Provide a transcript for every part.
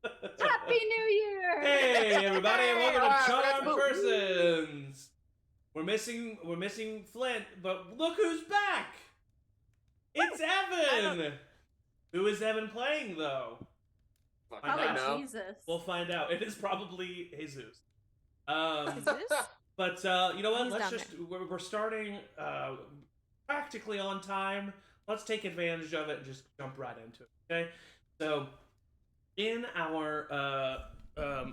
Happy New Year! Hey everybody, welcome to Charmed Woo. Persons. We're missing Flint, but look who's back! It's Evan. Who is Evan playing though? Probably No. Jesus. We'll find out. It is probably Jesus. Jesus? But you know what? He's Let's down just we're starting practically on time. Let's take advantage of it and just jump right into it. Okay. So in our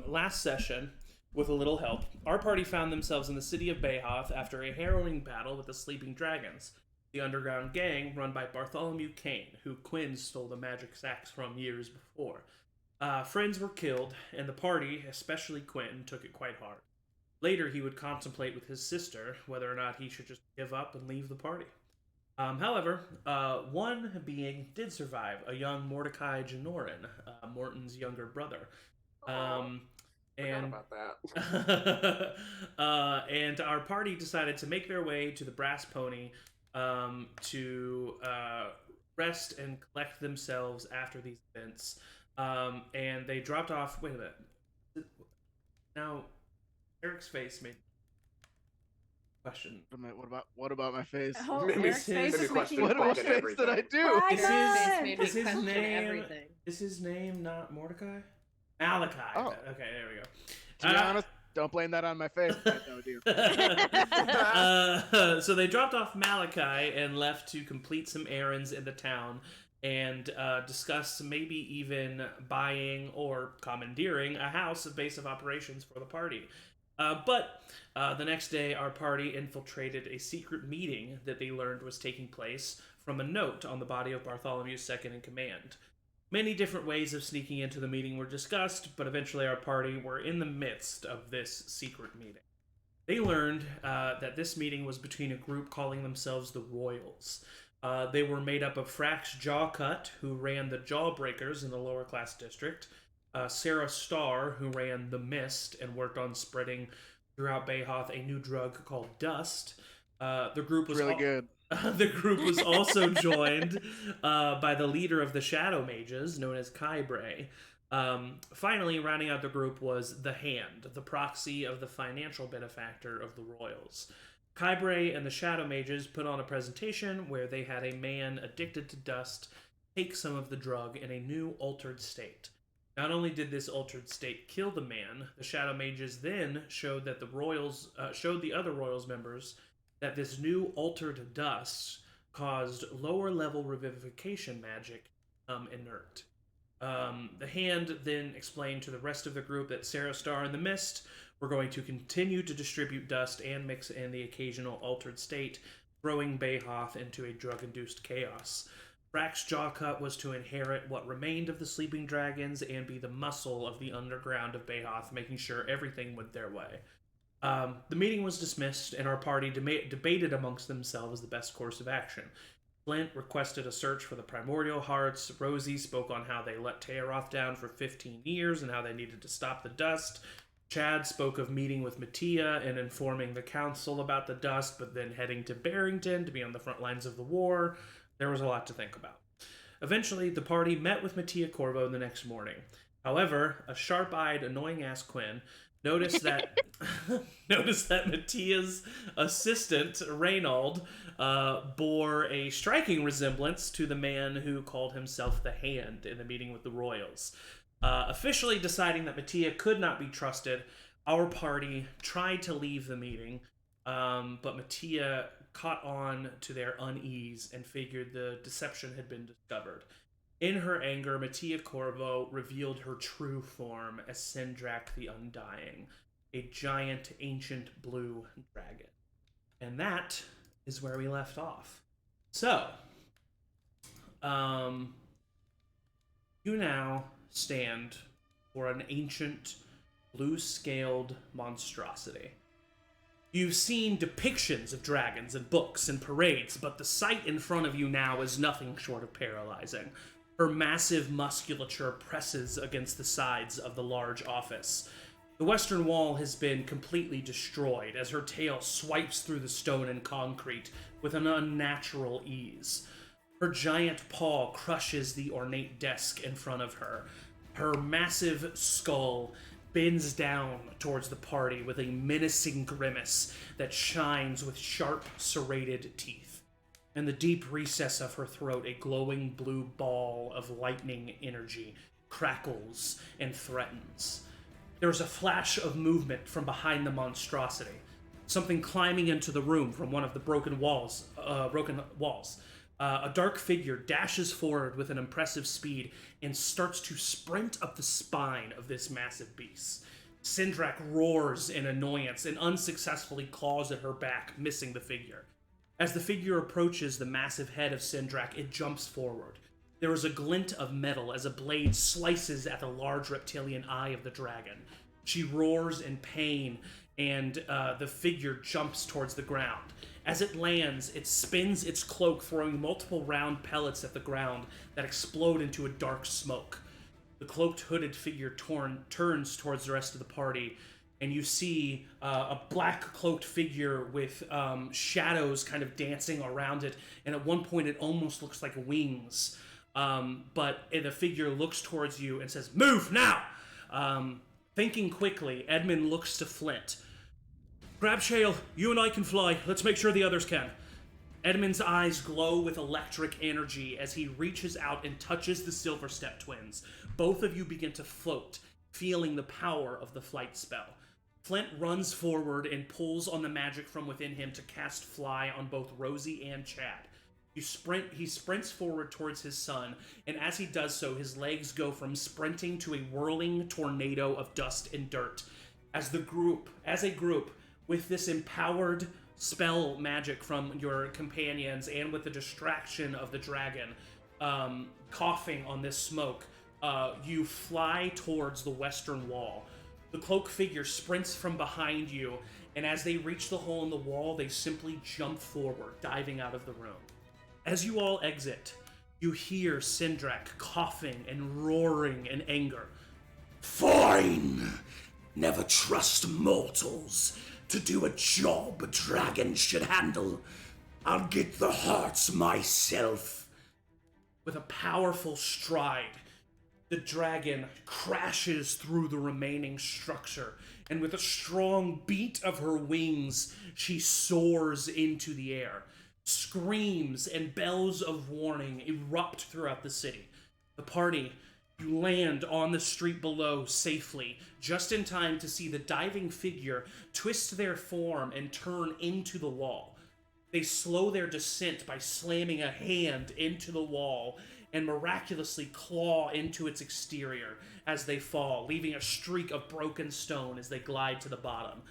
last session, with a little help, our party found themselves in the city of Bayhoth after a harrowing battle with the Sleeping Dragons, the underground gang run by Bartholomew Kane, who Quinn stole the magic sacks from years before. Friends were killed, and the party, especially Quinn, took it quite hard. Later, he would contemplate with his sister whether or not he should just give up and leave the party. However, one being did survive, a young Mordecai Janorin, Morton's younger brother. Forgot about that. And our party decided to make their way to the Brass Pony to rest and collect themselves after these events. And they dropped off. Wait a minute. Now, Eric's face made question. What about my face? Oh, Maybe Eric's face maybe is question making... What fucking face did I everything. do? Is his Question name? everything. Is his name not Mordecai? Malachi. Oh. Okay, there we go. To be honest, don't blame that on my face. I have no idea. So they dropped off Malachi and left to complete some errands in the town and discuss maybe even buying or commandeering a house, a base of operations for the party. But the next day, our party infiltrated a secret meeting that they learned was taking place from a note on the body of Bartholomew's second in command. Many different ways of sneaking into the meeting were discussed, but eventually our party were in the midst of this secret meeting. They learned that this meeting was between a group calling themselves the Royals. They were made up of Frax Jawcut, who ran the Jawbreakers in the lower class district, Sarah Starr, who ran the Mist and worked on spreading throughout Bayhoth a new drug called Dust. The group was Really good. The group was also joined by the leader of the Shadow Mages, known as Kybre. Finally, rounding out the group was the Hand, the proxy of the financial benefactor of the Royals. Kybre and the Shadow Mages put on a presentation where they had a man addicted to dust take some of the drug in a new altered state. Not only did this altered state kill the man, the Shadow Mages then showed that showed the other Royals members that this new altered dust caused lower level revivification magic inert. The Hand then explained to the rest of the group that Sarah Starr and the Mist were going to continue to distribute dust and mix in the occasional altered state, throwing Bayhoth into a drug-induced chaos. Frax Jawcut was to inherit what remained of the Sleeping Dragons and be the muscle of the underground of Bayhoth, making sure everything went their way. The meeting was dismissed, and our party debated amongst themselves the best course of action. Flint requested a search for the Primordial Hearts. Rosie spoke on how they let Tayaroth down for 15 years and how they needed to stop the dust. Chad spoke of meeting with Mattia and informing the council about the dust, but then heading to Barrington to be on the front lines of the war. There was a lot to think about. Eventually, the party met with Mattia Corvo the next morning. However, a sharp-eyed, annoying-ass Quinn noticed that Mattia's assistant, Reynold, bore a striking resemblance to the man who called himself the Hand in the meeting with the Royals. Officially deciding that Mattia could not be trusted, our party tried to leave the meeting, but Mattia caught on to their unease and figured the deception had been discovered. In her anger, Mattia Corvo revealed her true form as Sindrak the Undying, a giant ancient blue dragon. And that is where we left off. So, you now stand for an ancient blue-scaled monstrosity. You've seen depictions of dragons in books and parades, but the sight in front of you now is nothing short of paralyzing. Her massive musculature presses against the sides of the large office. The western wall has been completely destroyed as her tail swipes through the stone and concrete with an unnatural ease. Her giant paw crushes the ornate desk in front of her. Her massive skull bends down towards the party with a menacing grimace that shines with sharp, serrated teeth. In the deep recess of her throat, a glowing blue ball of lightning energy crackles and threatens. There is a flash of movement from behind the monstrosity. Something climbing into the room from one of the broken walls. A dark figure dashes forward with an impressive speed and starts to sprint up the spine of this massive beast. Sindrak roars in annoyance and unsuccessfully claws at her back, missing the figure. As the figure approaches the massive head of Sindrak, it jumps forward. There is a glint of metal as a blade slices at the large reptilian eye of the dragon. She roars in pain, and the figure jumps towards the ground. As it lands, it spins its cloak, throwing multiple round pellets at the ground that explode into a dark smoke. The cloaked, hooded figure turns towards the rest of the party, and you see a black cloaked figure with shadows kind of dancing around it, and at one point it almost looks like wings. But the figure looks towards you and says, "Move now!" Thinking quickly, Edmund looks to Flint. "Grab Shale, you and I can fly. Let's make sure the others can." Edmund's eyes glow with electric energy as he reaches out and touches the Silverstep twins. Both of you begin to float, feeling the power of the flight spell. Flint runs forward and pulls on the magic from within him to cast Fly on both Rosie and Chad. He sprints forward towards his son, and as he does so, his legs go from sprinting to a whirling tornado of dust and dirt. As a group, with this empowered spell magic from your companions and with the distraction of the dragon coughing on this smoke, you fly towards the western wall. The cloak figure sprints from behind you, and as they reach the hole in the wall, they simply jump forward, diving out of the room. As you all exit, you hear Sindrak coughing and roaring in anger. "Fine! Never trust mortals to do a job a dragon should handle. I'll get the hearts myself." With a powerful stride, the dragon crashes through the remaining structure, and with a strong beat of her wings, she soars into the air. Screams and bells of warning erupt throughout the city. The party, you land on the street below safely, just in time to see the diving figure twist their form and turn into the wall. They slow their descent by slamming a hand into the wall and miraculously claw into its exterior as they fall, leaving a streak of broken stone as they glide to the bottom.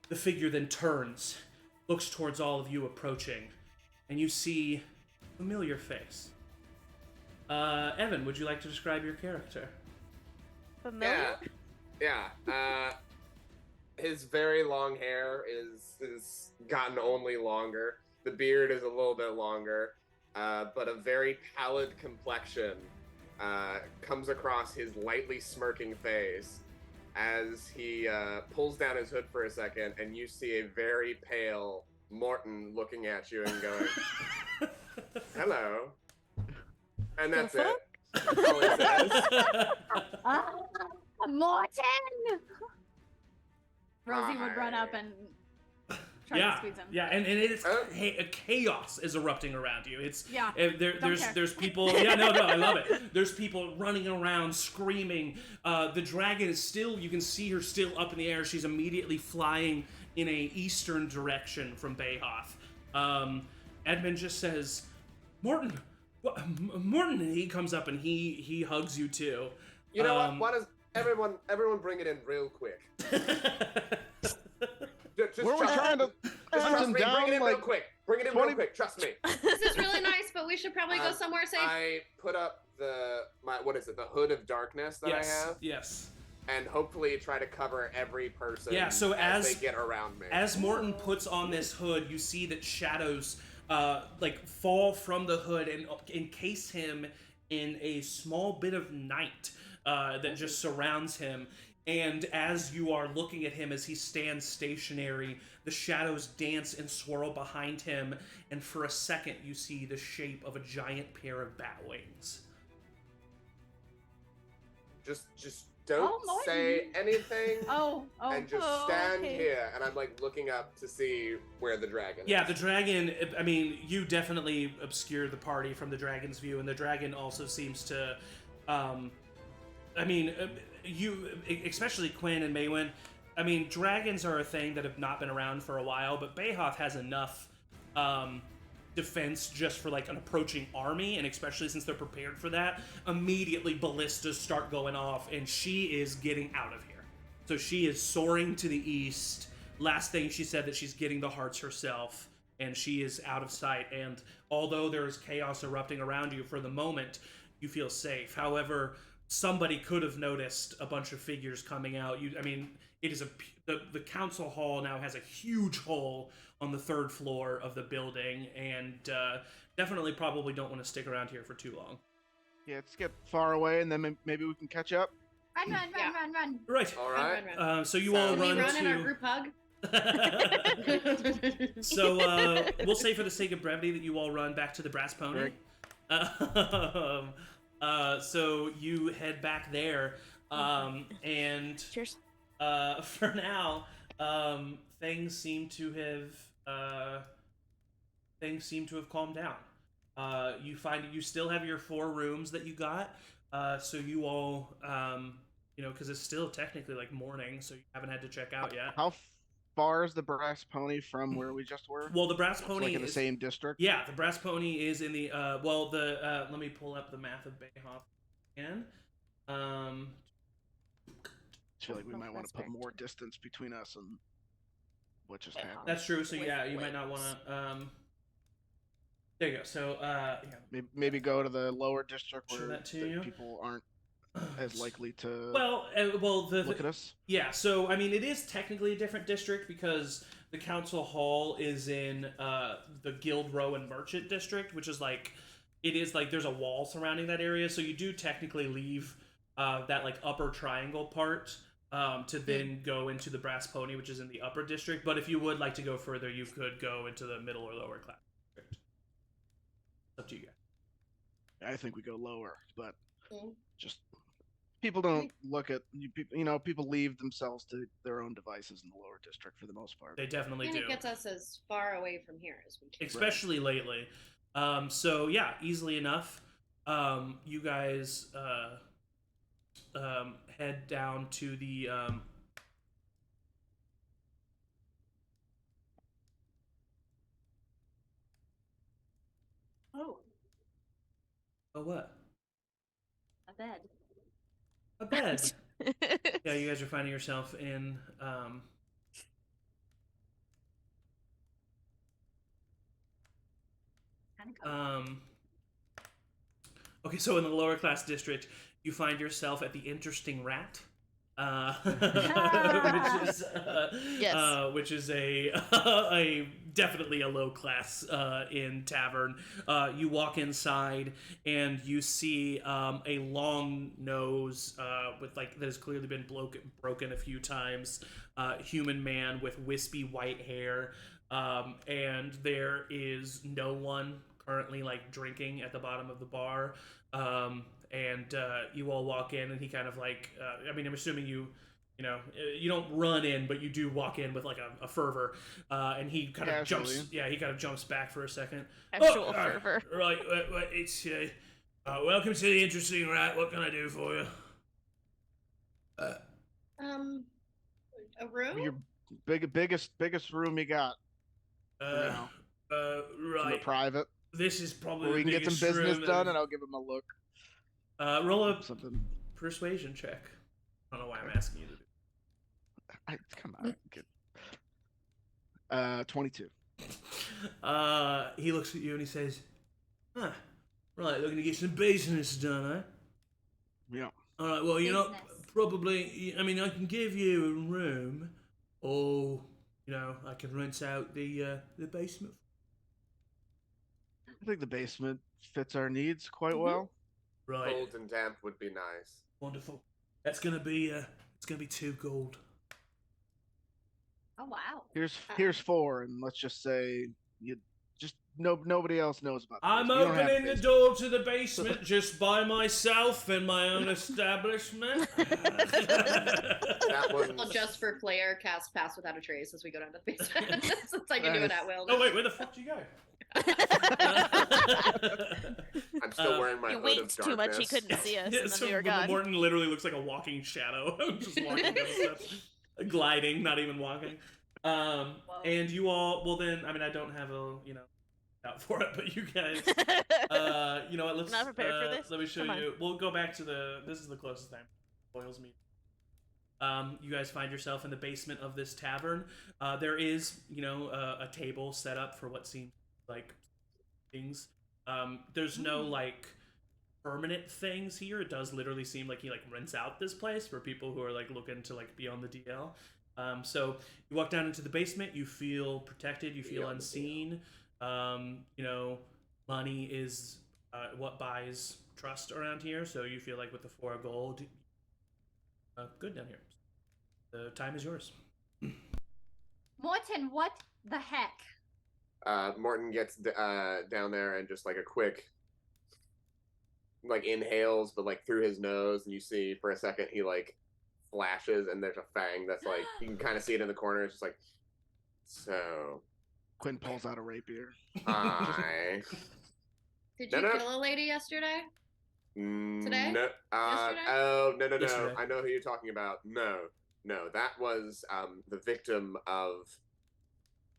The figure then turns, looks towards all of you approaching, and you see a familiar face. Evan, would you like to describe your character? Familiar? Yeah. His very long hair is gotten only longer. The beard is a little bit longer, but a very pallid complexion comes across his lightly smirking face as he pulls down his hood for a second, and you see a very pale Morton looking at you and going, "Hello." And that's it. That's all he says. Morton! Rosie would run up and try to squeeze him. Yeah, and it is chaos is erupting around you. It's don't there's people. Yeah, no, I love it. There's people running around screaming. The dragon is still. You can see her still up in the air. She's immediately flying in a eastern direction from Bayhoth. Edmund just says, "Morton, Morton," and he comes up and he hugs you too. You know what? Why does everyone bring it in real quick? Just Were we trying to hunt him down? Bring it in real quick. Bring it in real quick. Trust me. This is really nice, but we should probably go somewhere safe. I put up the hood of darkness that I have. Yes. And hopefully try to cover every person. Yeah. So as they get around me. As Morton puts on this hood, you see that shadows fall from the hood and encase him in a small bit of night that just surrounds him. And as you are looking at him as he stands stationary, the shadows dance and swirl behind him, and for a second you see the shape of a giant pair of bat wings. just don't Oh, say Morton. anything. Oh. And just Oh, stand okay. here, and I'm like looking up to see where the dragon is. Yeah, the dragon, I mean, you definitely obscure the party from the dragon's view, and the dragon also seems to, I mean, you, especially Quinn and Maywin, I mean, dragons are a thing that have not been around for a while, but Bayhoth has enough defense just for like an approaching army, and especially since they're prepared for that, immediately ballistas start going off, and she is getting out of here. So she is soaring to the east. Last thing she said that she's getting the hearts herself, and she is out of sight. And although there is chaos erupting around you for the moment, you feel safe. However, somebody could have noticed a bunch of figures coming out. I mean, it is the council hall now has a huge hole on the 3rd floor of the building, and definitely probably don't want to stick around here for too long. Yeah, let's get far away, and then maybe we can catch up. Run. Right. All right. Run. So you all Can Can run we run to. in our group hug? So we'll say for the sake of brevity that you all run back to the Brass Pony. So you head back there, and Cheers. for now, things seem to have calmed down. You find that you still have your 4 rooms that you got. So you all, because it's still technically like morning, so you haven't had to check out yet. How far is the Brass Pony from where we just were? Well, the Brass It's Pony like in the is, same district. yeah, the Brass Pony is in the let me pull up the map of Bayhoff again. I feel like we might want to put more distance between us and what just happened. That's true. So yeah, you might not want to. There you go. So yeah. Maybe go to the lower district Show where that to the you. people aren't as likely to look at us. Yeah, so I mean, it is technically a different district because the council hall is in the Guild Row and Merchant district, which is like, it is like there's a wall surrounding that area, so you do technically leave that like upper triangle part to then go into the Brass Pony, which is in the upper district. But if you would like to go further, you could go into the middle or lower class district. It's up to you guys. I think we go lower, but just people don't look at people leave themselves to their own devices in the lower district for the most part. They definitely do. It gets us as far away from here as we can. Especially lately. So yeah, easily enough. You guys head down to the Oh, what? a bed. A bed. Yeah, you guys are finding yourself in okay, so in the lower class district, you find yourself at the Interesting Rat, which is a definitely a low class in tavern. You walk inside and you see a long nose with like that has clearly been broken a few times. Human man with wispy white hair, and there is no one currently like drinking at the bottom of the bar. And you all walk in, and he kind of like, I mean, I'm assuming you don't run in, but you do walk in with like a fervor, and he kind of jumps. Yeah, he kind of jumps back for a second. Actual fervor. Right, it's welcome to the Interesting Rat. What can I do for you? A room? Your biggest room you got. Right. From the private. This is probably where we can get some business done, and I'll give him a look. Roll a something persuasion check. I don't know why I'm asking you to do. Come on. 22. He looks at you and he says, "Huh, right, looking to get some business done, eh?" Yeah. All right. Well, you're not probably. I mean, I can give you a room, or I can rent out the basement. I think the basement fits our needs quite well. Right. Cold and damp would be nice. Wonderful. That's gonna be it's gonna be 2 gold. Oh wow. Here's 4, and let's just say you just nobody else knows about. The I'm basement. You don't have a opening the basement. door to the basement just by myself in my own establishment. That Well, one's just for flair, cast Pass Without a Trace as we go down to the basement. Since I can do it Nice. at will. Oh wait, where the fuck do you go? I'm still wearing my You hood winked of too much, he darkness. couldn't see us, Yeah, and then so we were gone. Morton literally looks like a walking shadow, just walking down the steps, gliding, not even walking. And you all, well then, I mean, I don't have a out for it, but you guys, you know what? Let's Not prepared for this? let me show Come on. you. We'll go back to this is the closest time. Boils me. You guys find yourself in the basement of this tavern. There is, a table set up for what seems like things. There's no like permanent things here. It does literally seem like he like rents out this place for people who are like looking to like be on the DL. So you walk down into the basement. You feel protected. You feel unseen. Money is what buys trust around here. So you feel like with the 4 gold, good down here. The time is yours. Morton, what the heck? Morton gets down there and just like a quick, like inhales, but like through his nose, and you see for a second he like flashes, and there's a fang that's like you can kind of see it in the corner. It's just like, so Quinn pulls out a rapier. I Did you kill a lady yesterday? Today? No. Yesterday? Oh no. Yesterday. I know who you're talking about. No, that was the victim of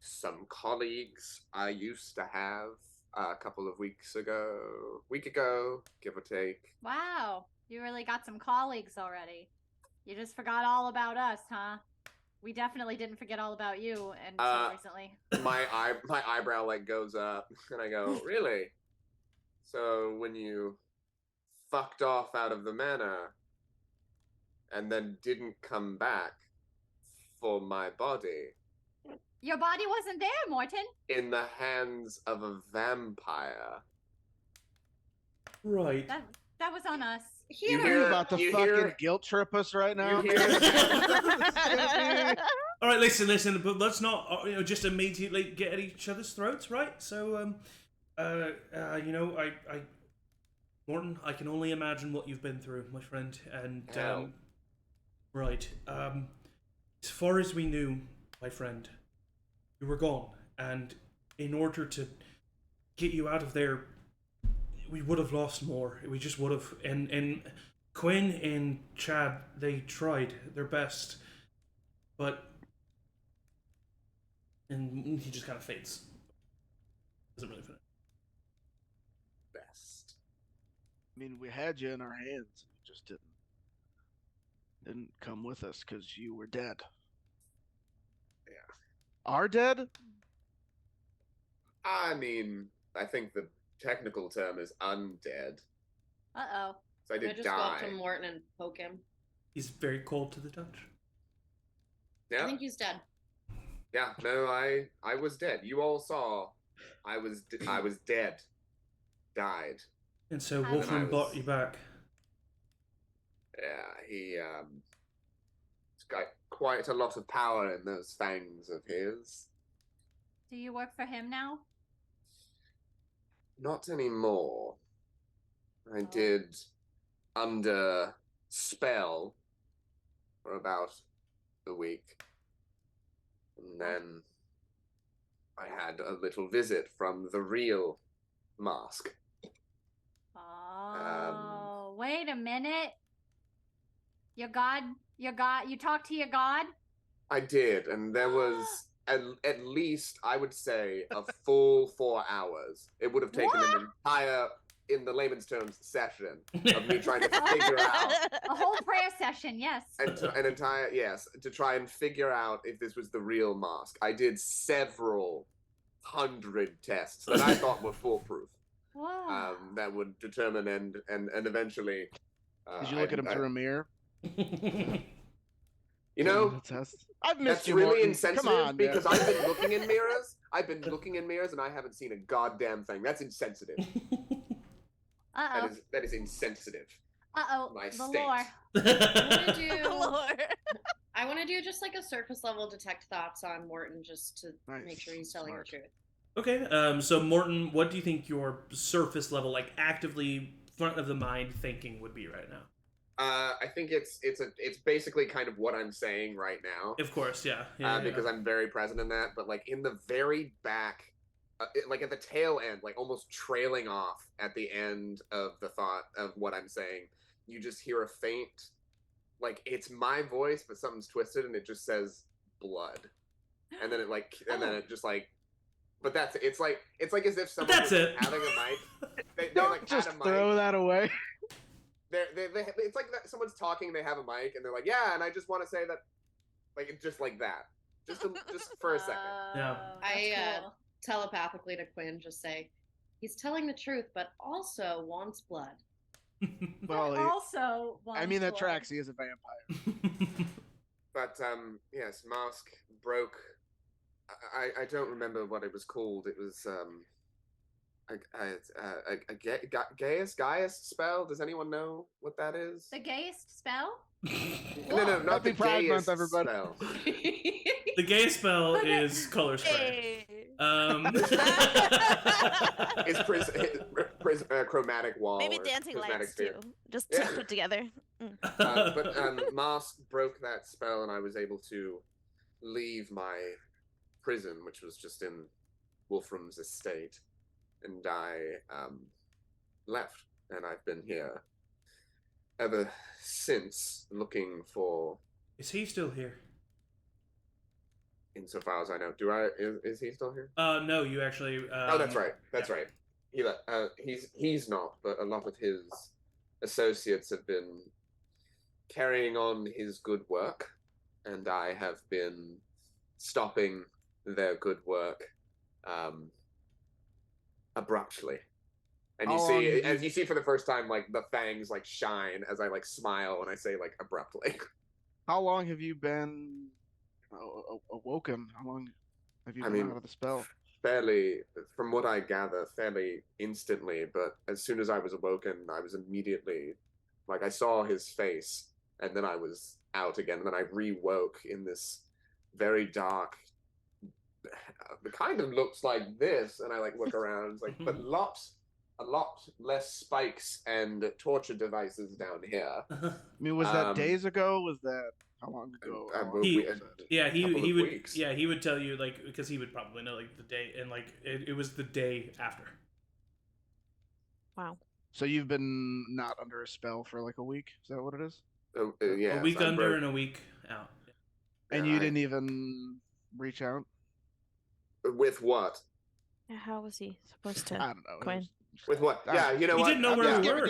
some colleagues I used to have a couple of week ago, give or take. Wow, you really got some colleagues already. You just forgot all about us, huh? We definitely didn't forget all about you until recently. My eyebrow like goes up, and I go, really? So when you fucked off out of the manor and then didn't come back for my body Your body wasn't there, Morton. in the hands of a vampire. Right. That was on us. You Are hear- you about to you fucking hear- guilt trip us right now? You hear- All right, listen, but let's not, just immediately get at each other's throats, right? So, Morton, I can only imagine what you've been through, my friend, and Hell. right. As far as we knew, my friend, you were gone, and in order to get you out of there, we would have lost more. We just would have. And Quinn and Chad, they tried their best, but. And he just kind of fades. Doesn't really finish. Best. I mean, we had you in our hands. You just didn't come with us because you were dead. Yeah. Are dead? I mean, I think the technical term is undead. Uh-oh. So I Can I did just go up die. to Morton and poke him? He's very cold to the touch. Yeah. I think he's dead. Yeah, no, I was dead. You all saw I was dead. Died. And so How Wolfram did- brought you back. Yeah, he's got quite a lot of power in those fangs of his. Do you work for him now? Not anymore. I Oh. did under spell for about a week. And then I had a little visit from the real mask. Oh, wait a minute. You talked to your god? I did, and there was at least, I would say, a full 4 hours. It would have taken an entire, in the layman's terms, session of me trying to figure out A whole prayer session, yes. to try and figure out if this was the real mask. I did several hundred tests that I thought were foolproof. Whoa. That would determine and eventually. Did you look at him through a mirror? You know, The test? I've missed that's you, really Morton. insensitive Come on, because man. I've been looking in mirrors. And I haven't seen a goddamn thing. That's insensitive. Uh-oh. That is insensitive. Uh-oh. my The state. lore. Lord. I want to do just like a surface level detect thoughts on Morton just to Nice. make sure he's telling Smart. the truth. Okay, so Morton, what do you think your surface level, like actively front of the mind thinking would be right now? I think it's basically kind of what I'm saying right now. Of course, yeah. Because I'm very present in that. But like in the very back, like at the tail end, like almost trailing off at the end of the thought of what I'm saying, you just hear a faint, like it's my voice, but something's twisted, and it just says blood, and then it just like. But it's like as if someone was having a mic. They Don't like just had a mic. throw that away. It's like that someone's talking, they have a mic, and they're like, yeah, and I just want to say that, like, just like that, just for a second. Yeah. I telepathically to Quinn just say, he's telling the truth, but also wants blood. Well, also wants I mean that blood. tracks. He is a vampire. But yes, Mask broke. I don't remember what it was called. It was a Gaius spell. Does anyone know what that is? The gayest spell? No, not Happy the Pride Gaius Month, everybody. spell. The gay spell is color spray. It's chromatic wall. Maybe or dancing prismatic lights sphere. too. Just Yeah. put together. But Mask broke that spell, and I was able to leave my prison, which was just in Wolfram's estate, and I left, and I've been here ever since, looking for. Is he still here? Insofar as I know, is he still here? No, you actually. Oh, that's right. That's right. He's not, but a lot of his associates have been carrying on his good work, and I have been stopping their good work abruptly. And as you see for the first time, like the fangs like shine as I like smile when I say like abruptly. How long have you been awoken? How long have you been out of the spell? Fairly, from what I gather, fairly instantly. But as soon as I was awoken, I was immediately, like, I saw his face, and then I was out again. And then I re-woke in this very dark. It kind of looks like this, and I like look around. It's like, but a lot less spikes and torture devices down here. I mean, was that days ago? Was that how long ago? He would tell you, like, because he would probably know like the day, and like it was the day after. Wow. So you've been not under a spell for like a week? Is that what it is? Yeah, a week under and a week out. And you didn't even reach out? With what? How was he supposed to? I don't know. Quinn. With what? Yeah, you know he what? Didn't know where we were.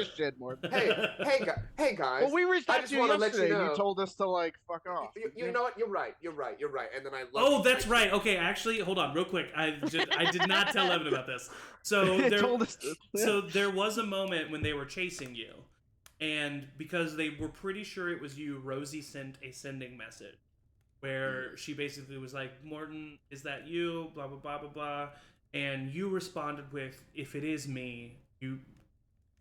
Hey guys. Well, we reached out to you yesterday. You told us to like fuck off. You know what? You're right. And then I looked. Oh, that's right. Okay, actually, hold on, real quick. I did not tell Evan about this. So there was a moment when they were chasing you, and because they were pretty sure it was you, Rosie sent a sending message where she basically was like, "Morton, is that you? Blah blah blah blah blah." And you responded with, "If it is me,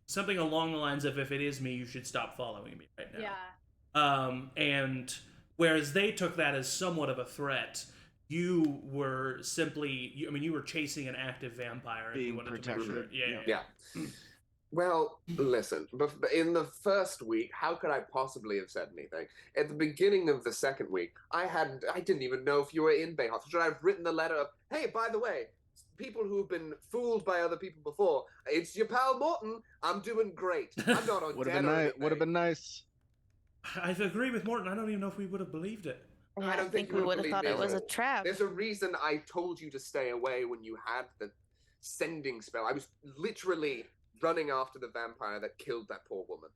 something along the lines of, if it is me, you should stop following me right now." Yeah. And whereas they took that as somewhat of a threat, you were simply, you were chasing an active vampire. And Being you wanted protected. to make sure. Yeah. Well, listen, in the first week, how could I possibly have said anything? At the beginning of the second week, I didn't even know if you were in Bayhoff. Should I have written the letter of, hey, by the way, people who've been fooled by other people before, it's your pal Morton. I'm doing great. I'm not on Would have been nice. I agree with Morton. I don't even know if we would have believed it. I don't think we would have thought it was a trap. There's a reason I told you to stay away when you had the sending spell. I was literally running after the vampire that killed that poor woman.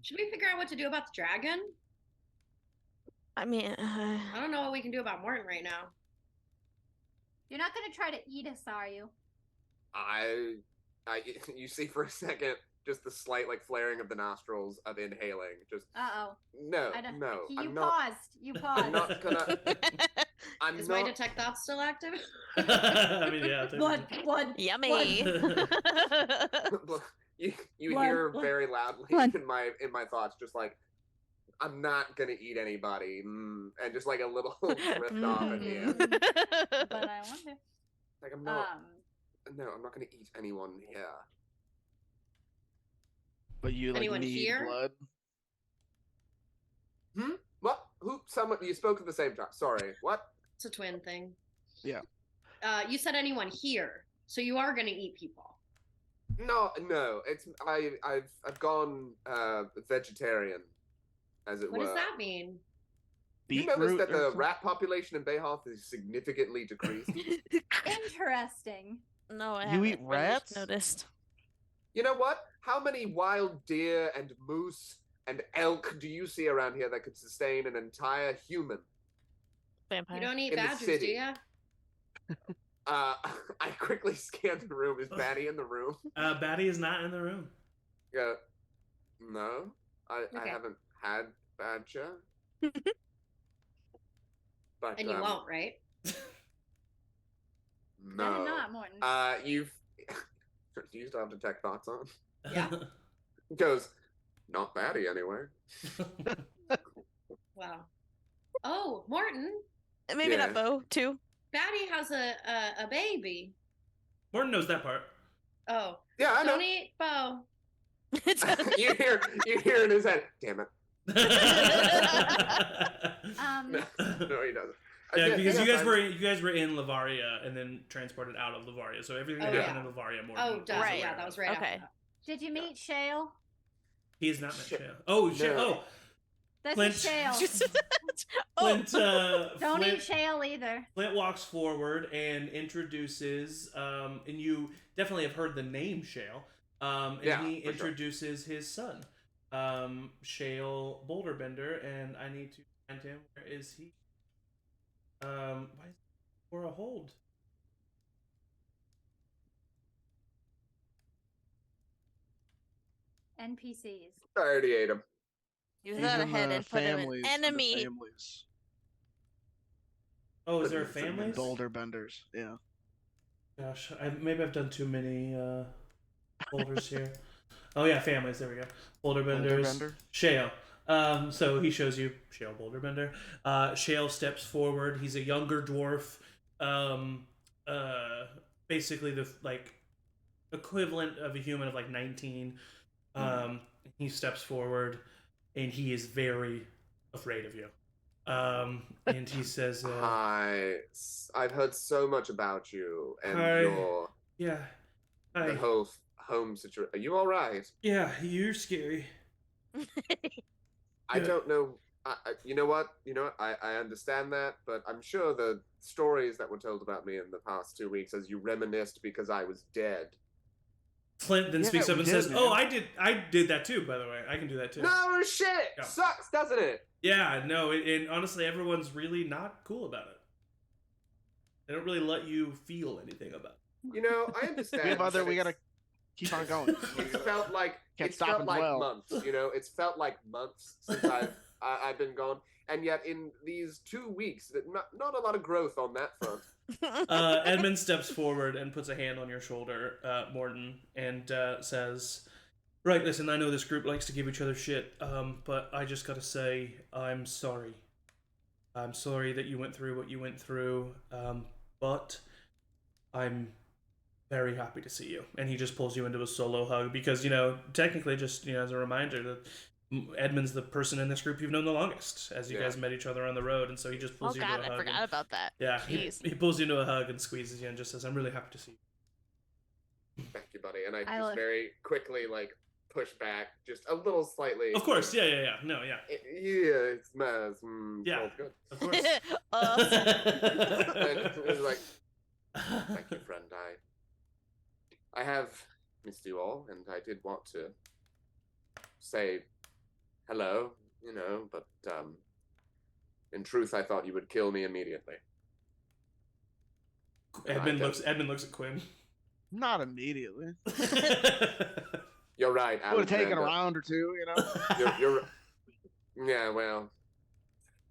Should we figure out what to do about the dragon? I mean, I don't know what we can do about Morton right now. You're not gonna try to eat us, are you? You see for a second just the slight like flaring of the nostrils of inhaling. Just no. You paused. I'm not gonna. Is my detect thoughts still active? I mean, yeah. Blood. Yummy. You Blood, hear blood, very loudly blood. in my thoughts, just like, I'm not gonna eat anybody, and just like a little drift off at the end. But I wonder. Like, I'm not. No, I'm not gonna eat anyone here. But you like Anyone need here? blood. What? Who? Someone? You spoke at the same time. Sorry. What? It's a twin thing. Yeah. You said anyone here, so you are gonna eat people. No. It's I've gone vegetarian, as it What were. does that mean? You notice Beetroot that or the something? rat population in Bayhoff is significantly decreased. Interesting. No, I You haven't eat really rats? noticed. You know what? How many wild deer and moose and elk do you see around here that could sustain an entire human? Vampire. You don't eat In the badgers, do city. ya? I quickly scanned the room. Is Batty in the room? Batty is not in the room. Yeah. No, I Okay. haven't had badger. But And you won't, right? No. Better not, Morton. You've do you still have detect thoughts on? Yeah. Goes, not Batty anyway. Wow. Oh, Morton, Maybe Yeah. not Bo too. Batty has a baby. Morton knows that part. Oh, Yeah, I know. don't eat Bo. you hear in his head. Damn it. No, he doesn't. Yeah, because you I'm- guys were in Lavaria and then transported out of Lavaria, so everything that Oh, happened in Lavaria. Morton Oh, was duh. Right. Yeah, aware that of. was right Okay. after that. Did you meet Shale? He is not met Shit. Shale. Oh, Shale. No. Oh, This Clint. is Shale. Flint. Don't Flint, eat Shale either. Flint walks forward and introduces, and you definitely have heard the name Shale. And Yeah, he for sure. introduces his son, Shale Boulderbender, and I need to find him. Where is he? Why is he for a hold? NPCs. I already ate him. Use He's that in ahead the and put him in families. enemy. Families. Oh, is there a It's in the families? Boulder benders. Yeah. Gosh, maybe I've done too many boulders here. Oh yeah, families. There we go. Boulderbenders. Boulderbender. Shale. So he shows you Shale Boulderbender. Shale steps forward. He's a younger dwarf. Basically the equivalent of a human of 19. He steps forward, and he is very afraid of you. And he says, Hi. I've heard so much about you and Hi. your "Yeah, hi. the whole home situation. Are you all right? Yeah, you're scary." I Yeah. don't know. You know what? I understand that, but I'm sure the stories that were told about me in the past 2 weeks as you reminisced because I was dead. Flint then Yeah, speaks up we and did, says, man. "Oh, I did that too. By the way, I can do that too." No shit! Yeah. Sucks, doesn't it? Yeah, no, and honestly, everyone's really not cool about it. They don't really let you feel anything about it. You know, I understand. We have other. that We gotta it's- keep on going. It's felt like Can't it's stop felt and like dwell. months. You know, it's felt like months since I've been gone, and yet in these 2 weeks, not a lot of growth on that front. Edmund steps forward and puts a hand on your shoulder, Morton, and says, "Right, listen, I know this group likes to give each other shit, but I just gotta say, I'm sorry. I'm sorry that you went through what you went through, but I'm very happy to see you." And he just pulls you into a solo hug because, technically, just, as a reminder that Edmund's the person in this group you've known the longest, as you Yeah. guys met each other on the road, and so he just Oh pulls you god, into a I hug. forgot about that. Yeah, he Jeez. pulls you into a hug and squeezes you and just says, "I'm really happy to see you." Thank you, buddy. And I I just look- very quickly push back just a little slightly. Of course, yeah. No, yeah. Yeah, it's Maz. Yeah. Smells good. Of course. And it was like, thank you, friend. I have missed you all, and I did want to say hello, but in truth, I thought you would kill me immediately. Edmund looks at Quinn. Not immediately. You're right. Would have taken a Alexander. round or two, You're yeah, well,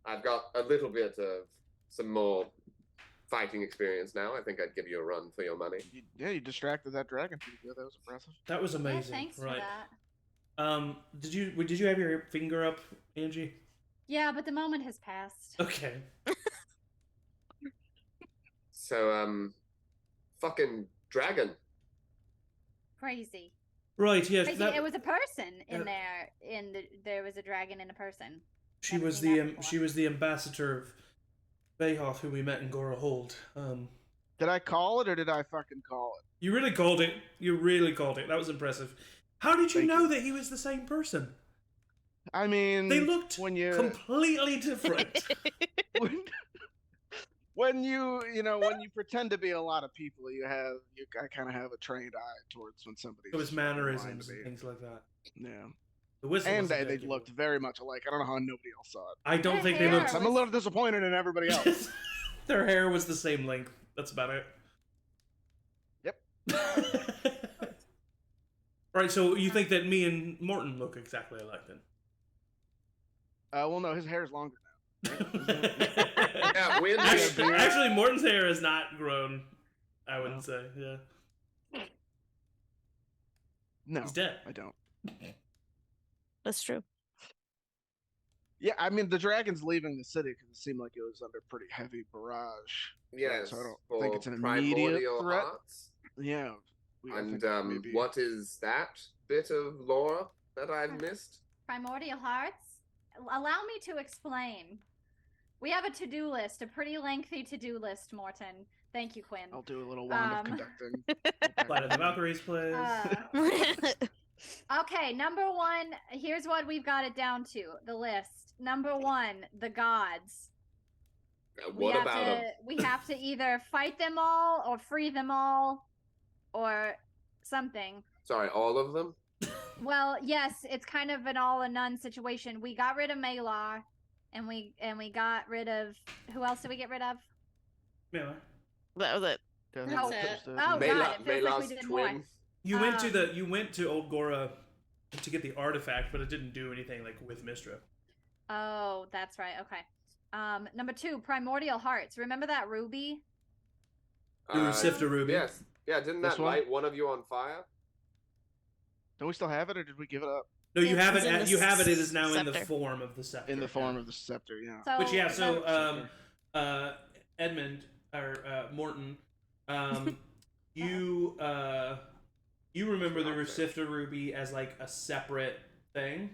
I've got a little bit of some more fighting experience now. I think I'd give you a run for your money. You distracted that dragon pretty good. That was impressive. That was Yeah, amazing. thanks right. for that. Did you have your finger up, Angie? Yeah, but the moment has passed. Okay. So, fucking dragon. Crazy. Right, yes. Crazy. That, It was a person in Yeah. there. There was a dragon in a person. she Never was seen the that before. she was the ambassador of Bayhoff who we met in Gora Hold. Did I call it or did I fucking call it? You really called it. You really called it. That was impressive. How did you Thank know you. that he was the same person? I mean, They looked when you completely different. when you pretend to be a lot of people, I kind of have a trained eye towards when somebody's It was fucking lying mannerisms to and me. things like that. Yeah, The whistle and was they identical. looked very much alike. I don't know how nobody else saw it. I don't Their think they hair looked. I'm a little disappointed in everybody else. Their hair was the same length. That's about it. Yep. Right, so you think that me and Morton look exactly alike then? Well, no, his hair's longer now. Yeah, Win. Actually, Morton's hair has not grown. I wouldn't say. Yeah, No, he's dead. I don't. That's true. Yeah, I mean the dragon's leaving the city because it seemed like it was under pretty heavy barrage. Yes, so I don't for think it's an immediate primordial threat. hearts. Yeah, I And think maybe- what is that bit of lore that I've missed? Primordial hearts. Allow me to explain. We have a to-do list, a pretty lengthy to-do list, Morton. Thank you, Quinn. I'll do a little wand of conducting. Flight of the Valkyries plays. Okay, number one, here's what we've got it down to. The list. Number one, the gods. What about them? We have to either fight them all or free them all or something. Sorry, all of them? Well, yes, it's kind of an all or none situation. We got rid of Malar, and we got rid of who else did we get rid of? Miller. That was it. Yeah, That's it. just Oh, yeah. God, it feels like we Malar's did twin. more. You went to Old Gora to get the artifact, but it didn't do anything like with Mistra. Oh, that's right. Okay. Number two, primordial hearts. Remember that ruby? The Rusifta Ruby. Yes. Yeah, didn't This that one? light one of you on fire? Don't we still have it, or did we give it up? No, you It have was in it. the You have it. It is now in the scepter. form of the scepter. In the form of the scepter, yeah. So, Which yeah. So the- Edmund or Morton, you remember the Rusifta Ruby as like a separate thing.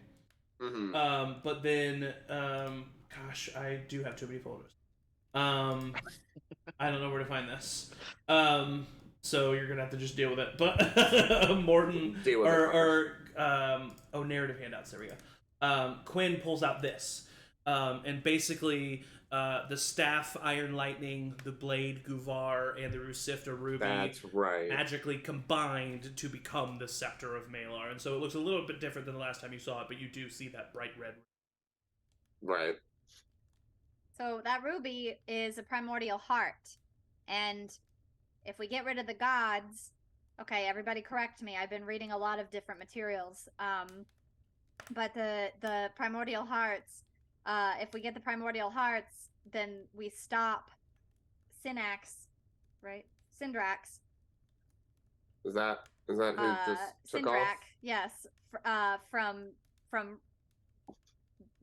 Mm-hmm. But then, gosh, I do have too many photos. I don't know where to find this. So you're gonna have to just deal with it. But Morton Deal with it. narrative handouts. There we go. Quinn pulls out this, and basically, the staff, Iron Lightning, the blade, Guvar, and the Rusifta Ruby. That's right. Magically combined to become the Scepter of Malar, and so it looks a little bit different than the last time you saw it, but you do see that bright red. Right. So that ruby is a primordial heart, and if we get rid of the gods, okay, everybody correct me. I've been reading a lot of different materials, but the primordial hearts. If we get the primordial hearts, then we stop Synax, right? Syndrax. Is that who just took Syndrak, off? yes, from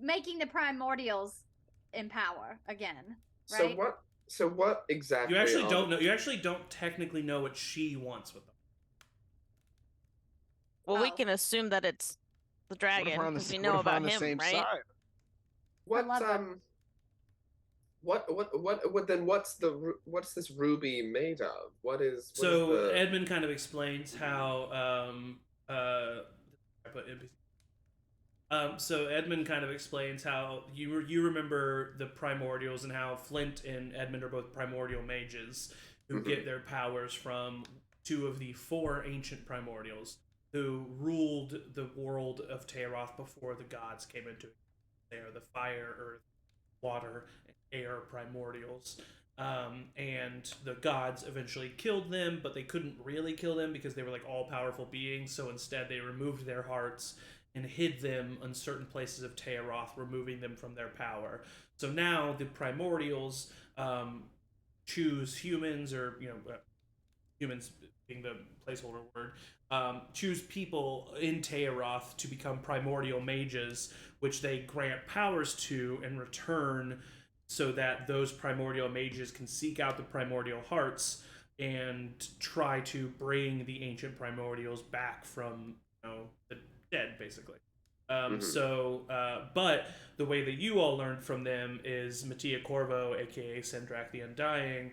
making the primordials in power again, right? So what exactly? You actually don't know. You actually don't technically know what she wants with them. Well, we Oh. can assume that it's the What if dragon we're on the, because we what know if we're on about the him, same right? side? What love them. what then what's this ruby made of? What is So the... Edmund kind of explains how so Edmund kind of explains how you remember the primordials and how Flint and Edmund are both primordial mages who get their powers from two of the four ancient primordials who ruled the world of Tayaroth before the gods came into it. They are the fire, earth, water, and air primordials. And the gods eventually killed them, but they couldn't really kill them because they were like all-powerful beings, so instead they removed their hearts and hid them in certain places of Tayaroth, removing them from their power. So now the primordials choose humans, or humans being the placeholder word, choose people in Tayaroth to become primordial mages, which they grant powers to in return, so that those primordial mages can seek out the primordial hearts and try to bring the ancient primordials back from the dead, basically. But the way that you all learned from them is Mattia Corvo, aka Sendrak the Undying,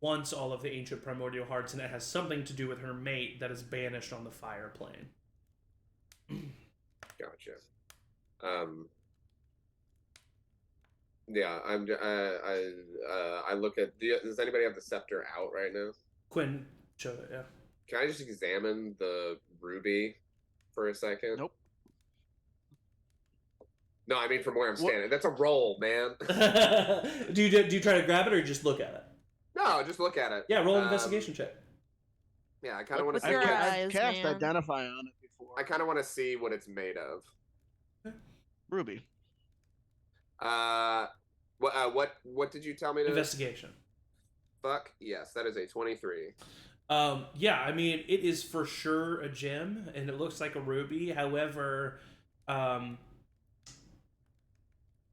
wants all of the ancient primordial hearts, and it has something to do with her mate that is banished on the fire plane. Gotcha. Yeah, I look at. Does anybody have the scepter out right now? Quinn showed it, yeah. Can I just examine the ruby for a second? Nope. No, I mean from where I'm standing. That's a roll, man. do you try to grab it or just look at it? No, just look at it. Yeah, roll an investigation check. Yeah, I kind of want to With see. your eyes, I've cast man. Identify on it before. I kind of want to see what it's made of. Ruby. What did you tell me to Investigation. Fuck yes, that is a 23. Yeah, I mean it is for sure a gem, and it looks like a ruby. However,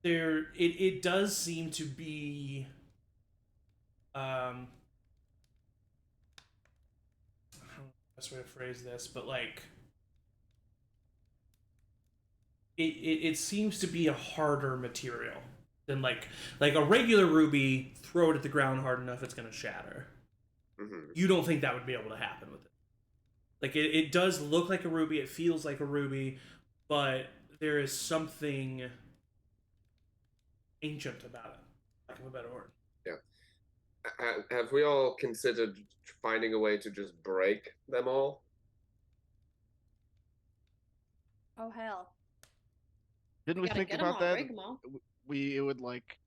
it does seem to be I don't know the best way to phrase this, but like it seems to be a harder material than like a regular ruby. Throw it at the ground hard enough, it's gonna shatter. Mm-hmm. You don't think that would be able to happen with it. Like it does look like a ruby, it feels like a ruby, but there is something ancient about it, lack of a better word. Yeah. Have we all considered finding a way to just break them all? Oh hell. Didn't we Gotta think get 'em about all, that? break 'em all. It would like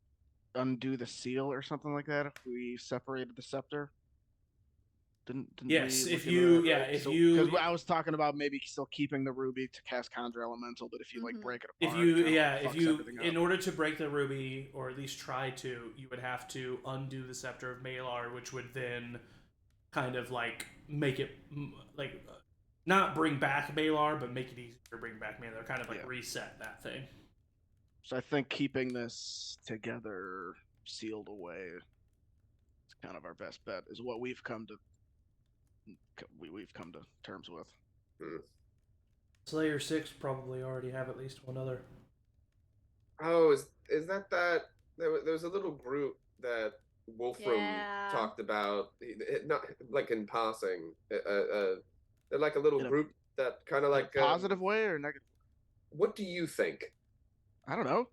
undo the seal or something like that if we separated the scepter. Didn't Yes, we if look you, into that? yeah, if So- you, because I was talking about maybe still keeping the ruby to cast Conjure Elemental, but if you like Mhm. break it if apart, you, it kinda, yeah, like, if fucks you, everything in up. order to break the ruby, or at least try to, you would have to undo the scepter of Malar, which would then kind of like make it like not bring back Malar, but make it easier to bring back Malar. Kind of like Yeah. reset that thing. So I think keeping this together, sealed away, is kind of our best bet. Is what we've come to terms with. Slayer 6 probably already have at least one other. Oh, is that there was a little group that Wolfram Yeah. talked about, not like in passing. They're like a little In a- group that kind of In like a positive way or negative? What do you think? I don't know.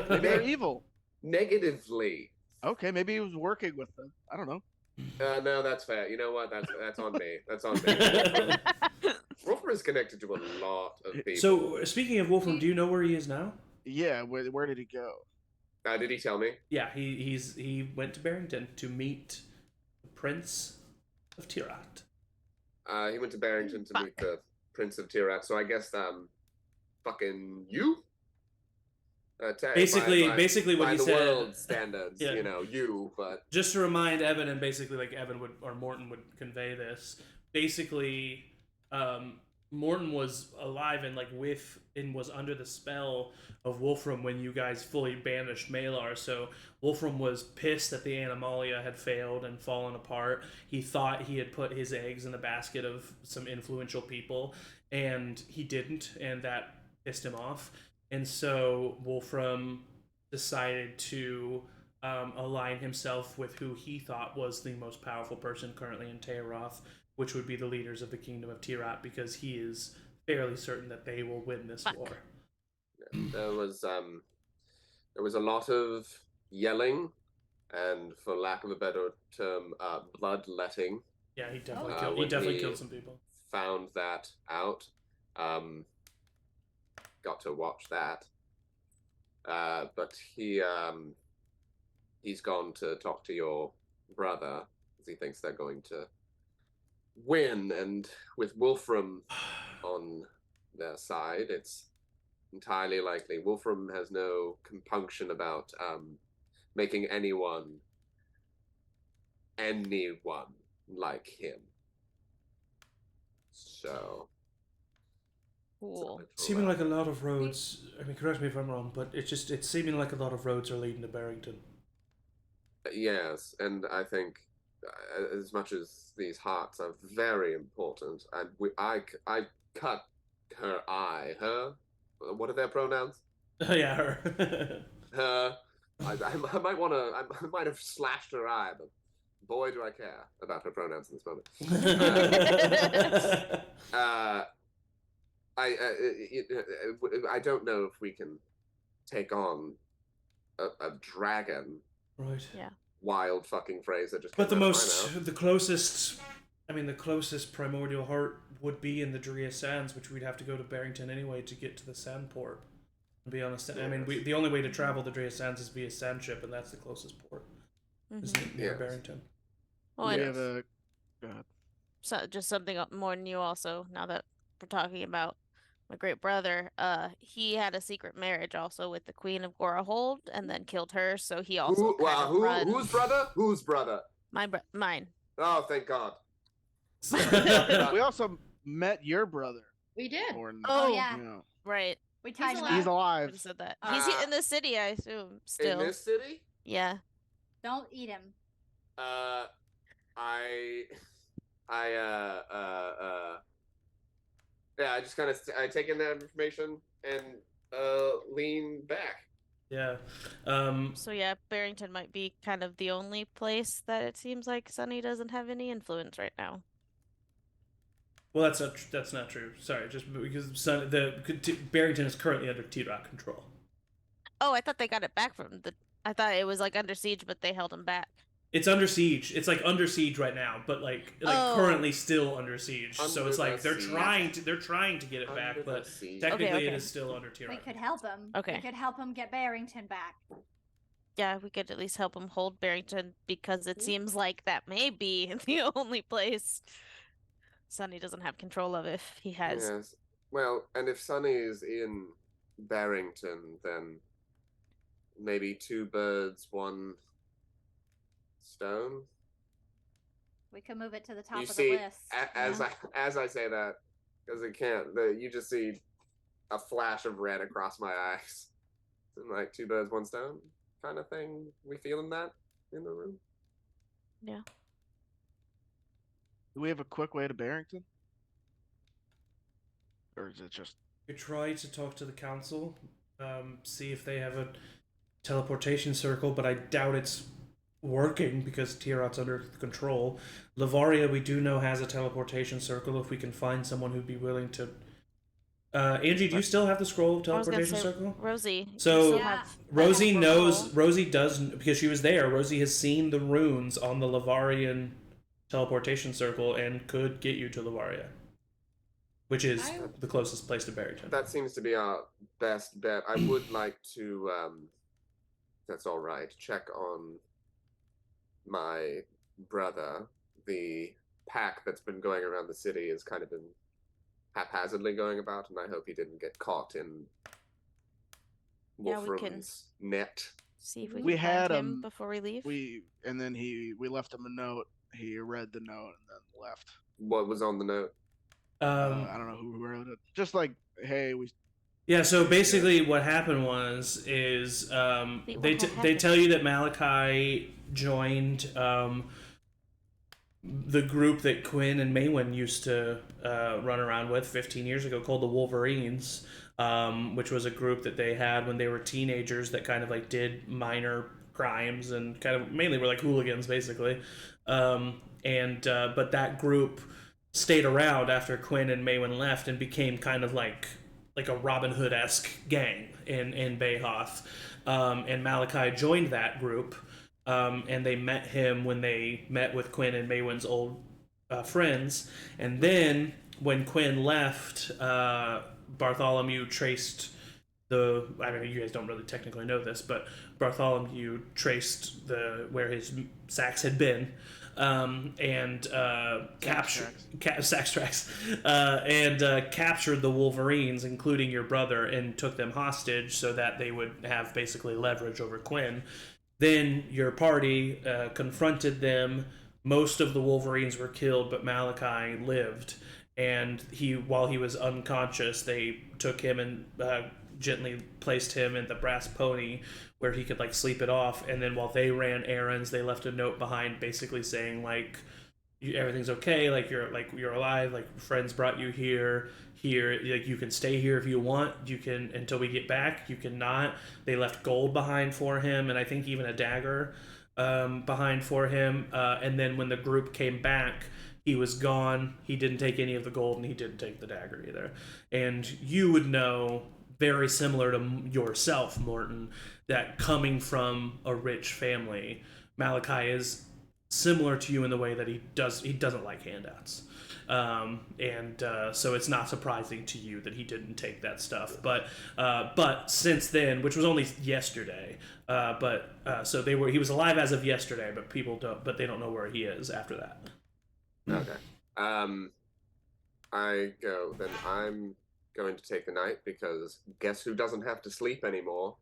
Maybe they're evil. Negatively. Okay, maybe he was working with them. I don't know. No, that's fair. You know what? That's on me. That's on me. Wolfram is connected to a lot of people. So speaking of Wolfram, do you know where he is now? Yeah, where did he go? Did he tell me? Yeah, he went to Barrington to meet the Prince of Tayaroth. He went to Barrington to meet the Prince of Tayaroth. So I guess fucking you. Basically what by he the said. world standards, Yeah. you know, you. But Just to remind Evan, and basically like Evan would or Morton would convey this. Basically, Morton was alive and like was under the spell of Wolfram when you guys fully banished Malar. So Wolfram was pissed that the Animalia had failed and fallen apart. He thought he had put his eggs in the basket of some influential people, and he didn't, and that pissed him off. And so Wolfram decided to align himself with who he thought was the most powerful person currently in Tayaroth, which would be the leaders of the Kingdom of Tayaroth, because he is fairly certain that they will win this war. there was a lot of yelling, and for lack of a better term, bloodletting. Yeah, he definitely when he killed some people. Found that out. Got to watch that. But he's gone to talk to your brother because he thinks they're going to win, and with Wolfram on their side, it's entirely likely. Wolfram has no compunction about making anyone like him. So Cool. Seeming like a lot of roads, I mean, correct me if I'm wrong, but it's seeming like a lot of roads are leading to Barrington. Yes, and I think as much as these hearts are very important, and I cut her eye. Her, what are their pronouns? Yeah, her. Her. I might want to. I might have slashed her eye, but boy, do I care about her pronouns in this moment. I don't know if we can take on a dragon. Right. Yeah. Wild fucking phrase that just. But the closest primordial heart would be in the Drea Sands, which we'd have to go to Barrington anyway to get to the Sandport. To be honest, I mean, the only way to travel the Drea Sands is via sand ship, and that's the closest port. Is near Barrington. Oh, We and have a. Go ahead. so just something more new also, now that we're talking about my great brother, he had a secret marriage also with the Queen of Gorahold and then killed her, so he also whose brother? Whose brother? Mine. Oh, thank God. We also met your brother. We did. Oh, yeah. You know, Right. We tied him alive. up. he's I alive. just said that. He's in the city, I assume, still. In this city? Yeah. Don't eat him. Yeah, I just kind of I take in that information and lean back. Yeah. So yeah, Barrington might be kind of the only place that it seems like Sunny doesn't have any influence right now. Well, that's not true. Sorry, just because Barrington is currently under T-Rock control. Oh, I thought they got it back from the. I thought it was like under siege, but they held him back. It's under siege. It's like under siege right now, but like currently still under siege. So it's like they're trying to get it back, but technically it is still under T-Rock. We could help him. Okay. We could help him get Barrington back. Yeah, we could at least help him hold Barrington because it seems like that may be the only place Sunny doesn't have control of if he has. Yes. Well, and if Sunny is in Barrington, then maybe two birds, one stone. We could move it to the top You of see, the list. as I say that, because it can't, you just see a flash of red across my eyes. Like two birds, one stone kind of thing. We feeling that in the room? Yeah. Do we have a quick way to Barrington? Or is it just. We try to talk to the council, see if they have a teleportation circle, but I doubt it's working because Tayaroth's under control. Lavaria, we do know, has a teleportation circle if we can find someone who'd be willing to. Angie, do you still have the scroll of teleportation circle? Rosie. So Rosie have knows. Rosie does because she was there. Rosie has seen the runes on the Lavarian teleportation circle and could get you to Lavaria, which is the closest place to Barrington. That seems to be our best bet. I would like to, that's all right, check on my brother. The pack that's been going around the city has kind of been haphazardly going about, and I hope he didn't get caught in Wolfram's net. See if we We can had find him before we leave. We left him a note. He read the note and then left. What was on the note? I don't know who wrote it. Just like, hey, we. Yeah. So basically, what happened is they tell you that Malachi joined the group that Quinn and Maywin used to run around with 15 years ago, called the Wolverines, which was a group that they had when they were teenagers that kind of like did minor crimes and kind of mainly were like hooligans, basically. But that group stayed around after Quinn and Maywin left and became kind of like a Robin Hood-esque gang in Bayhoth. And Malachi joined that group. And they met him when they met with Quinn and Maywin's old friends. And then when Quinn left, Bartholomew traced I mean, you guys don't really technically know this, but Bartholomew traced where his sacks had been, and captured the Wolverines, including your brother, and took them hostage so that they would have basically leverage over Quinn. Then your party confronted them. Most of the Wolverines were killed, but Malachi lived. And while he was unconscious, they took him and gently placed him in the brass pony where he could like sleep it off, and then while they ran errands, they left a note behind basically saying like everything's okay, like you're alive, like friends brought you here, like you can stay here if you want, you can until we get back, you cannot. They left gold behind for him, and I think even a dagger behind for him, and then when the group came back, he was gone. He didn't take any of the gold, and he didn't take the dagger either. And you would know, very similar to yourself, Morton, that coming from a rich family, Malachi is similar to you in the way that he doesn't like handouts, so it's not surprising to you that he didn't take that stuff. But since then, which was only yesterday, so he was alive as of yesterday, but they don't know where he is after that. Okay. I go, then I'm going to take the night, because guess who doesn't have to sleep anymore?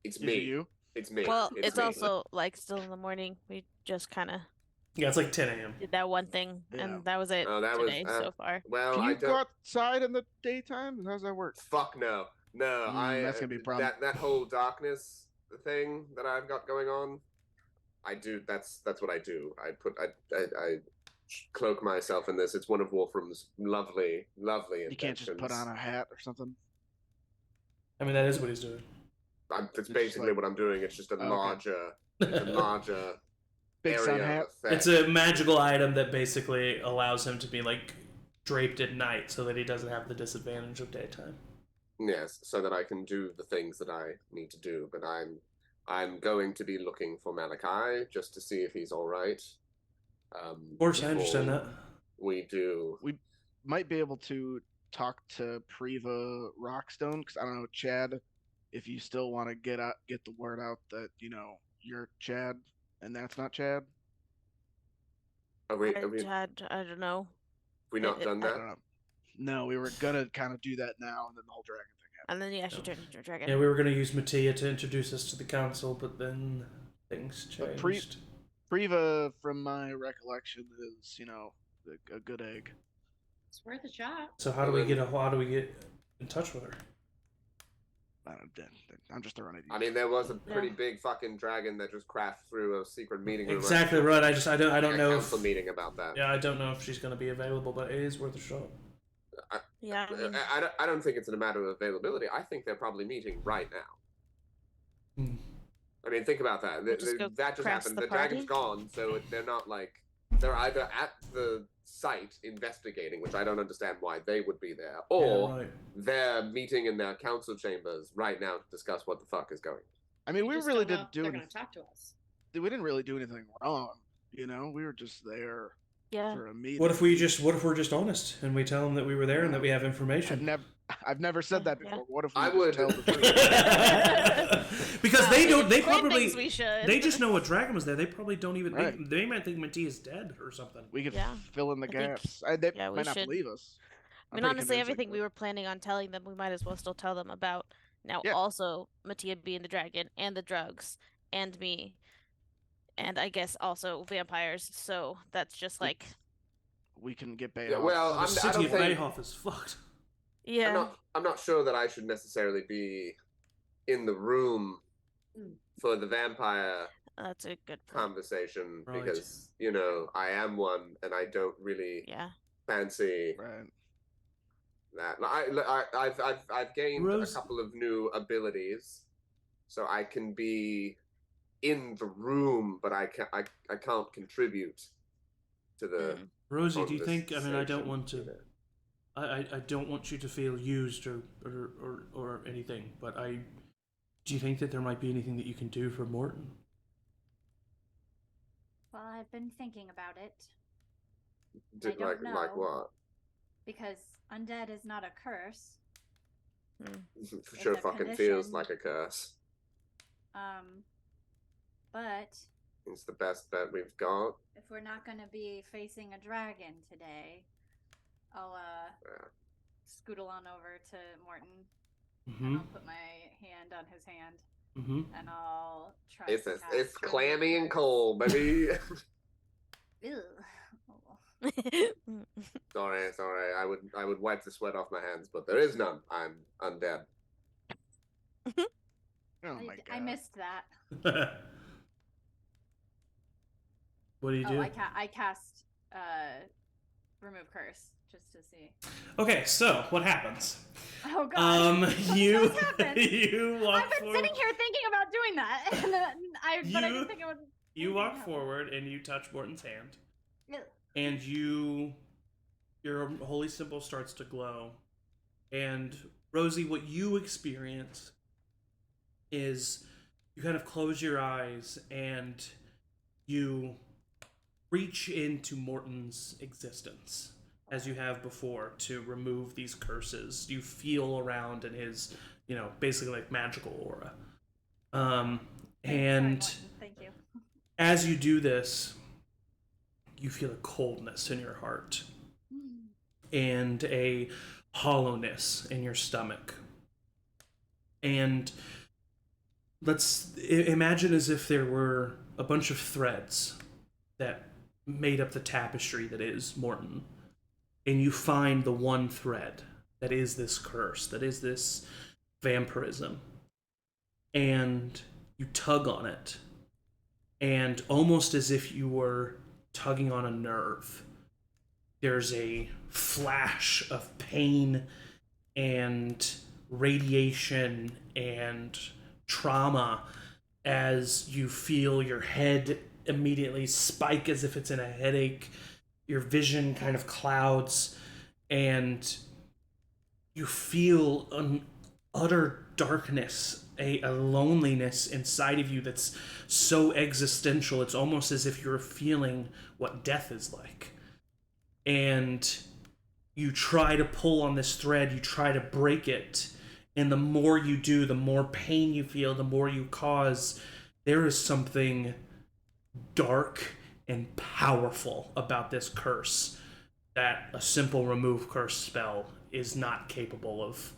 It's me. You? It's me. Well, it's it's me. also like still in the morning. We just kind of Yeah, it's like 10 a.m. did that one thing, Yeah. and that was it today so far. Well, Can I you don't. go outside in the daytime? How's that work? Fuck no. No, That's gonna be a problem. That whole darkness thing that I've got going on, I do. That's what I do. I cloak myself in this. It's one of Wolfram's lovely inventions. You can't just put on a hat or something. I mean, that is what he's doing. That's basically what I'm doing. It's just a larger Big sun area hat. of effect. It's a magical item that basically allows him to be like draped at night, so that he doesn't have the disadvantage of daytime. Yes, so that I can do the things that I need to do. But I'm going to be looking for Malachi just to see if he's all right. Of course, I understand that. We do. We might be able to talk to Priva Rockstone, because I don't know, Chad, if you still want to get the word out that you're Chad and that's not Chad. Are we I don't know. we not done I that? don't know. No, we were gonna kind of do that now, and then the whole dragon thing happened. And then she turned into a dragon. Yeah, we were going to use Mattia to introduce us to the council, but then things changed. But Priva, from my recollection, is a good egg. It's worth a shot. So how do we get in touch with her? I'm just throwing it. I mean, there was a pretty big fucking dragon that just crashed through a secret meeting room. Exactly right. I don't know. Council meeting about that. Yeah, I don't know if she's going to be available, but it is worth a shot. Yeah, I don't think it's a matter of availability. I think they're probably meeting right now. I mean, think about that. We'll just go that just crash happened. the The dragon's party? gone, so they're not like they're either at the site investigating, which I don't understand why they would be there, or Yeah, right. they're meeting in their council chambers right now to discuss what the fuck is going. I mean, we just really don't know didn't if do they're anything. gonna talk to us. We didn't really do anything wrong. We were just there yeah. for a meeting. What if we're just honest and we tell them that we were there and that we have information? I've never said that Yeah. before. What if we I just would. tell the truth? Because they Explain probably things we should. they just know a dragon was there. They probably don't even Right. they might think Mattia is dead or something. We could Yeah. fill in the I think- gaps. They yeah, we might not should. believe us. I mean, honestly, everything we were planning on telling them, we might as well still tell them about. Now, Yeah. also, Mattia being the dragon, and the drugs, and me, and I guess also vampires, so that's just like... We can get Bayhoff. Yeah, well, The I city don't of think. Bayhoff is fucked. Yeah. I'm not sure that I should necessarily be in the room for the vampire That's a good point. conversation Right. because I am one and I don't really Yeah. fancy Right. that. I've gained Rose- a couple of new abilities, so I can be in the room, but I can't contribute to the. Mm. Rosie, do you think? I mean, I don't conversation. want to. I don't want you to feel used or anything, but do you think that there might be anything that you can do for Morton? Well, I've been thinking about it Did I don't like know. what? because undead is not a curse. For sure, a fucking feels condition. like a curse. But It's the best bet we've got. if we're not going to be facing a dragon today, I'll Yeah. scootle on over to Morton and Mm-hmm. I'll put my hand on his hand Mm-hmm. and I'll try. It's to cast it's Remove clammy and Curse. cold, baby. Ew. Sorry. I would wipe the sweat off my hands, but there is none. I'm undead. Oh my god. I missed that. What do you do? I cast remove curse just to see. Okay, so what happens? Oh god. You What happened? you walk I've been forward. sitting here thinking about doing that, but I didn't think it would. You walk forward and you touch Morton's hand, and your holy symbol starts to glow. And Rosie, what you experience is you kind of close your eyes and you reach into Morton's existence as you have before to remove these curses. You feel around in his, basically like magical aura. And Thank you. as you do this, you feel a coldness in your heart and a hollowness in your stomach. And let's imagine as if there were a bunch of threads that made up the tapestry that is Morton. And you find the one thread that is this curse, that is this vampirism. And you tug on it. And almost as if you were tugging on a nerve, there's a flash of pain and radiation and trauma as you feel your head immediately spike as if it's in a headache. Your vision kind of clouds, and you feel an utter darkness, a loneliness inside of you that's so existential. It's almost as if you're feeling what death is like. And you try to pull on this thread, you try to break it, and the more you do, the more pain you feel, the more you cause. There is something dark and powerful about this curse that a simple remove curse spell is not capable of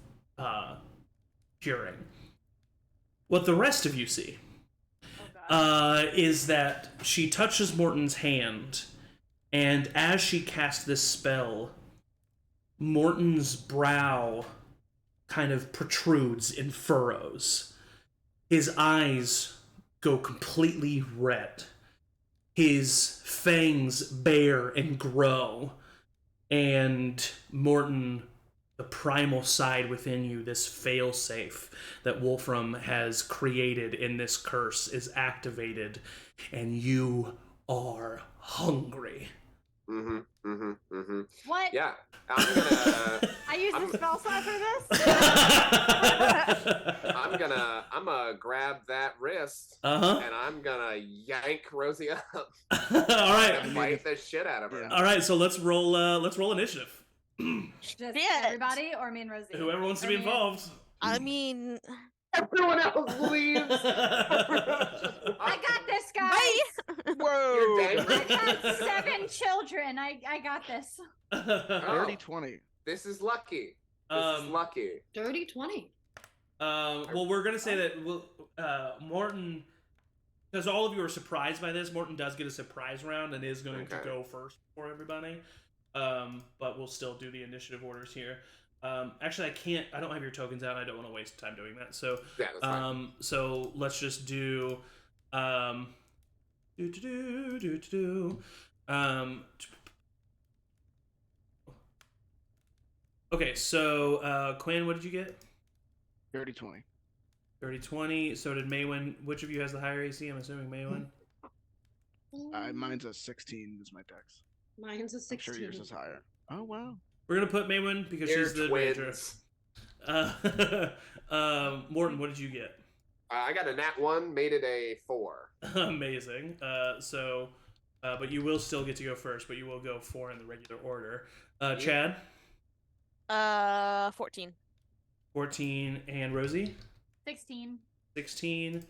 curing. What the rest of you see is that she touches Morton's hand, and as she casts this spell, Morton's brow kind of protrudes in furrows. His eyes go completely red. His fangs bare and grow. And Morton, the primal side within you, this failsafe that Wolfram has created in this curse, is activated, and you are hungry. What? Yeah, I'm gonna. I use the spell slot for this. I'm gonna grab that wrist, Uh-huh. and I'm gonna yank Rosie up. All right. And fight the shit out of her. Yeah. All right. So let's roll initiative. Just Yeah. everybody or me and Rosie? Whoever wants to Or be me and- involved. I mean, Everyone else leaves. I got this, guys. right? Whoa! You're I've dang. had 7 children. I got this. Dirty 20. This is lucky. This is lucky. Dirty 20. Well, we're gonna say that Morton, because all of you are surprised by this, Morton does get a surprise round and is going to Okay. go first for everybody. But we'll still do the initiative orders here. Actually, I don't have your tokens out. I don't want to waste time doing that. So, Yeah, that's fine. so let's just do, okay, so, Quinn, what did you get? Dirty 20. 30-20. So did Maywin. Which of you has the higher AC? I'm assuming Maywin. Mine's a 16 is my dex. Mine's a I'm 16. sure yours is higher. Oh, wow. We're gonna put Maywin because You're she's the ranger. twins. Morton, what did you get? I got a nat 1, made it a 4. Amazing. But you will still get to go first, but you will go 4 in the regular order. Chad? 14. 14, and Rosie? 16. 16.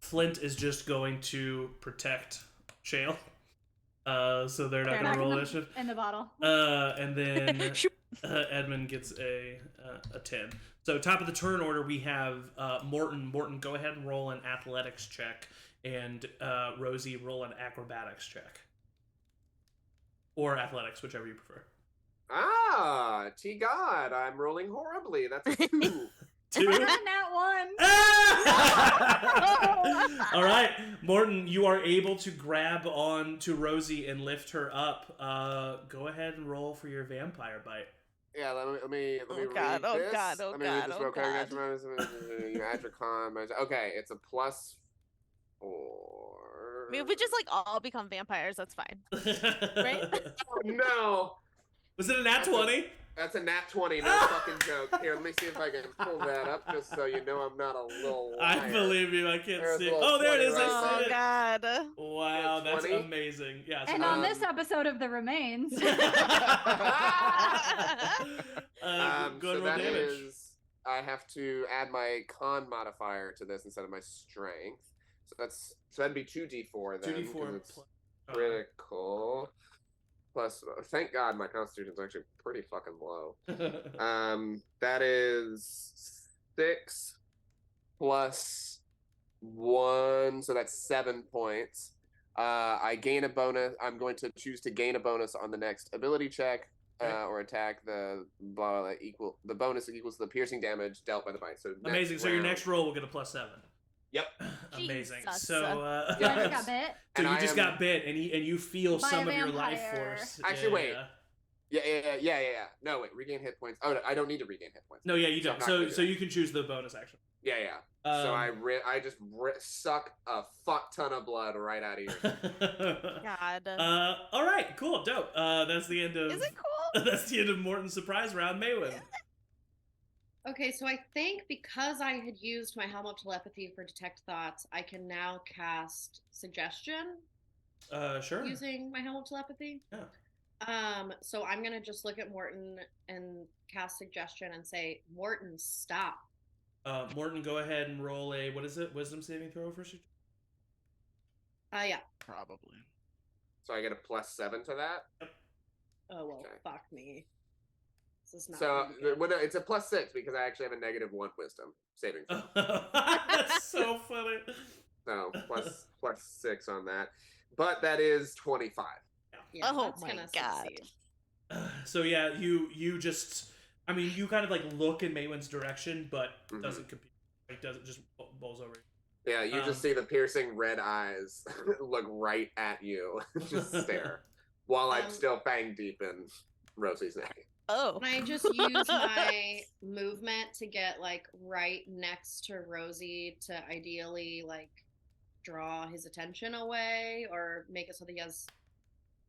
Flint is just going to protect Shale. So they're not going to roll initiative. In the bottle. And then Edmund gets a 10. So top of the turn order, we have Morton. Morton, go ahead and roll an athletics check, and Rosie, roll an acrobatics check. or athletics, whichever you prefer. Ah, T-God, I'm rolling horribly. That's a 2. 2. That one. All right, Morton, you are able to grab on to Rosie and lift her up. Go ahead and roll for your vampire bite. Yeah, let me Oh read God, oh this. God, oh let me read God, this oh real quick. God. You add your con. Okay, it's a +4. I mean, if we just like all become vampires, that's fine. Right? Oh no! Was it a nat 20? That's a nat 20, no fucking joke. Here, let me see if I can pull that up just so you know I'm not a little liar. I believe you. I can't There's see. a little Oh, there it 20 is. right I see Oh it. God. Wow, Yeah, that's 20. amazing. Yeah. So And on this episode of The Remains. go So and roll that damage. is, I have to add my con modifier to this instead of my strength. So that'd be 2d4 then. 'cause 2d4 it's plus. critical. Plus, thank God my constitution's actually pretty fucking low. That is 6 plus 1, so that's 7 points. I gain a bonus. I'm going to choose to gain a bonus on the next ability check or attack. The bonus equals the piercing damage dealt by the bite. So Amazing. So your next roll will get a +7. Yep. Amazing. Jesus. So Yeah, I just got bit. so And you I just am- got bit, and you feel By some a of your life vampire. force. Actually, wait. Yeah. Yeah. No, wait. Regain hit points. Oh, no, I don't need to regain hit points. No, yeah, you So I'm don't. not So gonna do so that. you can choose the bonus action. Yeah. So I just suck a fuck ton of blood right out of your. God. All right, cool, dope. That's the end of. Is it cool? That's the end of Morton's surprise round. Maywin. Okay, so I think because I had used my Helm of Telepathy for Detect Thoughts, I can now cast Suggestion Sure. using my Helm of Telepathy. Yeah. So I'm gonna just look at Morton and cast Suggestion and say, Morton, stop. Morton, go ahead and roll a what is it? Wisdom saving throw for you. Yeah. Probably. So I get a +7 to that. Oh well, Okay. fuck me. This is not. So gonna be good. well, no, it's a +6 because I actually have a -1 wisdom saving throw. That's so funny. So +6 on that, but that is 25. Yeah, Oh that's my gonna God. succeed. So yeah, you just, I mean, you kind of like look in Maywin's direction, but doesn't compete. Like doesn't just bowls over. Yeah, you just see the piercing red eyes look right at you, just stare, while I'm still fang deep in Rosie's neck. Oh. Can I just use my movement to get like right next to Rosie to ideally like draw his attention away or make it so that he has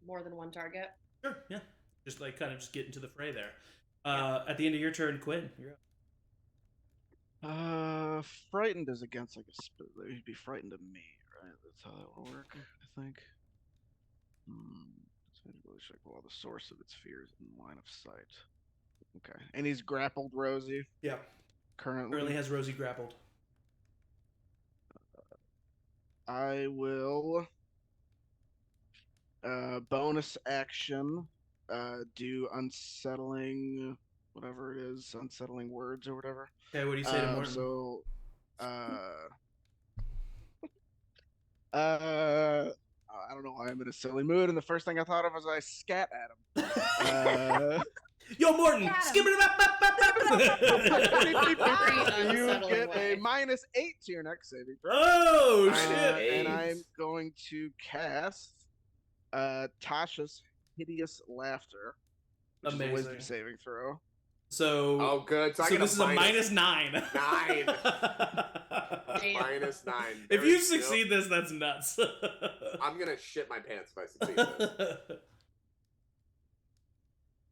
more than one target? Sure, yeah. Just like kind of just get into the fray there. At the end of your turn, Quinn, you're up. Frightened is against like he'd be frightened of me, right? That's how that would work, I think. Let's check while the source of its fear is in line of sight. Okay, and he's grappled Rosie Yeah. currently. Currently has Rosie grappled. I will bonus action do unsettling whatever it is, unsettling words or whatever. Okay, what do you say to Morton? So I don't know why I'm in a silly mood, and the first thing I thought of was I scat at him. Yo, Morton! Got him. Skip it up! Very You unsettling get way. a -8 to your next saving throw. Oh, Minus shit! eight. And I'm going to cast Tasha's Hideous Laughter, which is a wisdom Amazing. saving throw. So, Oh, good. So I get this is a minus -9. 9. Damn. -9. If Very you still. succeed this, that's nuts. I'm gonna shit my pants if I succeed this.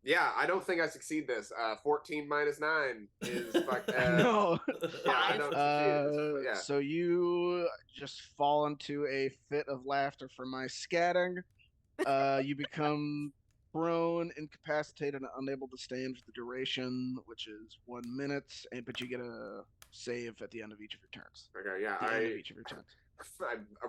Yeah, I don't think I succeed this. 14 minus 9 is fuck. No. Yeah, I don't succeed. Yeah. So you just fall into a fit of laughter for my scatting. You become prone, incapacitated, and unable to stand for the duration, which is 1 minute. But you get a save at the end of each of your turns. Okay, yeah, At the end of I each of your turns.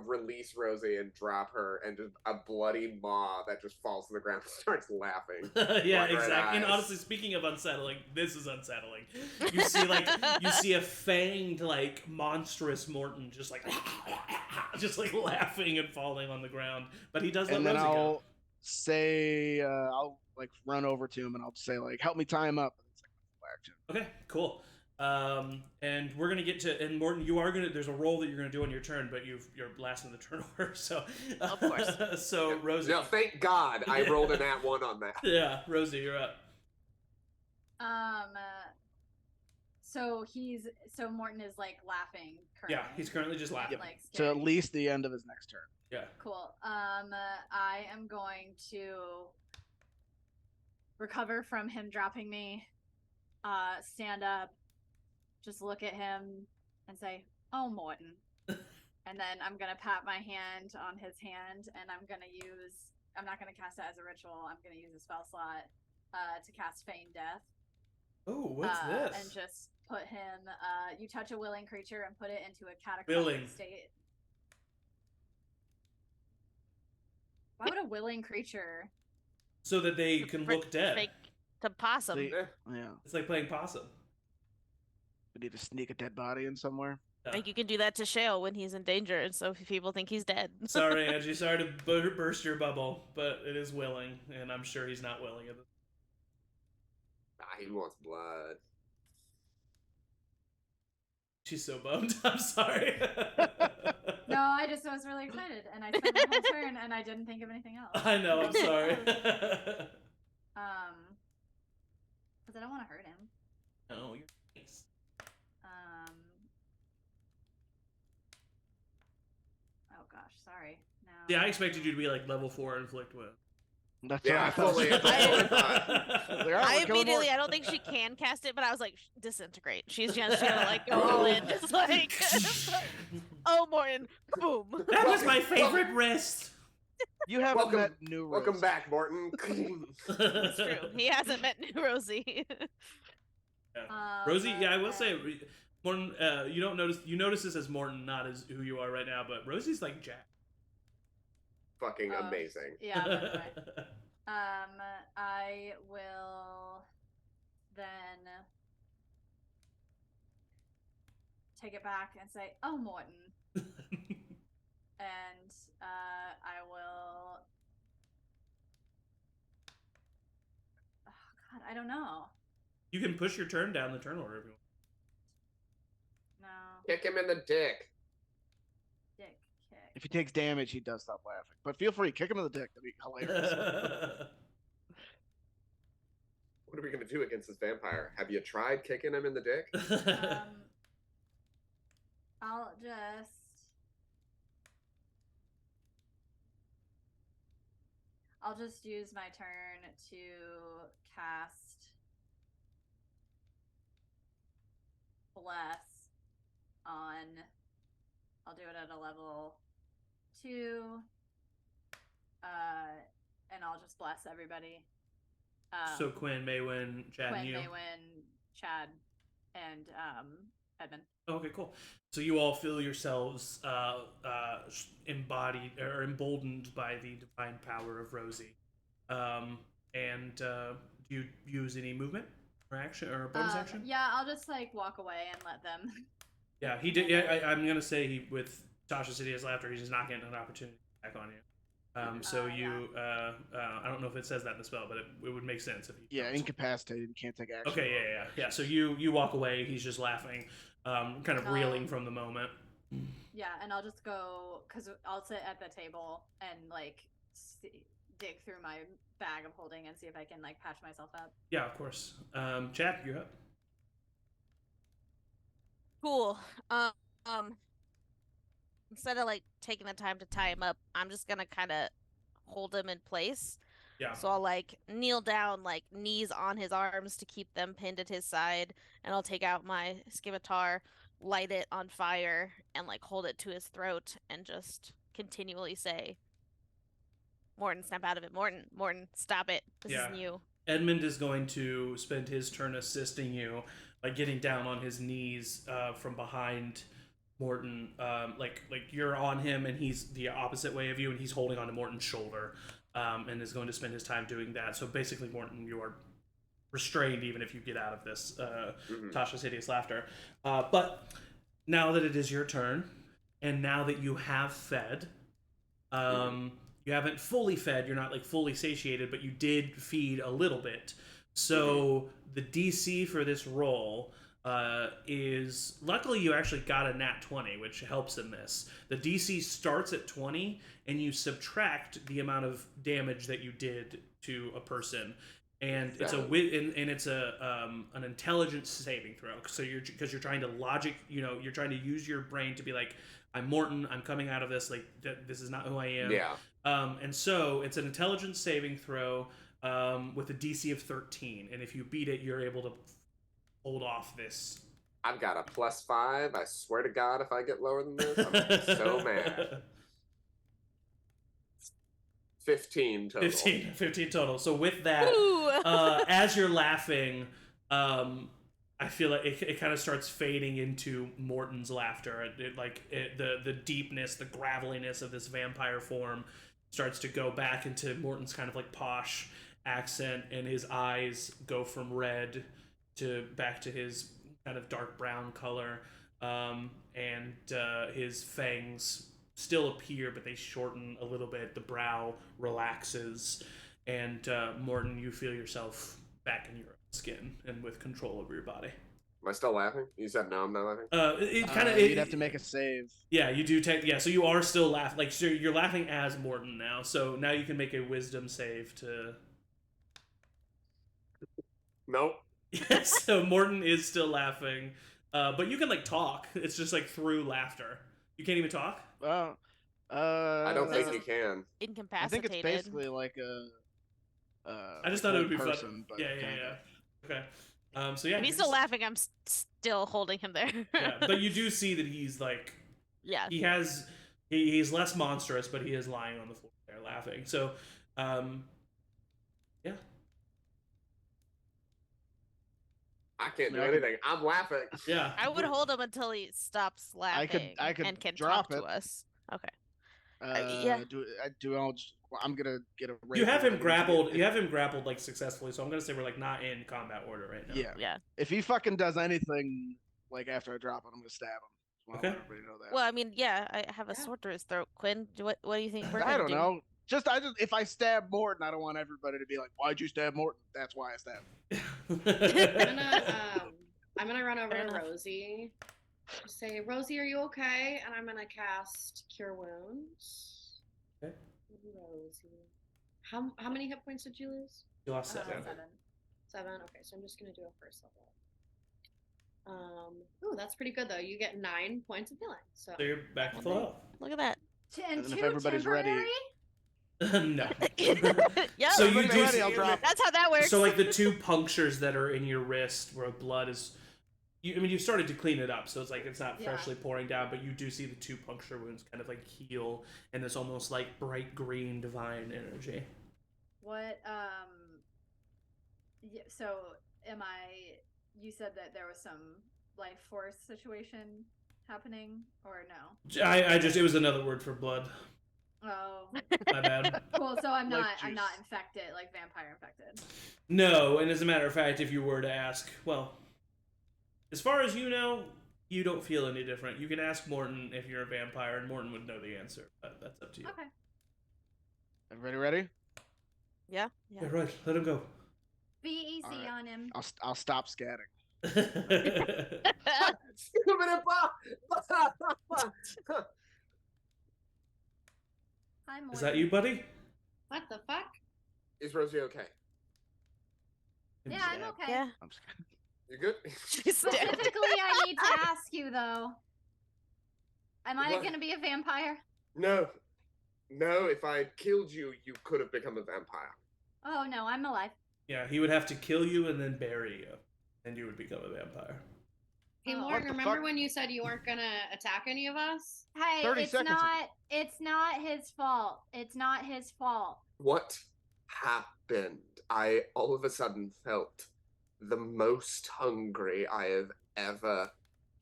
release Rosie and drop her, and just a bloody maw that just falls to the ground and starts laughing. Yeah, Blood red exactly. And eyes. honestly, speaking of unsettling, this is unsettling. You see a fanged, like, monstrous Morton just like laughing and falling on the ground, but he does let And then Rosie go. say I'll like run over to him and I'll say like, "Help me tie him up." It's like full action. Okay, cool. And we're gonna get to, and Morton, you are gonna. There's a roll that you're gonna do on your turn, but you're last in the turn order, so Of course. So Rosie, No, thank God I rolled an @1 on that. yeah, Rosie, you're up. So Morton is like laughing currently. Yeah, he's currently just laughing. Like So at scary. least the end of his next turn. Yeah. Cool. I am going to recover from him dropping me, stand up, just look at him and say, "Oh, Morton." And then I'm going to pat my hand on his hand, and I'm not going to cast it as a ritual. I'm going to use a spell slot to cast Feign Death. Oh, what's this? And just put him, you touch a willing creature and put it into a Willing. catatonic state. Why would a willing creature? So that they can look dead. Fake to possum. Yeah. It's like playing possum. We need to sneak a dead body in somewhere. Like you can do that to Shale when he's in danger, and so people think he's dead. Sorry, Angie. Sorry to burst your bubble, but it is willing, and I'm sure he's not willing. He wants blood. She's so bummed. I'm sorry. No, I was really excited, and I spent my whole turn, and I didn't think of anything else. I know. I'm sorry. Because I don't want to hurt him. No, you're nice. Oh gosh, sorry. No. Yeah, I expected you to be like level 4 inflict wound. That's Yeah, what I fully. thought. I immediately, I don't think she can cast it, but I was like, disintegrate. She's just gonna like go all in, just like, oh, Morton, boom. That was my favorite wrist. You haven't met New Rose. Welcome back, Morton. It's true. He hasn't met New Rosie. Rosie, yeah, I will say, Morton. You don't notice. You notice this as Morton, not as who you are right now. But Rosie's like Jack. Fucking amazing. Yeah, by the way. I will then take it back and say, "Oh, Morton," and I will. Oh God, I don't know. You can push your turn down the turn order if you want. No. Kick him in the dick. Dick kick. If he takes damage, he does stop laughing. But feel free, kick him in the dick. That'd be hilarious. What are we gonna do against this vampire? Have you tried kicking him in the dick? I'll just use my turn to cast Bless on. I'll do it at a level 2. And I'll just bless everybody. So Quinn, Maywin, Chad, and you. Maywin, Chad, and Edmund. Okay, cool. So you all feel yourselves embodied or emboldened by the divine power of Rosie. And do you use any movement or action or bonus action? Yeah, I'll just like walk away and let them. Yeah, he did. Yeah, I'm gonna say he with Tasha's Hideous Laughter, he's just not getting an opportunity back on you. So you, I don't know if it says that in the spell, but it would make sense if you. Yeah, incapacitated, you can't take action. Okay, yeah. So you walk away. He's just laughing, kind of reeling from the moment. Yeah, and I'll just go because I'll sit at the table and like dig through my bag of holding and see if I can like patch myself up. Yeah, of course. Chad, you're up. Cool. Instead of like taking the time to tie him up, I'm just gonna kind of hold him in place. Yeah. So I'll like kneel down, like knees on his arms to keep them pinned at his side, and I'll take out my scimitar, light it on fire, and like hold it to his throat, and just continually say, "Morton, snap out of it! Morton, Morton, stop it! This isn't you." Edmund is going to spend his turn assisting you by getting down on his knees from behind Morton. Like you're on him and he's the opposite way of you, and he's holding onto Morton's shoulder, and is going to spend his time doing that. So basically, Morton, you are restrained even if you get out of this Tasha's Hideous Laughter. But now that it is your turn, and now that you have fed, you haven't fully fed, you're not like fully satiated, but you did feed a little bit. So the DC for this roll is, luckily you actually got a nat 20, which helps in this. The DC starts at 20, and you subtract the amount of damage that you did to a person, and it's an intelligence saving throw. So because you're trying to logic, you're trying to use your brain to be like, I'm Morton, I'm coming out of this, like this is not who I am. Yeah. And so it's an intelligence saving throw with a DC of 13, and if you beat it, you're able to hold off this. I've got a +5. I swear to God, if I get lower than this, I'm gonna be so mad. 15 total. 15 total. So with that, as you're laughing, I feel like it kind of starts fading into Morton's laughter. The deepness, the graveliness of this vampire form starts to go back into Morton's kind of like posh accent, and his eyes go from red to back to his kind of dark brown color, and his fangs still appear, but they shorten a little bit. The brow relaxes, and Morton, you feel yourself back in your own skin and with control over your body. Am I still laughing? You said no, I'm not laughing? You'd have to make a save. Yeah, you do so you are still laughing. Like, so you're laughing as Morton now, so now you can make a wisdom save to... Nope. Yes, so Morton is still laughing, but you can like talk. It's just like through laughter. You can't even talk? Well, I don't think you can. Incapacitated. I think it's basically like a. I just thought it would be person, fun. Yeah. Okay. So yeah. If he's still laughing, I'm still holding him there. Yeah, but you do see that he's like. Yeah. He's less monstrous, but he is lying on the floor there laughing. So, yeah. I can't do anything. I'm laughing. Yeah. I would hold him until he stops laughing. I could and can drop talk it. to us. Okay. Yeah. I'm gonna get a. You have him grappled. You have him grappled like successfully. So I'm gonna say we're like not in combat order right now. Yeah. If he fucking does anything like after I drop it, I'm gonna stab him. Okay. Let everybody know that. Well, I mean, yeah, I have a sword through his throat. Quinn, what do you think we're gonna I don't do? know. If I stab Morton, I don't want everybody to be like, "Why'd you stab Morton?" That's why I stabbed him. I'm gonna run over to Rosie. Just say, Rosie, are you okay? And I'm gonna cast Cure Wounds. Okay. Rosie. How many hit points did you lose? You lost 7. 7. Okay, so I'm just gonna do a first level. Ooh, that's pretty good though. You get 9 points of healing. So you're back to full health. Look at that. And if 2 everybody's ready- temporary? No. Yeah. So you Everybody's do ready, I'll drop. That's how that works. So like the 2 punctures that are in your wrist where blood is, you started to clean it up, so it's like it's not freshly pouring down, but you do see the 2 puncture wounds kind of like heal, and this almost like bright green divine energy. What, so you said that there was some life force situation happening, or no? It was another word for blood. Oh. My bad. Cool, so I'm not juice. infected, like vampire infected. No, and as a matter of fact, if you were to ask, well, as far as you know, you don't feel any different. You can ask Morton if you're a vampire, and Morton would know the answer, but that's up to you. Okay. Everybody ready? Yeah. Yeah, right. Let him go. Be easy Alright. on him. I'll stop scatting. Hi, Morgan. Is that you, buddy? what the fuck? Is Rosie okay? Yeah, I'm okay. Yeah. I'm just kidding. You good? She's stabbed. Specifically, I need to ask you though. Am I What? going to be a vampire? No. If I killed you, you could have become a vampire. Oh no, I'm alive. Yeah, he would have to kill you and then bury you, and you would become a vampire. Hey, Oh. Morgan, What the remember fuck? when you said you weren't gonna attack any of us? Hey, 30 it's seconds ago. it's not his fault. It's not his fault. What happened? I all of a sudden felt the most hungry I have ever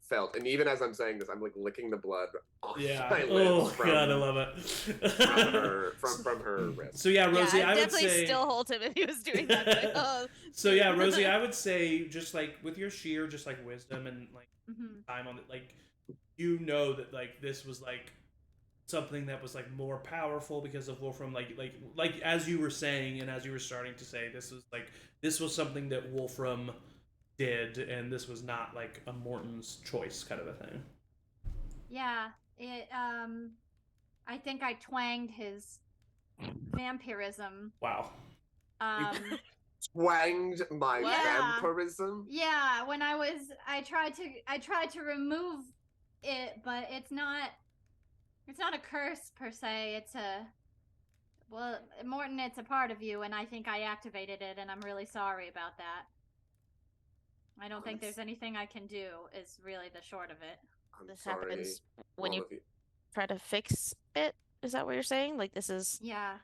felt. And even as I'm saying this, I'm like licking the blood off Yeah. my Oh lips god, I love from her it. wrist. So yeah, Rosie, yeah, I I'd would definitely say. still hold him if he was doing that. Like, oh. So yeah, Rosie, I would say just like with your sheer just like wisdom and like Mm-hmm. time on it, like you know that like this was like something that was like more powerful because of Wolfram, like as you were saying and as you were starting to say, this was something that Wolfram did, and this was not like a Morton's choice kind of a thing. Yeah, I think I twanged his vampirism. Wow. Twanged my Yeah. vampirism. Yeah, when I tried to remove it, but it's not a curse per se. Well, Morton, it's a part of you, and I think I activated it, and I'm really sorry about that. I don't think there's anything I can do, is really the short of it. This happens when you try to fix it? Is that what you're saying? Like, this is... Yeah.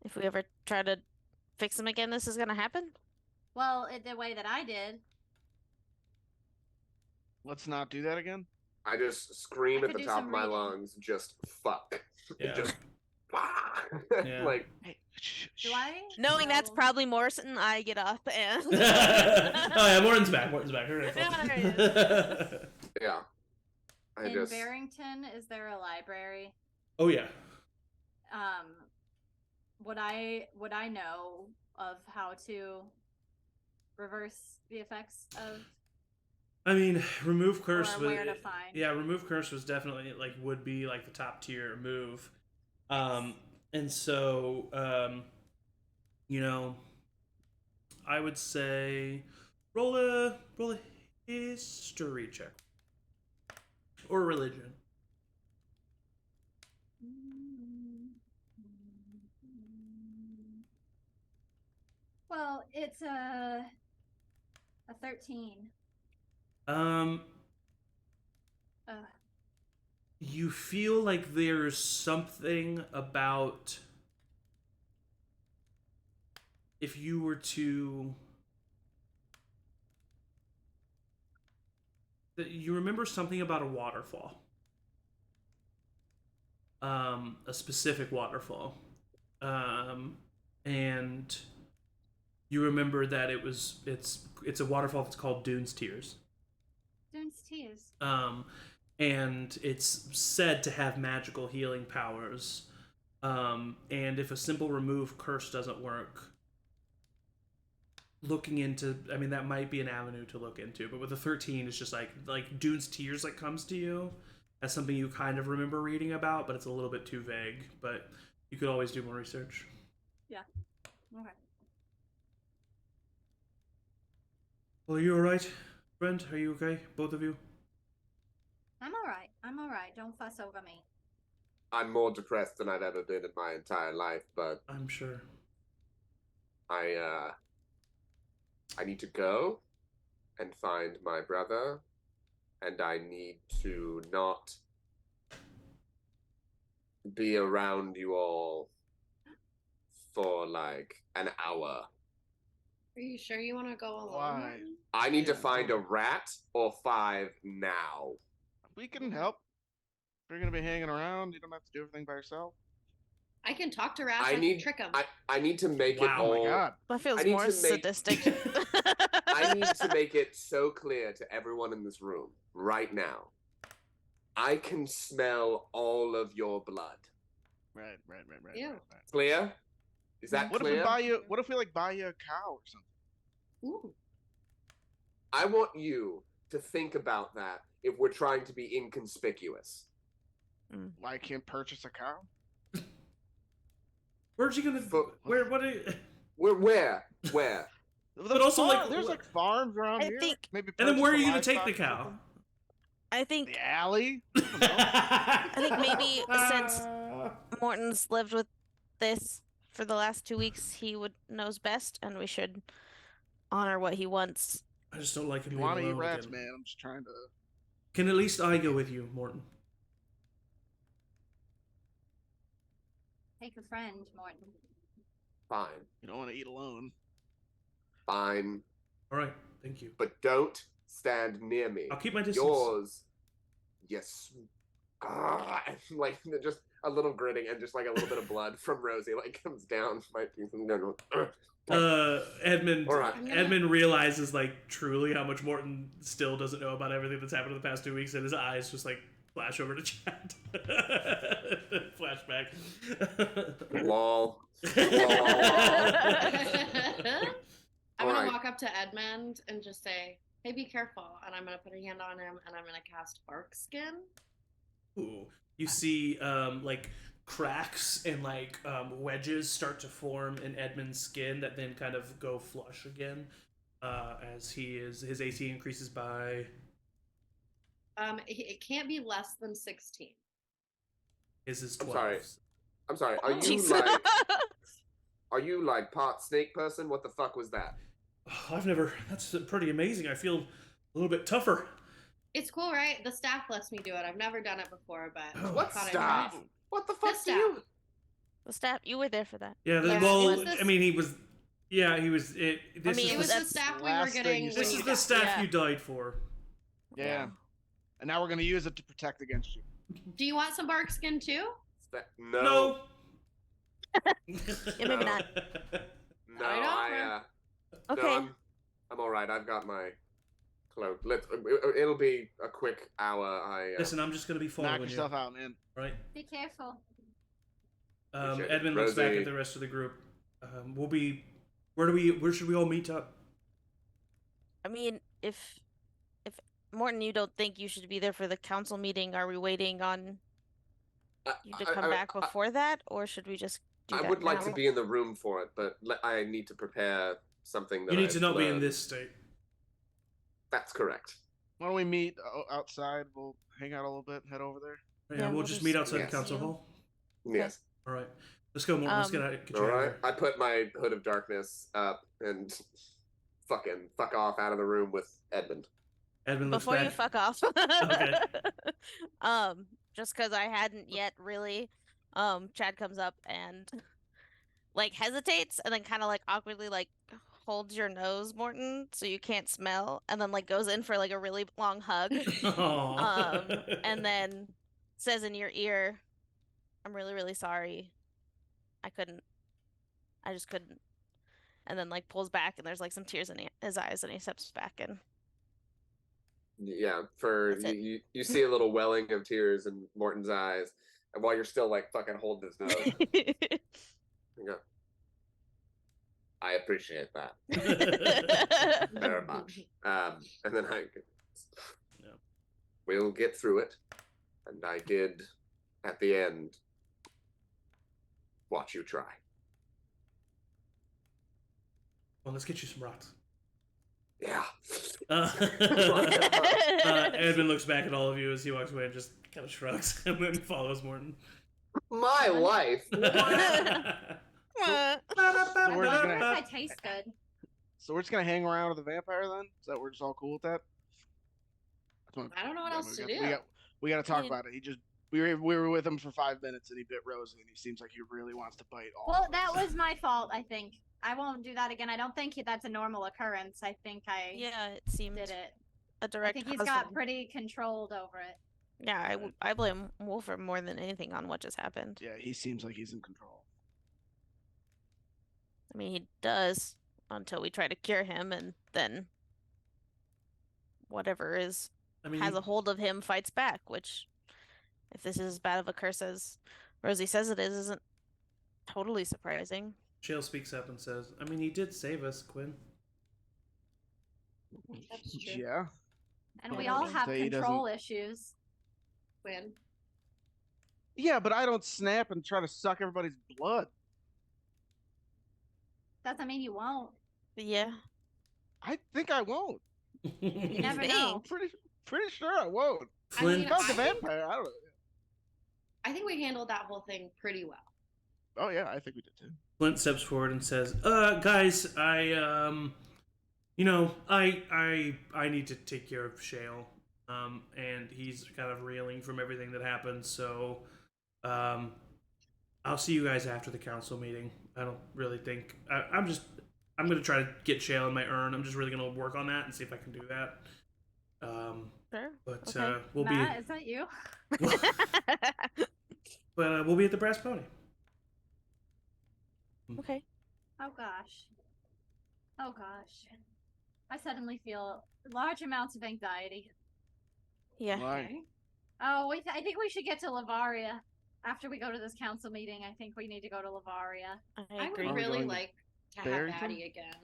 If we ever try to fix him again, this is gonna happen? Well, the way that I did. Let's not do that again. I just scream at the top of my lungs, just fuck. Yeah. Just yeah. like. Hey, do I? Knowing that's probably Morrison, I get up and. Oh yeah, Morton's back. Yeah. In Barrington, is there a library? Oh yeah. Would I know of how to reverse the effects of? I mean, remove curse was where to find. Yeah, remove curse was definitely would be like the top tier move. And so I would say roll a history check or religion. Well, it's a 13. You feel like there's something about if you were to you remember something about a waterfall. A specific waterfall. And you remember that it's a waterfall that's called Dune's Tears. Dune's Tears. And it's said to have magical healing powers. And if a simple remove curse doesn't work, looking into, I mean, that might be an avenue to look into. But with a 13, it's just like Dune's Tears comes to you as something you kind of remember reading about, but it's a little bit too vague. But you could always do more research. Yeah. Okay. Well, are you alright, Brent? Are you okay? Both of you? I'm alright. Don't fuss over me. I'm more depressed than I've ever been in my entire life, but I'm sure. I need to go and find my brother, and I need to not be around you all for like an hour. Are you sure you want to go alone? Why? Martin? I need to find a rat or 5 now. We can help. If you're gonna be hanging around, you don't have to do everything by yourself. I can talk to rats. I I need can trick them. I need to make it Wow. all. Oh my god. That feels I need more to make- sadistic. I need to make it so clear to everyone in this room right now. I can smell all of your blood. Right. Ew. Clear? Is that What clear? What if we like buy you a cow or something? Ooh. I want you to think about that if we're trying to be inconspicuous. Why can't purchase a cow? Where's he gonna? Where? What? Where? But also, like, there's like farms around I here. think- Maybe. And then where are purchase you a gonna take the livestock cow? something. I think The alley. I think maybe since Morton's lived with this for the last 2 weeks, he knows best, and we should honor what he wants. I just don't like him You being want to eat alone rats, again. man? I'm just trying to. Can at least I go with you, Morton? Take a friend, Morton. Fine. You don't want to eat alone. Fine. All right, thank you. But don't stand near me. I'll keep my distance. Yours. Yes. Like just a little gritting and just like a little bit of blood from Rosie like comes down my piece and then Edmund. All right. Edmund realizes like truly how much Morton still doesn't know about everything that's happened in the past 2 weeks, and his eyes just like Flash over to chat. Flashback. Lol. I'm gonna Alright. walk up to Edmund and just say, "Hey, be careful!" And I'm gonna put a hand on him, and I'm gonna cast Bark Skin. Ooh. You see, like cracks and like wedges start to form in Edmund's skin that then kind of go flush again, as his AC increases by. It can't be less than 16. His is I'm 12. sorry. I'm sorry. Are you Jeez. like? Are you like part snake person? What the fuck was that? Oh, I've never. That's pretty amazing. I feel a little bit tougher. It's cool, right? The staff lets me do it. I've never done it before, but Oh. I What thought I'd staff? try. What the fuck This do you? The staff, you were there for that. Yeah. Yeah, Well, it was this- I mean, he was. Yeah, he was. This I mean, is It was the, the that's staff we were last thing getting you when this said. you is the died. staff Yeah. you died for. Yeah. And now we're gonna use it to protect against you. Do you want some bark skin too? No. No. Yeah, maybe not. No, I Okay. No, I'm all right. I've got my cloak. It'll be a quick hour. Listen, I'm just gonna be Knock following you, yourself out, man. right? Be careful. Appreciate it. Edmund looks back Rosie. at the rest of the group. We'll be. Where should we all meet up? I mean, if Morton, you don't think you should be there for the council meeting, are we waiting on you to come back before that, or should we just do I that would like now? to be in the room for it, but I need to prepare something that You need I've to not be in learned. this state. That's correct. Why don't we meet outside? We'll hang out a little bit, head over there. Yeah, we'll just meet outside yes. the council you. hall. Yes. All right, let's go, Morton. Let's get you All out of right. here. I put my hood of darkness up and fuck off out of the room with Edmund. Edmund looks Before back. you fuck off. Okay. Just because I hadn't yet really, Chad comes up and like hesitates and then kind of like awkwardly like holds your nose, Morton, so you can't smell, and then like goes in for like a really long hug. Aw. And then says in your ear, "I'm really, really sorry. I just couldn't." And then like pulls back, and there's like some tears in his eyes, and he steps back in. Yeah, for That's it. you see a little welling of tears in Morton's eyes, and while you're still like fucking holding his nose, you go, I appreciate that very much. And then Yeah. we'll get through it. And I did, at the end, watch you try. Well, let's get you some rocks. Yeah. Edmund looks back at all of you as he walks away and just kind of shrugs and then follows Morton. My life. So we're just gonna, That tastes good. so we're just gonna hang around with the vampire then? Is that we're just all cool with that? I don't know what else to do. We got to talk mean- about it. He just we were with him for 5 minutes and he bit Rosie and he seems like he really wants to bite all. Well, of that us. was my fault, I think. I won't do that again. I don't think that's a normal occurrence. I think I Yeah, it seemed did it. a I direct think he's cause got for- pretty controlled over it. Yeah, I blame Wolfer more than anything on what just happened. Yeah, he seems like he's in control. I mean, he does until we try to cure him, and then whatever has a hold of him fights back, which, if this is as bad of a curse as Rosie says it is, isn't totally surprising. Shale speaks up and says, I mean, he did save us, Quinn. That's true. Yeah. And Yeah, we but all he have doesn't- control issues. Win. Yeah, but I don't snap and try to suck everybody's blood. Doesn't mean you won't. But yeah, I think I won't. You never think? know. Pretty sure I won't. Flynn, mean, Not the I think- vampire. I don't know. I think we handled that whole thing pretty well. Oh yeah, I think we did too. Flint steps forward and says, guys, I need to take care of Shale. And he's kind of reeling from everything that happened, so I'll see you guys after the council meeting. I don't really think I'm gonna try to get Shale in my urn. I'm just really gonna work on that and see if I can do that. sure. But Okay. we'll Matt, is that you? we'll be at the Brass Pony. Okay. Oh gosh. Oh gosh. I suddenly feel large amounts of anxiety. Yeah. Why? Okay. Oh, I think we should get to Lavaria. After we go to this council meeting, I think we need to go to Lavaria. I I agree. would Are we really going to like to have Barrington? Addie again.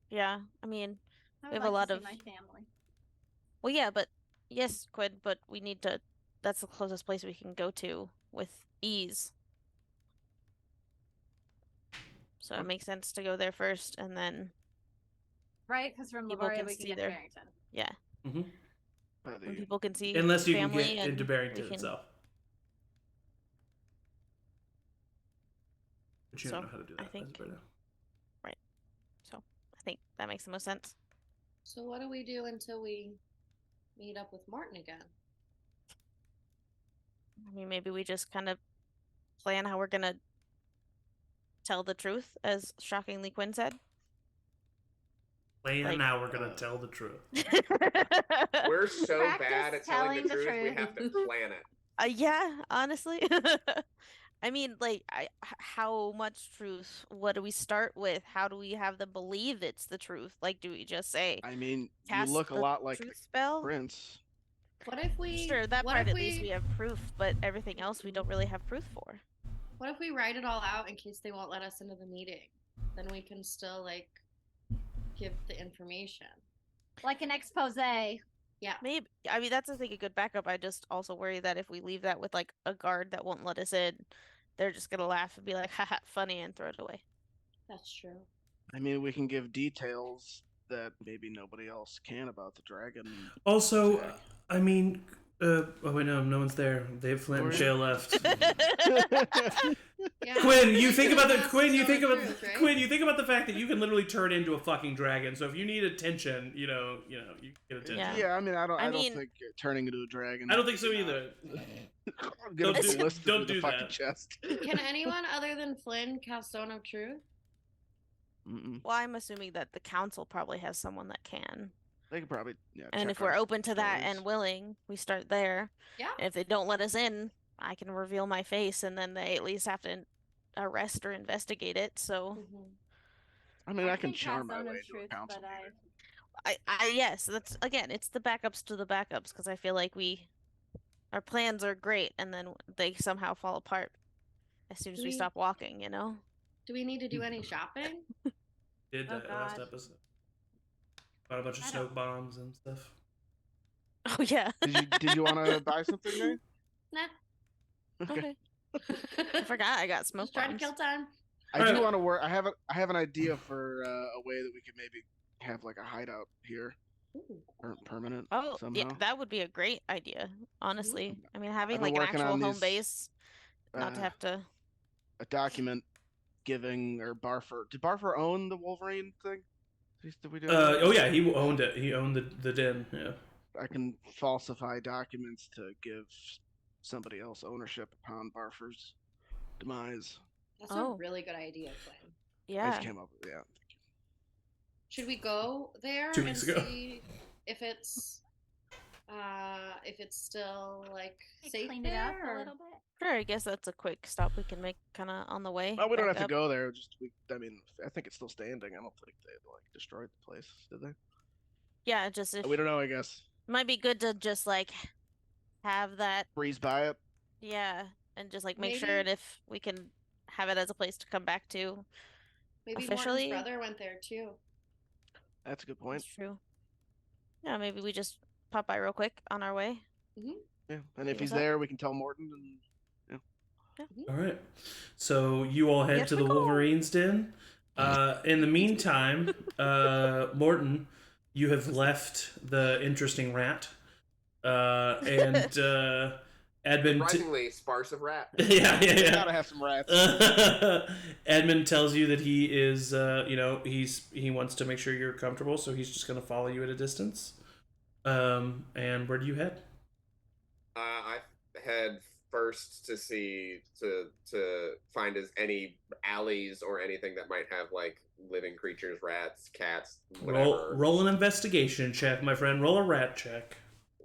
Yeah, I mean, I we would have a like lot to see of. my family. Well, yeah, but yes, Quinn, but we need to. That's the closest place we can go to with ease. So it makes sense to go there first, and then Right? Because from people Lavaria can we can see get to their. Barrington. Yeah, Mm-hmm. by when the people can see Unless you can family get and into we Barrington can. itself. But you So, don't know how to do I that think- as of right now. Right. So I think that makes the most sense. So what do we do until we meet up with Martin again? I mean, maybe we just kind of plan how we're gonna tell the truth, as shockingly Quinn said. Plan Like- now, we're gonna tell the truth. We're so Practice bad at telling telling the the truth, we truth. have to plan it. Yeah, honestly. I mean, like, how much truth? What do we start with? How do we have them believe it's the truth? Like, do we just say I mean, you cast look a the lot like the truth spell? prince. What if we Sure, that what part if at least we have proof, but everything else we don't really have proof for. What if we write it all out in case they won't let us into the meeting? Then we can still like give the information. Like an expose. Yeah. Maybe. I mean, that's I think a good backup. I just also worry that if we leave that with like a guard that won't let us in, they're just gonna laugh and be like, haha, funny, and throw it away. That's true. I mean, we can give details that maybe nobody else can about the dragon. Also, attack. I mean, oh wait, no one's there. Dave Flint and Where- Shale left. Yeah. Quinn, you think about the That's Quinn. You still think the about truth, right? Quinn. You think about the fact that you can literally turn into a fucking dragon. So if you need attention, you get attention. Yeah. Yeah, I mean, I I don't mean- think turning into a dragon. I don't think so you know, either. Gonna Don't be do- ballistic don't with the do fucking that. chest. Can anyone other than Flynn cast Stone of Truth? Mm-mm. Well, I'm assuming that the council probably has someone that can. They could probably, yeah. And check if we're our open to that stories. and willing, we start there. Yeah. And if they don't let us in, I can reveal my face, and then they at least have to arrest or investigate it. So, Mm-hmm. I mean, I can think charm my Zone way of into a Truth, council but meeting. yes, that's again, it's the backups to the backups because I feel like our plans are great, and then they somehow fall apart as soon as we We- stop walking. You know? Do we need to do any shopping? Did Oh, that last God. episode. Bought a bunch of I smoke don't- bombs and stuff. Oh yeah. Did you want to buy something, Nate? Nah. Okay. I forgot I got smoke Just trying to bombs. kill time. I do Alright. want to work. I have an idea for a way that we could maybe have like a hideout here, Ooh. permanent. Oh, yeah, somehow. that would be a great idea, honestly. I mean, having I've been like an working actual on home these, base, not to uh, have to. a document giving or Barfer. Did Barfer own the Wolverine thing? Did we do? that? Oh yeah, he owned it. He owned the den. Yeah. I can falsify documents to give somebody else ownership upon Barfer's demise. That's Oh. a really good idea, Flynn. I Yeah. just came up with Should we go there 2 and weeks ago. see if it's still like They safe cleaned it up there, a or- little bit. Sure, I guess that's a quick stop we can make kind of on the way. Oh, we don't back have to up. go there. I mean, I think it's still standing. I don't think they like destroyed the place, did they? Yeah, just if We don't know. I guess might be good to just like have that, breeze by it. yeah, and just like make sure, Maybe- and if we can have it as a place to come back to. maybe Officially? Morton's brother went there too. That's a good point. That's true. Yeah, maybe we just pop by real quick on our way. Yeah, and if What's he's up? there, we can tell Morton. And All right. So you all head Yes, to we the go. Wolverine's den. In the meantime, Morton, you have left the interesting rat, and Edmund. Surprisingly sparse of rat. Yeah. gotta have some rats. Edmund tells you that he is, he wants to make sure you're comfortable, so he's just going to follow you at a distance. And where do you head? I head first to see to find any alleys or anything that might have like living creatures, rats, cats, whatever. Roll an investigation check, my friend. Roll a rat check.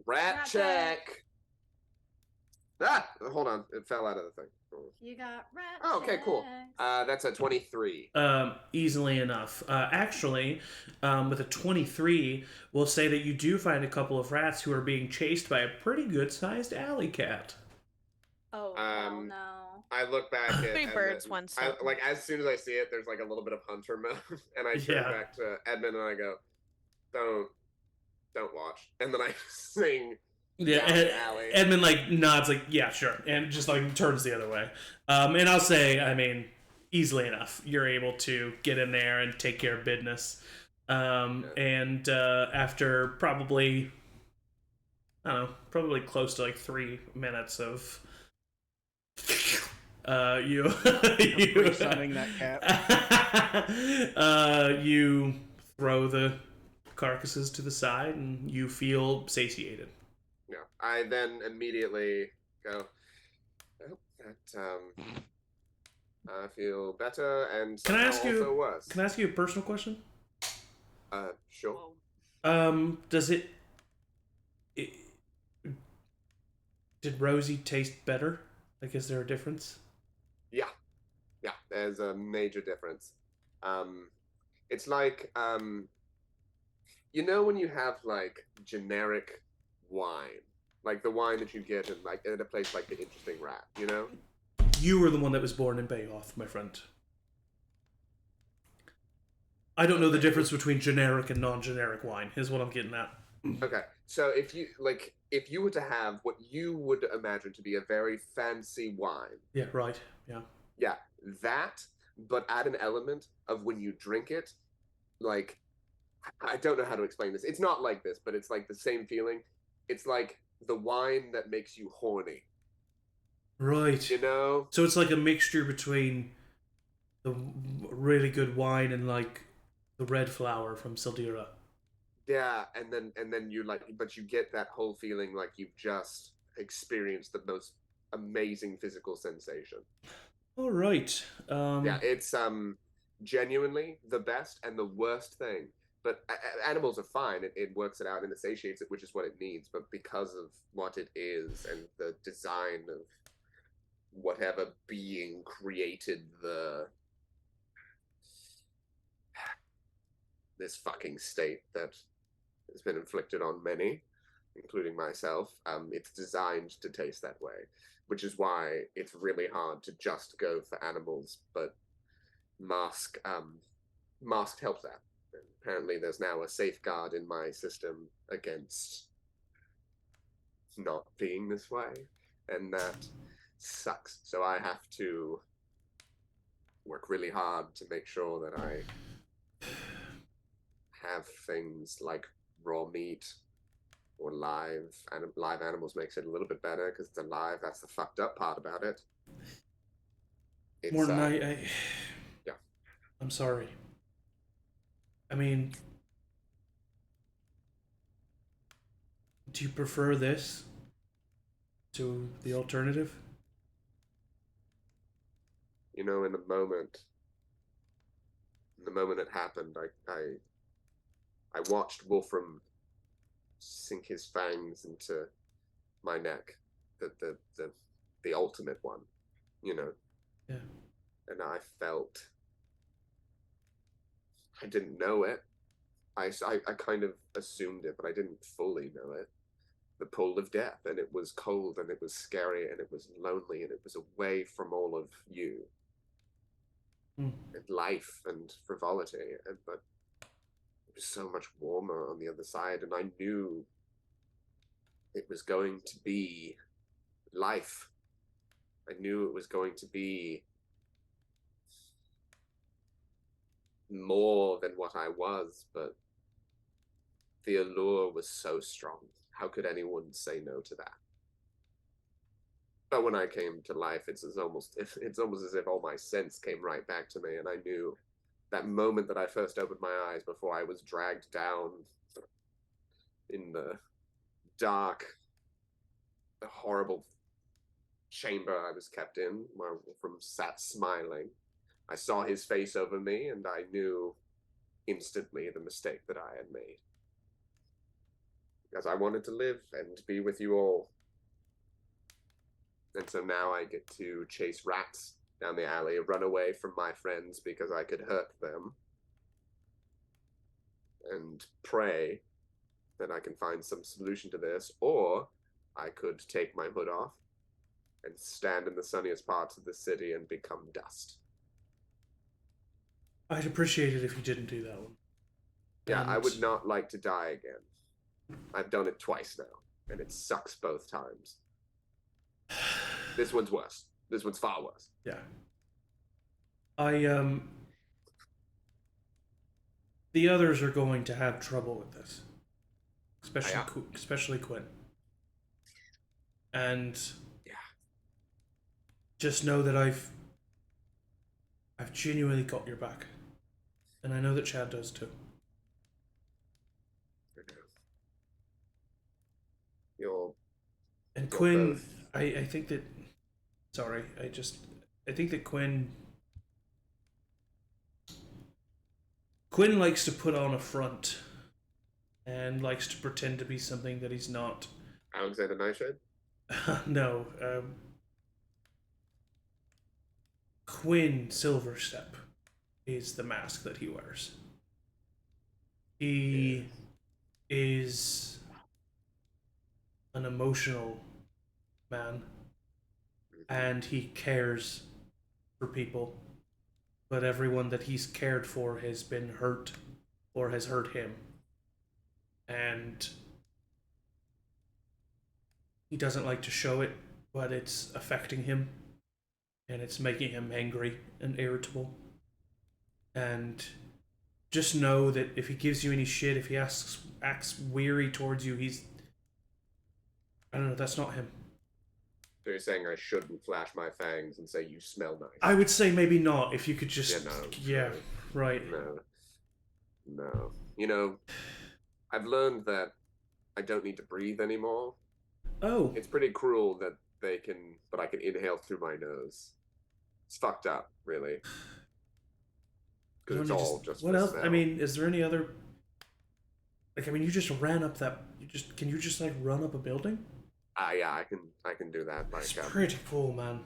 Rat Rat check. Ah, hold on. It fell out of the thing. You got rat. Oh, okay, cool. checks. That's a 23. Easily enough. Actually, with a 23, we'll say that you do find a couple of rats who are being chased by a pretty good-sized alley cat. Oh hell Um, no. I look back at Three birds, one stone. like as soon as I see it, there's like a little bit of hunter mode, and I turn Yeah. back to Edmund and I go, "Don't watch," and then I sing. Yeah, Down the alley. Edmund like nods like, yeah, sure, and just like turns the other way. And I'll say, I mean, easily enough, you're able to get in there and take care of business. And after probably, I don't know, probably close to like 3 minutes of you Sunning that cat. you throw the carcasses to the side and you feel satiated. Yeah. I then immediately go, oh, that I feel better and Can I ask also you? worse. Can I ask you a personal question? Sure. Does it did Rosie taste better? Like, is there a difference? Yeah. Yeah, there's a major difference. It's like you know when you have like generic wine, like the wine that you get in like at a place like the Interesting Rat, you know? You were the one that was born in Bayoth, my friend. I don't know the difference between generic and non-generic wine. Is what I'm getting at. Okay, so if you were to have what you would imagine to be a very fancy wine, Yeah, right. Yeah. yeah, that, but add an element of when you drink it, like I don't know how to explain this. It's not like this, but it's like the same feeling. It's like the wine that makes you horny. Right. You know? So it's like a mixture between the really good wine and like the red flower from Sildira. Yeah, and then you like, but you get that whole feeling like you've just experienced the most amazing physical sensation. All right. Yeah, it's genuinely the best and the worst thing. But animals are fine. It works it out and it satiates it, which is what it needs. But because of what it is and the design of whatever being created this fucking state that has been inflicted on many, including myself, it's designed to taste that way, which is why it's really hard to just go for animals, but mask helps that. And apparently there's now a safeguard in my system against not being this way, and that sucks. So I have to work really hard to make sure that I have things like raw meat or live animals makes it a little bit better because it's alive. That's the fucked up part about it. It's, Morton, yeah. I'm sorry. I mean, do you prefer this to the alternative? You know, in the moment it happened, I watched Wolfram sink his fangs into my neck, the ultimate one, you know. Yeah. And I felt, I didn't know it. I kind of assumed it, but I didn't fully know it. The pull of death, and it was cold, and it was scary, and it was lonely, and it was away from all of you. And life and frivolity, but it was so much warmer on the other side, and I knew it was going to be life. I knew it was going to be more than what I was, but the allure was so strong. How could anyone say no to that? But when I came to life, it's almost as if all my sense came right back to me, and I knew that moment that I first opened my eyes before I was dragged down in the dark, the horrible chamber I was kept in, where Wolfram sat smiling. I saw his face over me, and I knew instantly the mistake that I had made. Because I wanted to live and be with you all. And so now I get to chase rats down the alley, run away from my friends because I could hurt them, and pray that I can find some solution to this, or I could take my hood off and stand in the sunniest parts of the city and become dust. I'd appreciate it if you didn't do that one. Yeah, I would not like to die again. I've done it twice now, and it sucks both times. This one's worse. This one's far worse. Yeah. The others are going to have trouble with this, especially Quinn. And yeah, just know that I've genuinely got your back, and I know that Chad does too. And Quinn, I think that. Sorry, I think that Quinn likes to put on a front and likes to pretend to be something that he's not. Alexander Nightshade? No. Quinn Silverstep is the mask that he wears. He is an emotional man, and he cares for people, but everyone that he's cared for has been hurt or has hurt him, and he doesn't like to show it, but it's affecting him, and it's making him angry and irritable. And just know that if he gives you any shit, if he acts weary towards you, I don't know, that's not him. So you're saying I shouldn't flash my fangs and say you smell nice? I would say maybe not, if you could just... Yeah, right. No. You know, I've learned that I don't need to breathe anymore. Oh. It's pretty cruel that I can inhale through my nose. It's fucked up, really. Because it's all just what else? Smell. I mean, is there any other... Like, I mean, you just ran up that... Can you just, like, run up a building? Yeah, I can do that. That's pretty cool, man.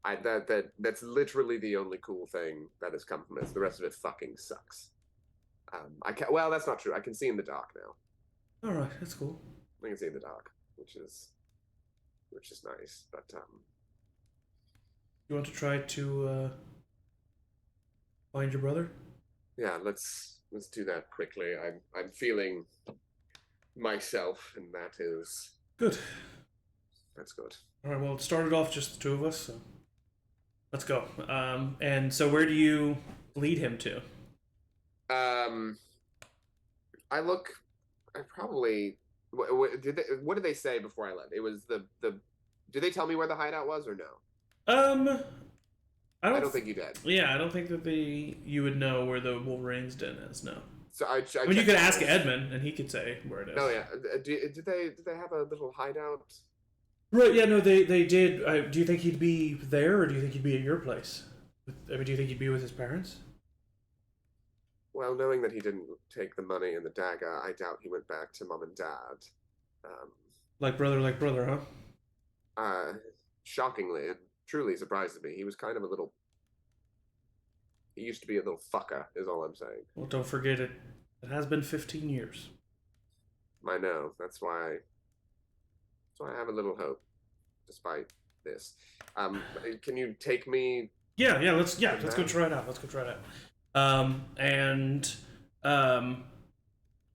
That's literally the only cool thing that has come from this. The rest of it fucking sucks. Well, that's not true. I can see in the dark now. All right, that's cool. I can see in the dark, which is nice. But you want to try to find your brother? Yeah, let's do that quickly. I'm feeling myself, and that is good. That's good. All right. Well, it started off just the two of us, so let's go. And so where do you lead him to? I probably. What did they say before I left? It was the. Did they tell me where the hideout was or no? I don't think you did. Yeah, I don't think that you would know where the Wolverine's den is. No. So I mean, you could ask Edmund, and he could say where it is. Oh yeah. Did they have a little hideout? Right. Yeah. No. They did. Do you think he'd be there, or do you think he'd be at your place? I mean, do you think he'd be with his parents? Well, knowing that he didn't take the money and the dagger, I doubt he went back to mom and dad. Like brother, huh? Shockingly, it truly surprises me. He was kind of he used to be a little fucker, is all I'm saying. Well, don't forget it. It has been 15 years. I know. That's why I have a little hope, despite this. Can you take me? Yeah. Let's go try it out.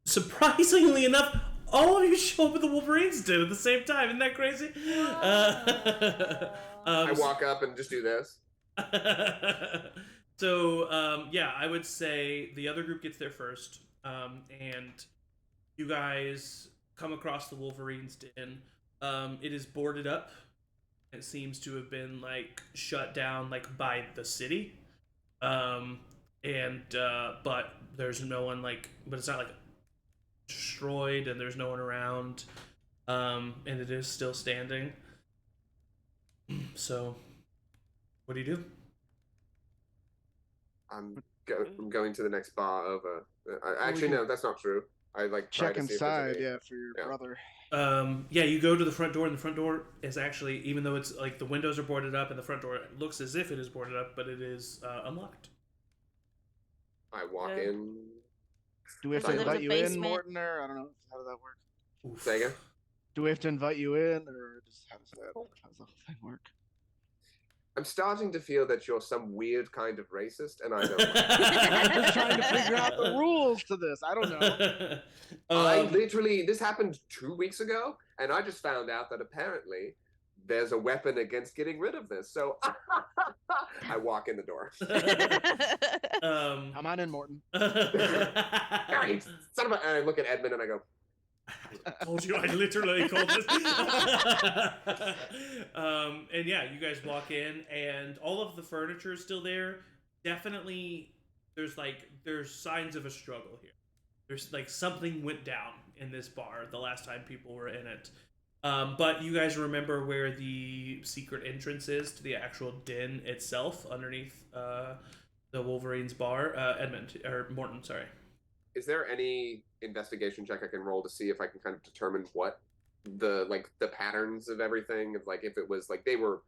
Surprisingly enough, all of you show up at the Wolverines den at the same time. Isn't that crazy? I walk up and just do this. So, I would say the other group gets there first, and you guys come across the Wolverines den. It is boarded up. It seems to have been, like, shut down, like, by the city. But there's no one, like, but it's not, like, destroyed, and there's no one around, and it is still standing. So, what do you do? I'm going to the next bar over. Actually, no, that's not true. I like try Check to see if there's inside, any... yeah, for your Yeah. brother. Yeah, you go to the front door, and the front door is actually, even though it's like the windows are boarded up and the front door looks as if it is boarded up, but it is unlocked. I walk Good. in. Do we have So to there's invite a you in, basement. Morton, or I don't know? How does that work? Oof. Say again? Do we have to invite you in, or how does the whole thing work? I'm starting to feel that you're some weird kind of racist, and I don't like it. I'm just trying to figure out the rules to this. I don't know. I literally, this happened 2 weeks ago, and I just found out that apparently there's a weapon against getting rid of this. So I walk in the door. Come on in, Morton. Hey, son of a... And I look at Edmund and I go, I told you, I literally called this. And yeah, you guys walk in, and all of the furniture is still there. Definitely, there's signs of a struggle here. There's like something went down in this bar the last time people were in it. But you guys remember where the secret entrance is to the actual den itself, underneath the Wolverine's bar. Morton, sorry. is there any investigation check I can roll to see if I can kind of determine what the patterns of everything, if like if it was like they were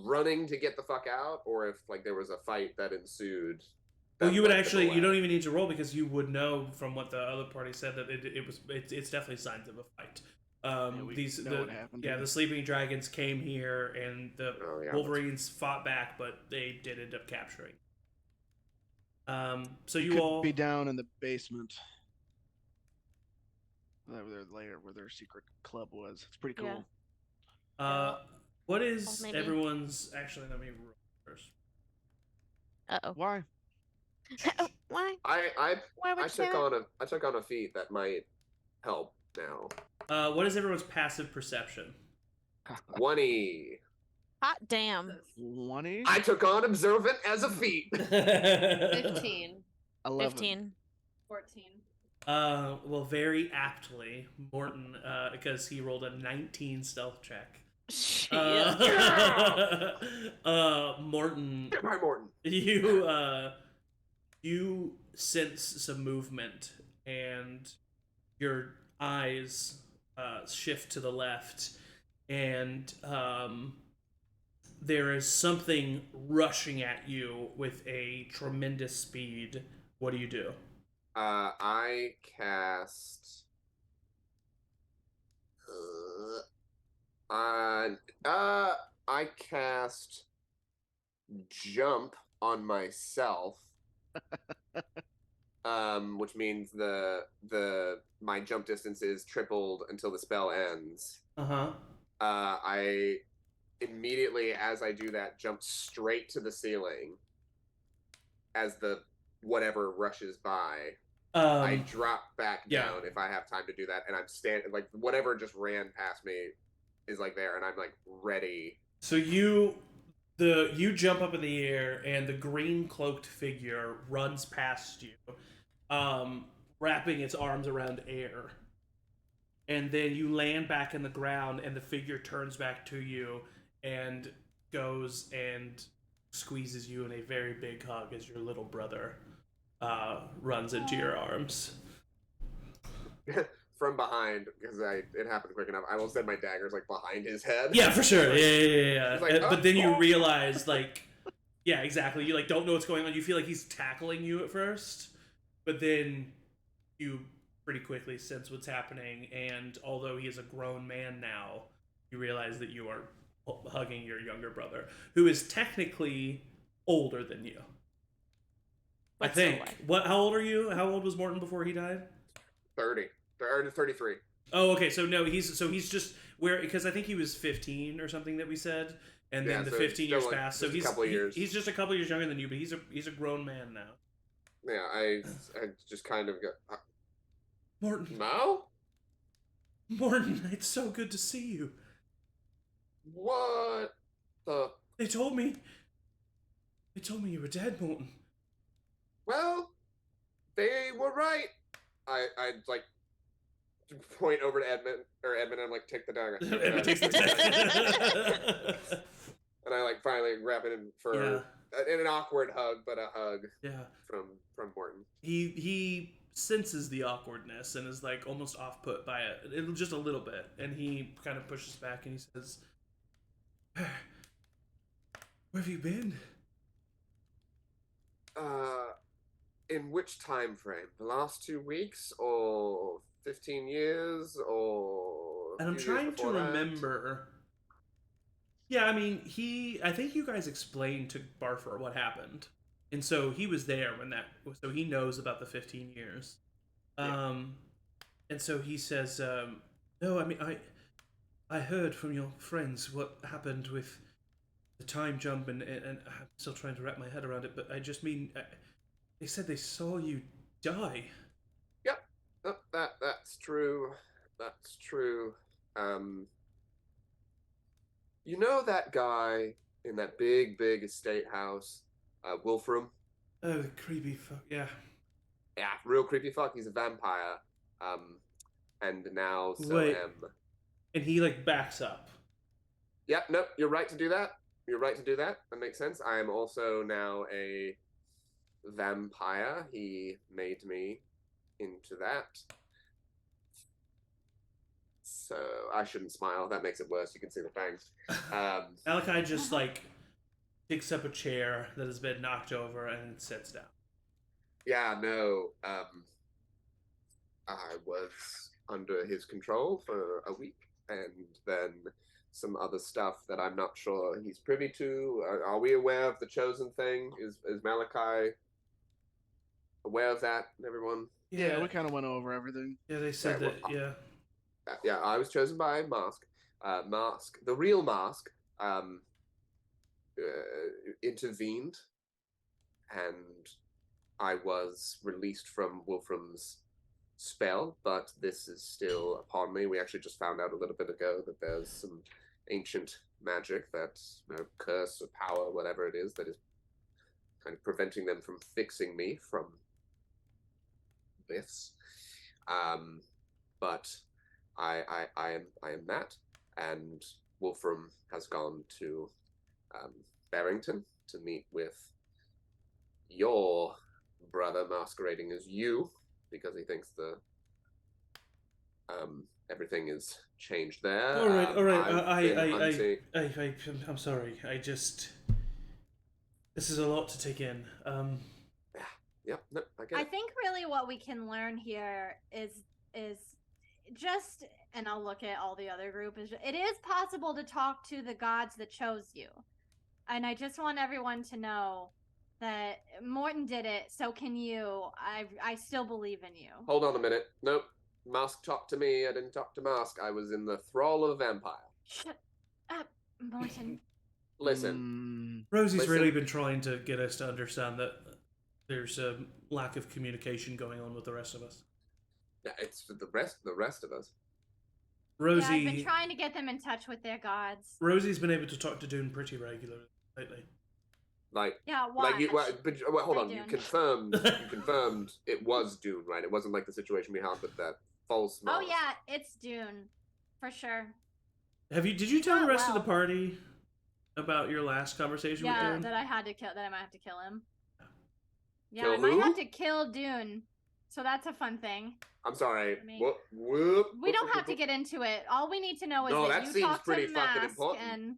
running to get the fuck out, or if like there was a fight that ensued? Well, you would actually, you don't even need to roll, because you would know from what the other party said that it's definitely signs of a fight. The sleeping dragons came here, and the Wolverines fought back, but they did end up capturing. So you all be down in the basement, where their lair, where their secret club was. It's pretty cool. Yeah. What is maybe. everyone's? Actually, let me roll first. Why? Why? I Why took on a feat that might help now. What is everyone's passive perception? 20. Hot damn. 20? I took on observant as a feat. 15. 11. 15. 14. Well, very aptly, Morton, because he rolled a 19 stealth check. Morton. Hi, Morton. You sense some movement, and your eyes shift to the left, and there is something rushing at you with a tremendous speed. What do you do? I cast. I cast jump on myself. Which means my jump distance is tripled until the spell ends. I immediately, as I do that, jump straight to the ceiling as the whatever rushes by. I drop back down if I have time to do that, and I'm standing like whatever just ran past me is like there, and I'm like ready. So you jump up in the air, and the green cloaked figure runs past you, wrapping its arms around air. And then you land back in the ground, and the figure turns back to you and goes and squeezes you in a very big hug as your little brother runs into your arms. From behind, because it happened quick enough. I almost said my dagger's like behind his head. Yeah, for sure. Yeah. Like, but then you realize, like, yeah, exactly. You like don't know what's going on. You feel like he's tackling you at first, but then you pretty quickly sense what's happening. And although he is a grown man now, you realize that you are hugging your younger brother, who is technically older than you. I think. How old are you? How old was Morton before he died? 30. Or 33. Oh, okay. So no, he's just because I think he was 15 or something that we said, and then the 15 years passed. So he's he's just a couple years younger than you, but he's a grown man now. Yeah, I just kind of got Morton. No? Morton, it's so good to see you. What the? They told me you were dead, Morton. Well, they were right. I like point over to Edmund, and I'm like, take the dagger. Edmund takes the dagger. And I like finally wrap it in for in an awkward hug, but a hug. Yeah. From Morton. He senses the awkwardness and is like almost off put by it, just a little bit, and he kind of pushes back and he says, "Where have you been?" In which time frame? The last 2 weeks, or 15 years, or? And I'm trying to remember. Yeah, I mean, I think you guys explained to Barfer what happened, and so he was there when that. So he knows about the 15 years. Yeah. And so he says, "No, I mean, I heard from your friends what happened with the time jump, and I'm still trying to wrap my head around it. But I just mean, they said they saw you die." Yep, that's true. That's true. You know that guy in that big estate house, Wolfram? Oh, the creepy fuck, yeah. Yeah, real creepy fuck. He's a vampire. And now so Wait. am. And he like backs up. Yep, nope, you're right to do that. You're right to do that. That makes sense. I am also now a vampire. He made me into that. So I shouldn't smile. That makes it worse. You can see the fangs. Malachi just like picks up a chair that has been knocked over and sits down. Yeah, no. I was under his control for a week, and then some other stuff that I'm not sure he's privy to. Are we aware of the chosen thing? Is Malachi aware of that? Everyone? Yeah, we kind of went over everything. Yeah, they said Right, that. Yeah. Yeah, I was chosen by Mask. Mask, the real Mask, intervened, and I was released from Wolfram's spell, but this is still upon me. We actually just found out a little bit ago that there's some ancient magic, that curse or power, whatever it is, that is kind of preventing them from fixing me from this. But I am that, and Wolfram has gone to Barrington to meet with your brother masquerading as you, because he thinks the everything is changed there. All right. I'm sorry. This is a lot to take in. Yep. No, I get I it. think really what we can learn here is just, and I'll look at all the other group, it is possible to talk to the gods that chose you. And I just want everyone to know that Morton did it, so can you. I still believe in you. Hold on a minute. Nope. Mask talked to me. I didn't talk to Mask. I was in the thrall of a vampire. Shut up, Morton. Listen. Rosie's really been trying to get us to understand that there's a lack of communication going on with the rest of us. Yeah, it's for the rest of us. Rosie, yeah, I've been trying to get them in touch with their gods. Rosie's been able to talk to Dune pretty regularly lately. Like, yeah, why? Like but hold on. You confirmed it was Dune, right? It wasn't like the situation we had with that false mask. Oh yeah, it's Dune, for sure. Did you tell the rest of the party about your last conversation with Dune? Yeah, that I might have to kill him. Yeah, Kill I might who? have to kill Dune. So that's a fun thing. I'm sorry. We don't have to get into it. All we need to know is that you seems talk pretty to fucking Mask important. and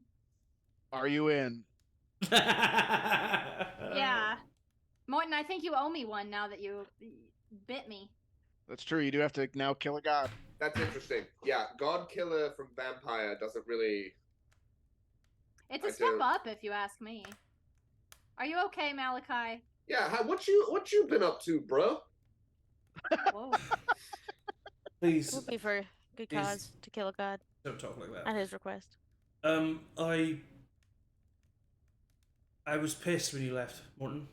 Are you in? yeah. Morton, I think you owe me one now that you bit me. That's true. You do have to now kill a god. That's interesting. Yeah, God Killer from Vampire doesn't really. It's a step up, if you ask me. Are you okay, Malachi? Yeah. What you been up to, bro? Whoa. Please. It would be for good cause to kill a god. Don't talk like that. At his request. I was pissed when you left, Morton.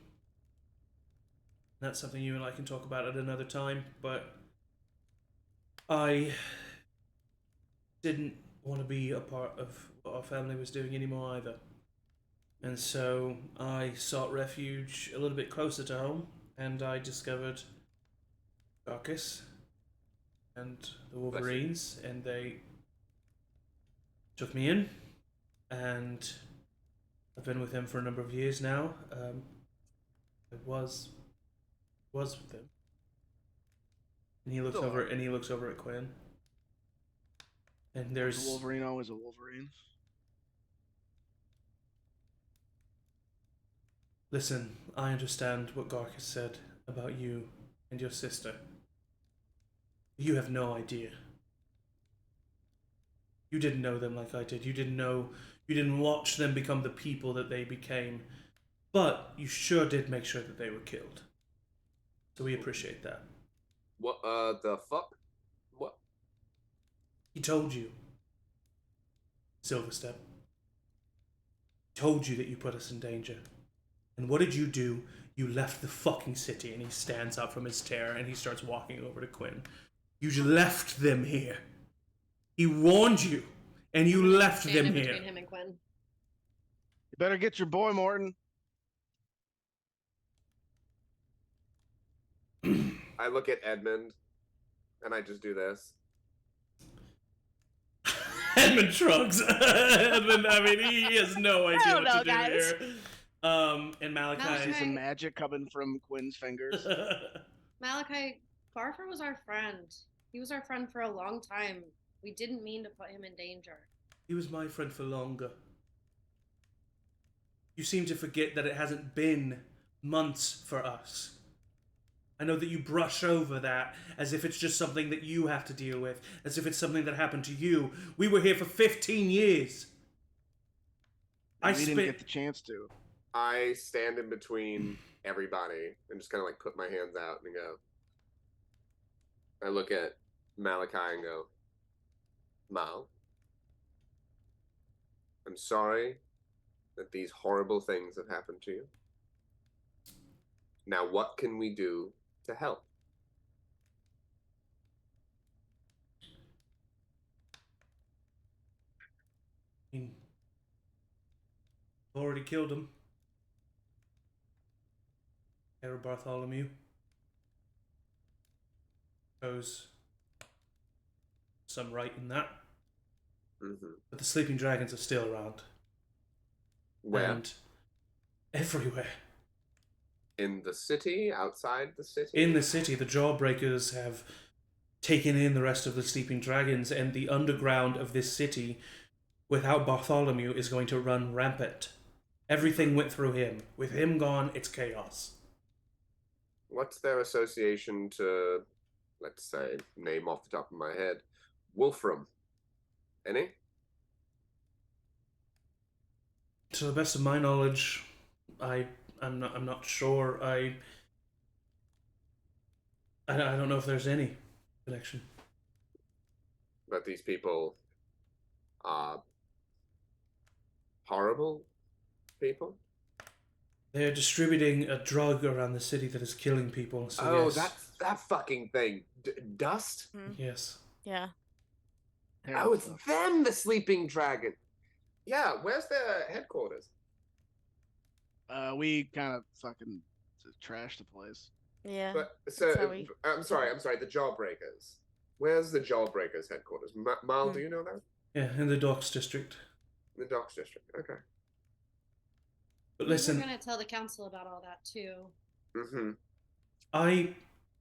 That's something you and I can talk about at another time, but I didn't want to be a part of what our family was doing anymore either. And so I sought refuge a little bit closer to home, and I discovered Darkus and the Wolverines, and they took me in, and I've been with him for a number of years now. I was with him. And he looks Still over. are. And he looks over at Quinn. And A there's Wolverine always a Wolverine. Listen, I understand what Gark has said about you and your sister. You have no idea. You didn't know them like I did. You didn't watch them become the people that they became. But you sure did make sure that they were killed. So we appreciate that. What the fuck? What? He told you, Silverstep. He told you that you put us in danger. And what did you do? You left the fucking city. And he stands up from his chair and he starts walking over to Quinn. You left them here. He warned you, and you left them Stand in here. between him and Quinn. You better get your boy, Morton. I look at Edmund, and I just do this. Edmund shrugs. Edmund, I mean, he has no idea don't what know, to do guys. here. And Malachi. See Malachi. some magic coming from Quinn's fingers. Malachi, Barfer was our friend. He was our friend for a long time. We didn't mean to put him in danger. He was my friend for longer. You seem to forget that it hasn't been months for us. I know that you brush over that as if it's just something that you have to deal with, as if it's something that happened to you. We were here for 15 years. We didn't get the chance to. I stand in between everybody and just kind of like put my hands out and go. I look at Malachi and go, Mal, I'm sorry that these horrible things have happened to you. Now, what can we do to help? I mean, I've already killed him. Herr Bartholomew. Suppose some right in that. Mm-hmm. But the sleeping dragons are still around. Where? And everywhere. In the city? Outside the city? In the city, the Jawbreakers have taken in the rest of the sleeping dragons, and the underground of this city, without Bartholomew, is going to run rampant. Everything went through him. With him gone, it's chaos. What's their association to, let's say, name off the top of my head, Wolfram? Any? To the best of my knowledge, I'm not sure. I don't know if there's any connection. But these people are horrible people? They're distributing a drug around the city that is killing people. So yes. that fucking thing. Dust? Yes. Yeah. Oh, it's them, the sleeping dragon. Yeah, where's their headquarters? We kind of fucking trashed the place. Yeah. But That's so how we- I'm sorry, the Jawbreakers. Where's the Jawbreakers headquarters? Mal, do you know that? Yeah, in the Docks District. The Docks District. Okay. But We're listen, gonna tell the council about all that too. Mm-hmm.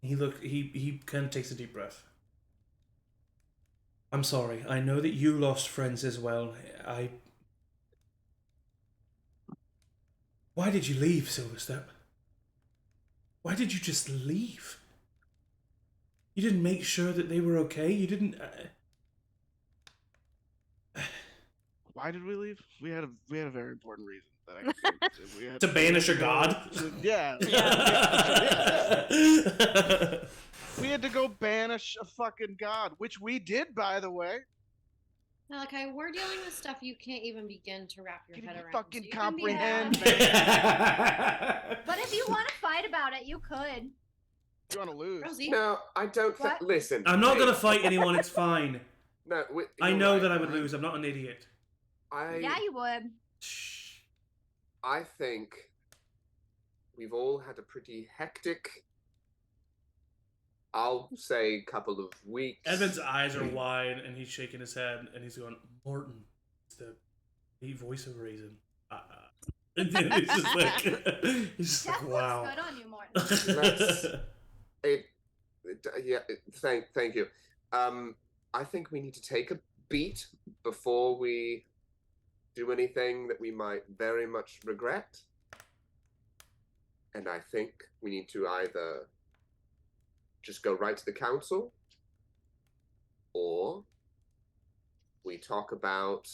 he kind of takes a deep breath. I'm sorry. I know that you lost friends as well. Why did you leave, Silverstep? Why did you just leave? You didn't make sure that they were okay? You didn't... Why did we leave? We had a very important reason that I could get into. We had To banish a god? Yeah. We had to go banish a fucking god, which we did, by the way. Malachi, we're dealing with stuff you can't even begin to wrap your Can head you around. fucking so you can be comprehend, mad. But if you want to fight about it, you could. You want to lose? Rosie, No, I don't. What? Listen. I'm not hey, going to fight anyone, it's fine. No, I you're know right, that I would right? lose, I'm not an idiot. Yeah, you would. Shh. I think we've all had a pretty hectic, I'll say, couple of weeks. Edmund's eyes are wide, and he's shaking his head, and he's going, Morton, it's the voice of reason. And then he's just like, Death wow. looks good on you, Morton. It Yeah, thank you. I think we need to take a beat before we do anything that we might very much regret. And I think we need to either just go right to the council, or we talk about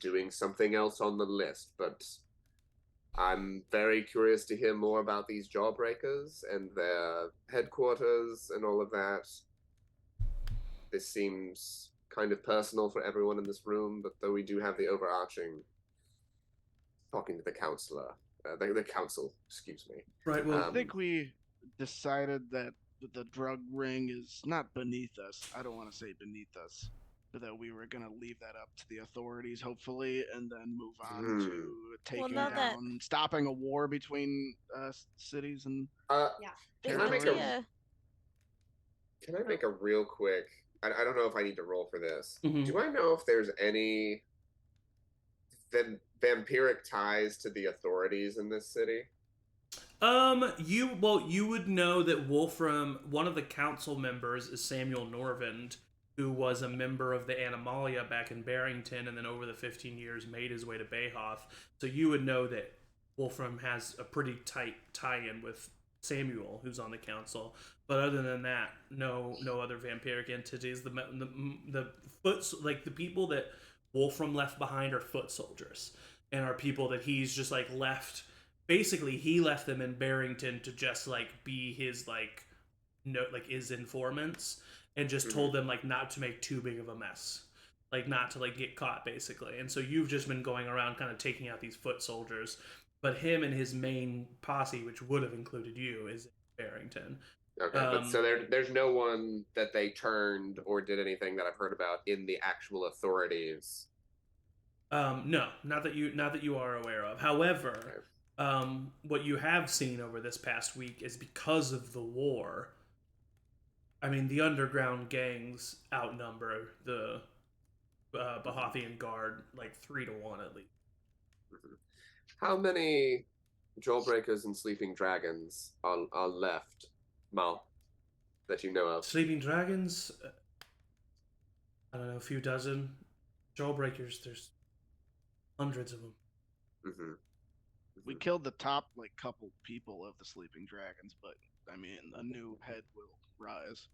doing something else on the list. But I'm very curious to hear more about these jawbreakers and their headquarters and all of that. This seems kind of personal for everyone in this room, but though we do have the overarching talking to the counselor, the council, excuse me. Right. Well, I think we decided that the drug ring is not beneath us. I don't want to say beneath us, but that we were going to leave that up to the authorities, hopefully, and then move on to taking now that- down, stopping a war between cities and Yeah. Can I make territories. a Can I make a real quick? I don't know if I need to roll for this. Mhm. Do I know if there's any vampiric ties to the authorities in this city? You would know that Wolfram, one of the council members, is Samuel Norvind, who was a member of the Animalia back in Barrington, and then over the 15 years made his way to Bayhoff. So you would know that Wolfram has a pretty tight tie-in with Samuel, who's on the council. But other than that, no other vampiric entities. The the people that Wolfram left behind are foot soldiers, and are people that he's just like left. Basically, he left them in Barrington to just like be his his informants, and just told them like not to make too big of a mess, like not to like get caught basically. And so you've just been going around kind of taking out these foot soldiers, but him and his main posse, which would have included you, is in Barrington. Okay, but so there's no one that they turned or did anything that I've heard about in the actual authorities. No, not that you are aware of. However, what you have seen over this past week is because of the war. I mean, the underground gangs outnumber the Bahothian Guard like 3-1 at least. How many Jawbreakers and Sleeping Dragons are left, Mal, that you know of? Sleeping Dragons, I don't know, a few dozen. Jawbreakers, there's hundreds of them. Mm-hmm. We killed the top like couple people of the Sleeping Dragons, but I mean a new head will rise.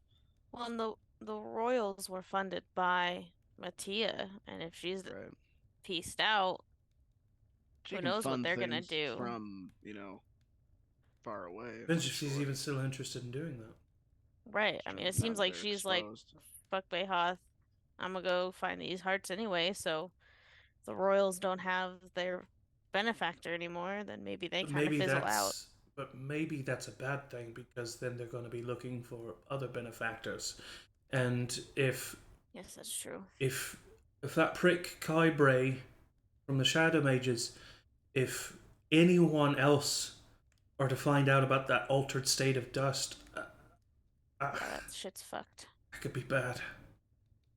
Well, and the royals were funded by Mattia, and if she's Right. pieced out, She who can knows what fund they're gonna things do from far away. Depends if she's even still interested in doing that. right. I mean, it seems like she's like, exposed. fuck Bayhoth, I'm gonna go find these hearts anyway. So if the royals don't have their benefactor anymore, then maybe they kind of fizzle out. But maybe that's a bad thing, because then they're going to be looking for other benefactors, and if Yes, that's true. if that prick Kybray from the Shadow Mages, if anyone else are to find out about that altered state of dust, That shit's fucked. that could be bad.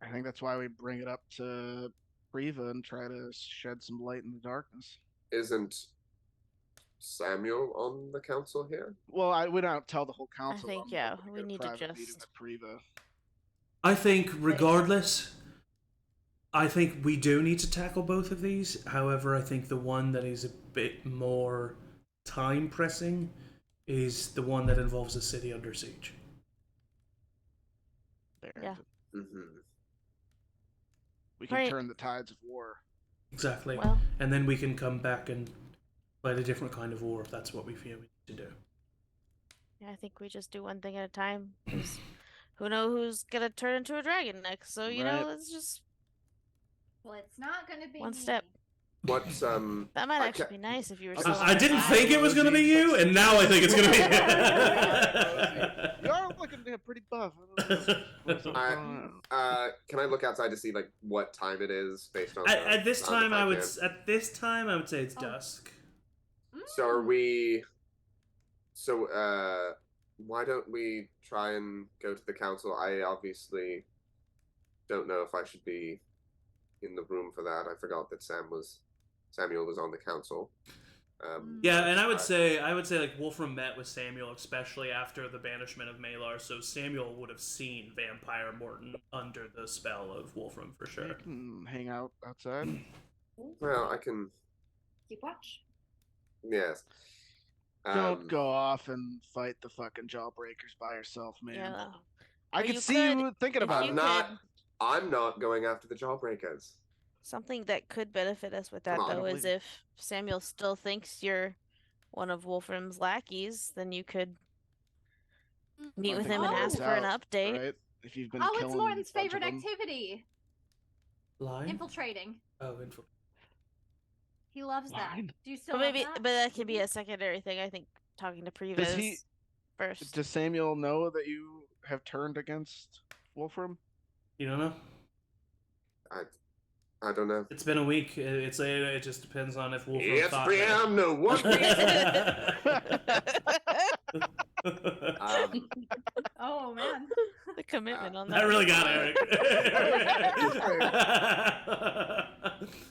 I think that's why we bring it up to Priva and try to shed some light in the darkness. Isn't Samuel on the council here? Well, we don't tell the whole council. think, I'm yeah, hoping we get a need to private meeting just- with Priva. I think regardless, I think we do need to tackle both of these. However, I think the one that is a bit more time pressing is the one that involves a city under siege. Yeah. Mm-hmm. We can Right. turn the tides of war. Exactly. Well, And then we can come back and fight a different kind of war if that's what we feel we need to do. yeah, I think we just do one thing at a time. 'Cause who knows who's gonna turn into a dragon next? So you know, Right. let's just Well, it's not going to be One me. step. What's that might I actually ca- be nice if you were. I- still I didn't alive. think it was going to be you, and now I think it's going to You are looking pretty buff. I don't know. What's up I- going on? can I look outside to see like what time it is based on? at this on the time, I would podcast? say it's Oh. dusk. So are we? So why don't we try and go to the council? I obviously don't know if I should be in the room for that. I forgot that Samuel was on the council. Yeah, and I would say like Wolfram met with Samuel, especially after the banishment of Malar. So Samuel would have seen Vampire Morton under the spell of Wolfram for sure. You can hang out outside. Well, I can. Keep watch. Yes. Don't go off and fight the fucking Jawbreakers by yourself, man. Yeah. I Or could you see could, you thinking if about you it. could- I'm not going after the Jawbreakers. Something that could benefit us with that, Come on, though, is believe if Samuel still thinks you're one of Wolfram's lackeys, then you could meet I with think him and that ask works for an out, update. Right? If you've been Oh, it's killing Morton's a bunch favorite of them. activity. Line? Infiltrating. Oh, infiltrating. He loves that. Line? Do you still But love maybe, that? but that could be a secondary thing. I think talking to Priva Does is he- first. Does Samuel know that you have turned against Wolfram? You don't know? I don't know. It's been a week. It just depends on if Wolfram Yes, thought Priam, no, what? Oh man. The commitment on That that. really got Eric.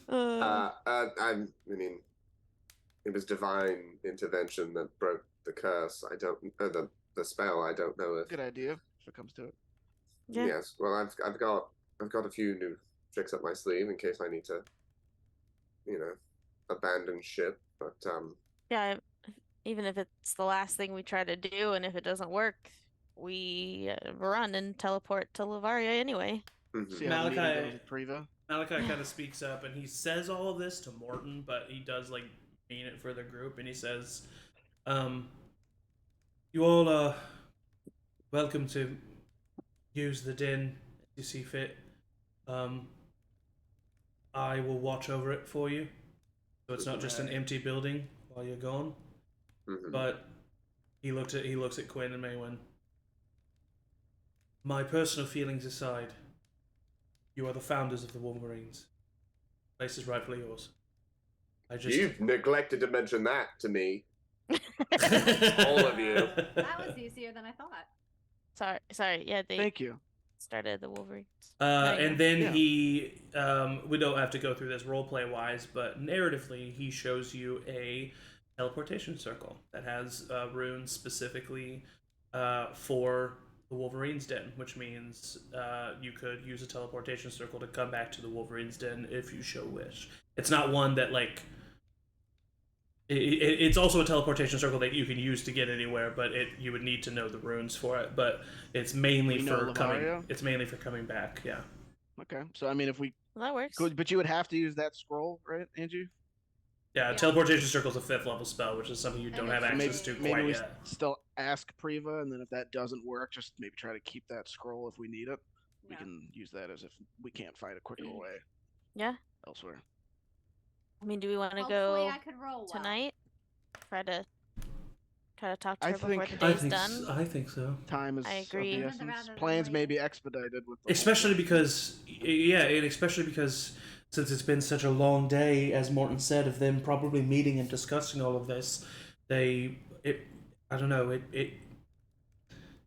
I mean, it was divine intervention that broke the curse. I don't the spell. I don't know if. Good idea, if it comes to it. Yeah. Yes. Well, I've got a few new tricks up my sleeve in case I need to, abandon ship. But Yeah, even if it's the last thing we try to do, and if it doesn't work, we run and teleport to Lavaria anyway. See how the meeting Malachi- goes with Priva. Malachi kind of speaks up and he says all of this to Morton, but he does like mean it for the group, and he says, "You all are welcome to use the den as you see fit. I will watch over it for you, so it's not just an empty building while you're gone." But he looks at Quinn and Maywin. "My personal feelings aside, you are the founders of the Wolverines. The place is rightfully yours. You've neglected to mention that to me. All of you. That was easier than I thought. Sorry. Yeah, they Thank you. started the Wolverines. And then Yeah. he, we don't have to go through this roleplay wise, but narratively, he shows you a teleportation circle that has runes specifically for the Wolverine's Den, which means you could use a teleportation circle to come back to the Wolverine's Den if you so wish. It's not one that, like, it's also a teleportation circle that you can use to get anywhere, but you would need to know the runes for it. But it's mainly We know for coming. Lavaria? It's mainly for coming back. Yeah. Okay, so I mean, if we Well, that works. could, but you would have to use that scroll, right, Angie? Yeah, Yeah. teleportation circle is a 5th level spell, which is something you And don't it's have access to Maybe quite we yet. still ask Priva, and then if that doesn't work, just maybe try to keep that scroll if we need it. We Yeah. can use that as if we can't find a quicker way Yeah. elsewhere. I mean, do we want to Hopefully go I could roll well. tonight? Try to talk to I her before think- the I day's think done. I think so. Time is I of agree. the Sooner essence. rather than Plans may later. be expedited with the Especially because, yeah, and especially because since it's been such a long day, as Morton said, of them probably meeting and discussing all of this,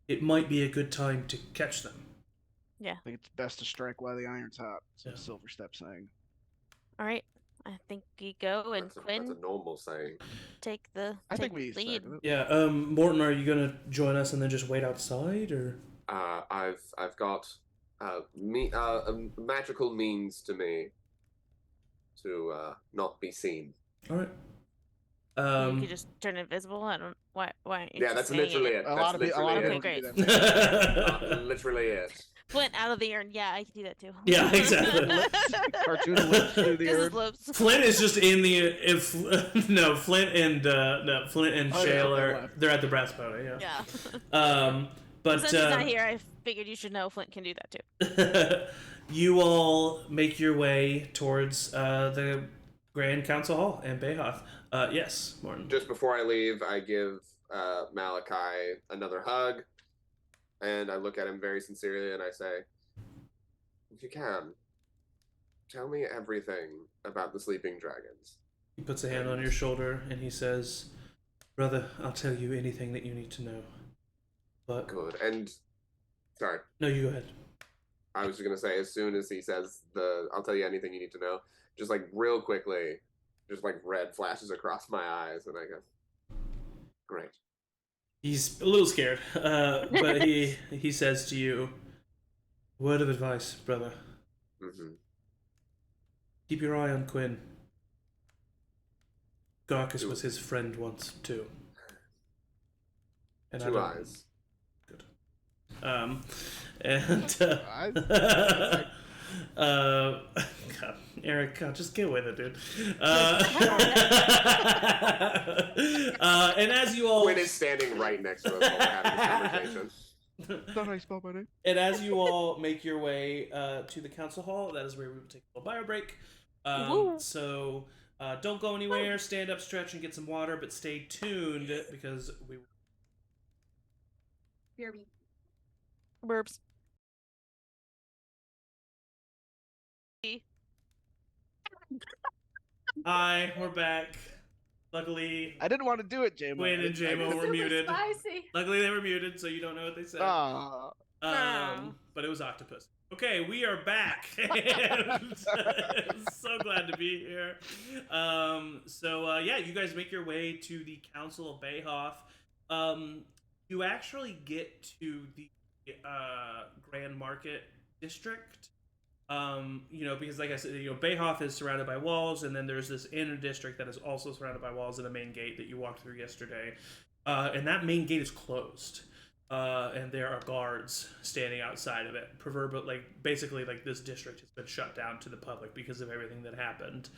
it might be a good time to catch them. I think it's best to strike while the iron's hot. So Yeah. Silverstep saying. All right. I think we go, and That's a Quinn normal saying. take the I think take we the lead. second it. Yeah, Morton, are you gonna join us and then just wait outside, or? I've got a magical means to me to not be seen. All right. You could just turn invisible. I don't. Why aren't you Yeah, just that's saying literally it. A lot of people Okay, can do great. that. Literally it. Flint out of the urn. Yeah, I can do that too. Yeah, exactly. Cartoon lips through the This is earth. lips. Flint is just in the Flint and Oh, yeah, Shale they are left. they're at the brass pony. Yeah. Yeah. But Since he's not here, I figured you should know Flint can do that too. you all make your way towards the Grand Council Hall in Bayhoth. Yes, Morton. Just before I leave, I give Malachi another hug, and I look at him very sincerely, and I say, "If you can, tell me everything about the sleeping dragons." He puts a hand on your shoulder and he says, "Brother, I'll tell you anything that you need to know." But Good. And sorry, no, you go ahead. I was just gonna say, as soon as he says "I'll tell you anything you need to know," just like real quickly, Just like red flashes across my eyes, and I go, "Great." He's a little scared, but he says to you, "Word of advice, brother. Mm-hmm. Keep your eye on Quinn. Garcus was his friend once too." And Two eyes. Good. And God, Eric, God, just get with it, dude. And as you all, Quinn is standing right next to us while we're having this conversation. Thought I spelled my name. And as you all make your way to the council hall, that is where we will take a little bio break. So don't go anywhere. Stand up, stretch, and get some water, but stay tuned because we. Burps. Hi, we're back. Luckily, I didn't want to do it, JMO. Quinn and JMO were Super muted. spicy. Luckily, they were muted, so you don't know what they said. But it was octopus. Okay, we are back. So glad to be here. Yeah, you guys make your way to the Council of Bayhoff. You actually get to the Grand Market District. Because like I said, Bayhoff is surrounded by walls, and then there's this inner district that is also surrounded by walls and a main gate that you walked through yesterday. And that main gate is closed. And there are guards standing outside of it. Basically, this district has been shut down to the public because of everything that happened.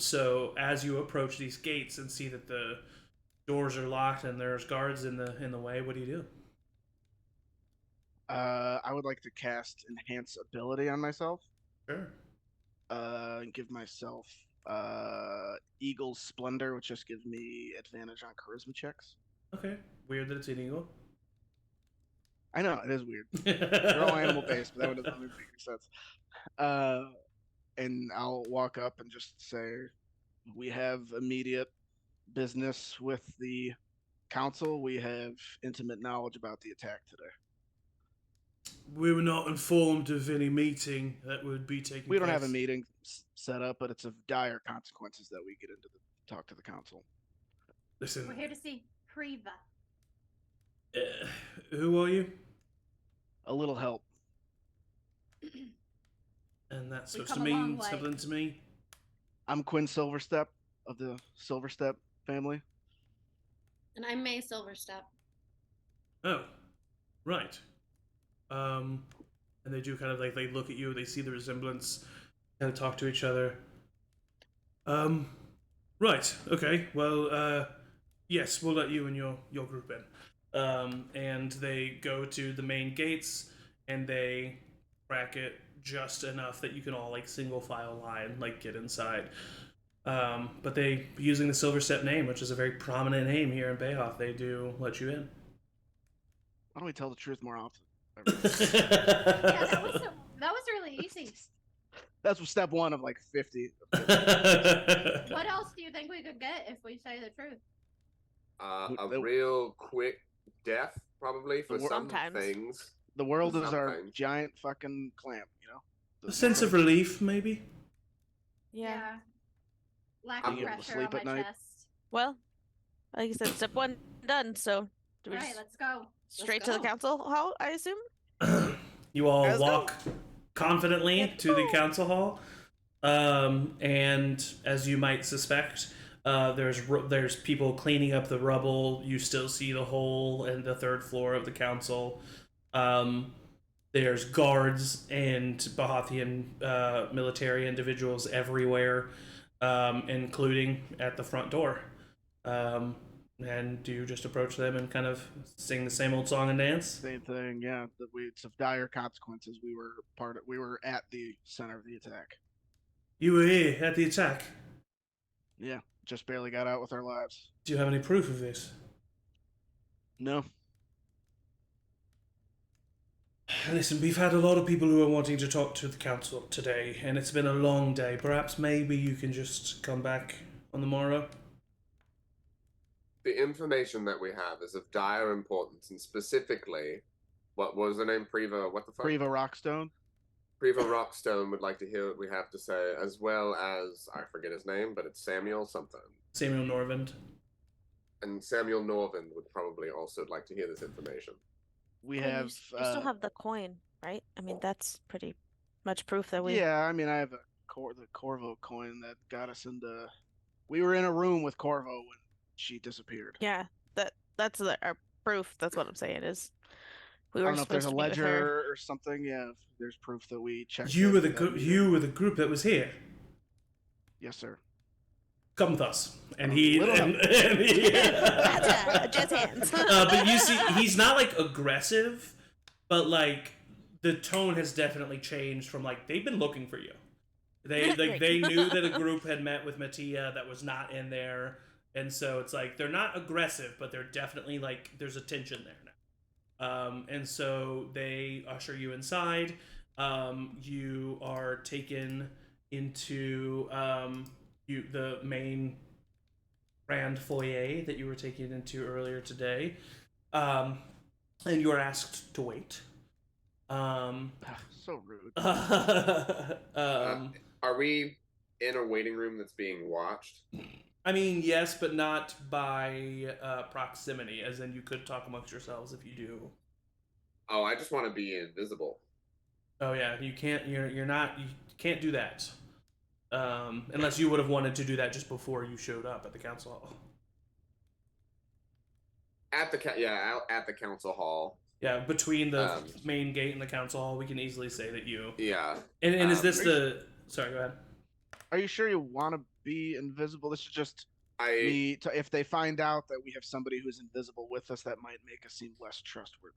So as you approach these gates and see that the doors are locked and there's guards in the way, what do you do? I would like to cast Enhance Ability on myself. Sure. And give myself Eagle's Splendor, which just gives me advantage on charisma checks. Okay. Weird that it's an eagle. I know, it is weird. They're all animal based, but that one doesn't make sense. And I'll walk up and just say, we have immediate business with the council. We have intimate knowledge about the attack today. We were not informed of any meeting that would be taking place. We don't have a meeting set up, but it's of dire consequences that we get into talk to the council. Listen. We're here to see Priva. Who are you? A little help. And that's supposed to mean something to me? I'm Quinn Silverstep of the Silverstep family. And I'm May Silverstep. Oh, right. And they do kind of they look at you, they see the resemblance, kind of talk to each other. Right, okay, well, yes, we'll let you and your group in. And they go to the main gates, and they crack it just enough that you can all, single file line, get inside. But they, using the Silverstep name, which is a very prominent name here in Bayhoff, they do let you in. Why don't we tell the truth more often? Yeah, that was really easy. That's step one of 50. What else do you think we could get if we say the truth? A real quick death, probably, for some things. The world is our giant fucking clamp, A sense of relief, maybe? Yeah. Lack of pressure on my chest. Well, like I said, step one done, so do we let's go. Straight to the council hall, I assume? You all walk confidently to the council hall. And as you might suspect, there's people cleaning up the rubble. You still see the hole in the third floor of the council. There's guards and Bahathian military individuals everywhere, including at the front door. And do you just approach them and kind of sing the same old song and dance? Same thing, yeah. It's of dire consequences. We were at the center of the attack. You were here at the attack? Yeah, just barely got out with our lives. Do you have any proof of this? No. Listen, we've had a lot of people who are wanting to talk to the council today, and it's been a long day. Perhaps maybe you can just come back on the morrow? The information that we have is of dire importance, and specifically, what was the name? Priva, what the fuck? Priva Rockstone. Preva Rockstone would like to hear what we have to say, as well as, I forget his name, but it's Samuel something. Samuel Norvind. And Samuel Norvind would probably also like to hear this information. We I mean, have. you still have the coin, right? I mean, that's pretty much proof that we. Yeah, I mean, I have the Corvo coin that got us into. We were in a room with Corvo when she disappeared. Yeah, that's our proof. That's what I'm saying is. We I were don't know if there's supposed a to meet with her. ledger or something. Yeah, if there's proof that we checked. You were you were the group that was here. Yes, sir. Come with us. And he Gotcha, jazz hands. but you see, he's not like aggressive, but like the tone has definitely changed from like they've been looking for you. They knew that a group had met with Mattia that was not in there, and so it's like they're not aggressive, but they're definitely like there's a tension there now. And so they usher you inside. You are taken into the main grand foyer that you were taken into earlier today, and you are asked to wait. So rude. Are we in a waiting room that's being watched? I mean, yes, but not by proximity, as in you could talk amongst yourselves if you do. Oh, I just want to be invisible. Oh yeah, you can't. You can't do that. Unless you would have wanted to do that just before you showed up at the council hall. At the council hall. Yeah, between the main gate and the council hall, we can easily say that you. Yeah. And is this the? Sorry, go ahead. Are you sure you want to be invisible? This is just if they find out that we have somebody who's invisible with us, that might make us seem less trustworthy.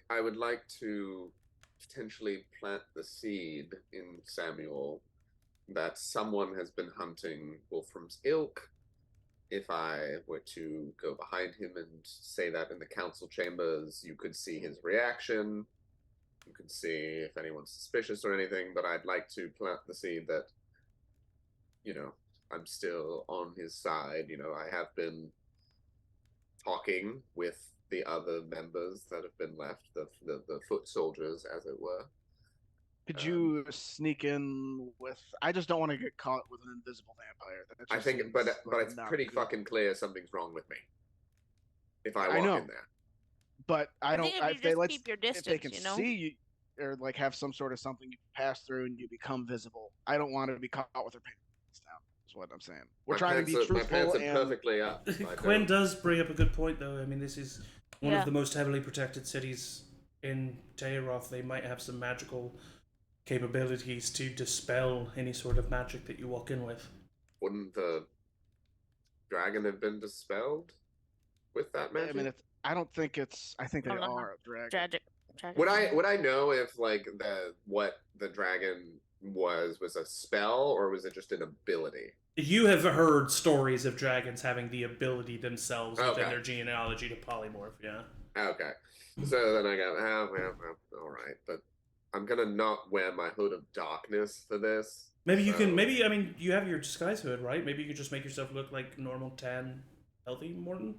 I would like to potentially plant the seed in Samuel that someone has been hunting Wolfram's ilk. If I were to go behind him and say that in the council chambers, you could see his reaction. You could see if anyone's suspicious or anything, but I'd like to plant the seed that, I'm still on his side. I have been talking with the other members that have been left, the foot soldiers, as it were. Could you sneak in with? I just don't want to get caught with an invisible vampire. I think, but it's pretty fucking clear something's wrong with me. If I walk in there, but I don't. If they keep your distance, if they can see you, or like have some sort of something you pass through and you become visible. I don't want to be caught with their pants down. Is what I'm saying. We're trying to be truthful. My pants are perfectly up. Quinn does bring up a good point, though. I mean, this is one of the most heavily protected cities in Tayaroth. They might have some magical capabilities to dispel any sort of magic that you walk in with. Wouldn't the dragon have been dispelled with that magic? I mean, I don't think it's. I think they are a dragon. Tragic. Would I know if like what the dragon was a spell or was it just an ability? You have heard stories of dragons having the ability themselves within their genealogy to polymorph. Yeah. Okay. So then I go, all right, but I'm gonna not wear my hood of darkness for this. Maybe you can. Maybe, I mean, you have your disguise hood, right? Maybe you could just make yourself look like normal tan, healthy Morton.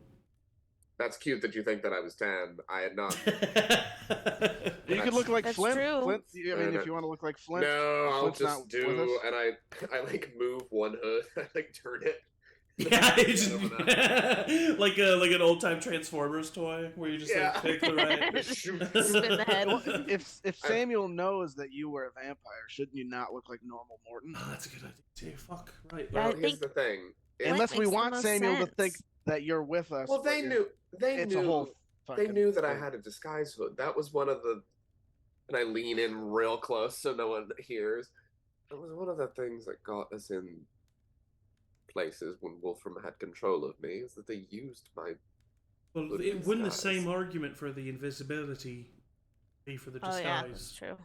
That's cute that you think that I was tan. I had not. You could look like That's Flint. true. Flint. I mean, if you want to look like Flint. No, I'll Flint's just do. And I like move one hood. I like turn it. Yeah, just, like an old time Transformers toy where you just like pick the right. Spin the head. Well, if Samuel knows that you were a vampire, shouldn't you not look like normal Morton? Oh, that's a good idea too. Fuck, right. Well, I here's the thing. Unless we want Samuel to sense. think that you're with us. Well, they knew. They knew that I thing. had a disguise hood. That was one of the. And I lean in real close so no one hears. That was one of the things that got us in places when Wolfram had control of me, is that they used my. Well, wouldn't the same argument for the invisibility be for the disguise? Oh yeah, that's true.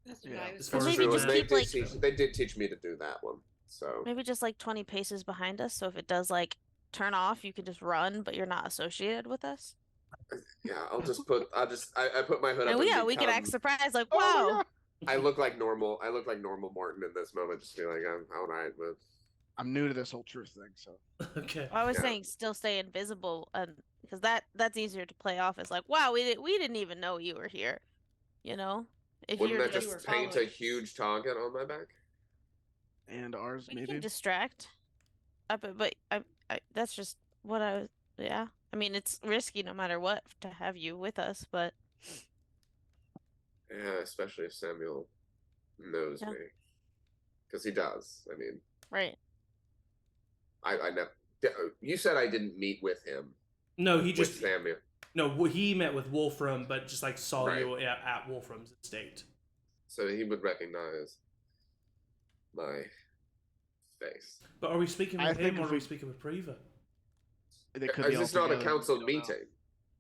That's Yeah. what I was As far as maybe we just know. keep They did teach me to do that one. So maybe just like 20 paces behind us, so if it does like turn off, you can just run, but you're not associated with us. yeah, I put my hood up. And And we can act surprised, like, Oh, wow. yeah. I look like normal Morton in this moment. Just be like, I'm all right, but I'm new to this whole truth thing, so. Okay. I was saying still stay invisible, because that's easier to play off as like, wow, we didn't even know you were here, you know. If Wouldn't you're that you just were paint a following. huge target on my back? And ours, we maybe. can distract. But that's just what I was. Yeah. I mean, it's risky no matter what to have you with us, but Yeah, especially if Samuel knows Yeah. me, because he does. I mean, right. I never. You said I didn't meet with him. No, he With just Samuel. no. He met with Wolfram, but just like saw Right. you at Wolfram's estate. So he would recognize my face. But are we speaking I with think him or if are we we- speaking with Priva? They could Is be all this not a together, council we don't know. meeting?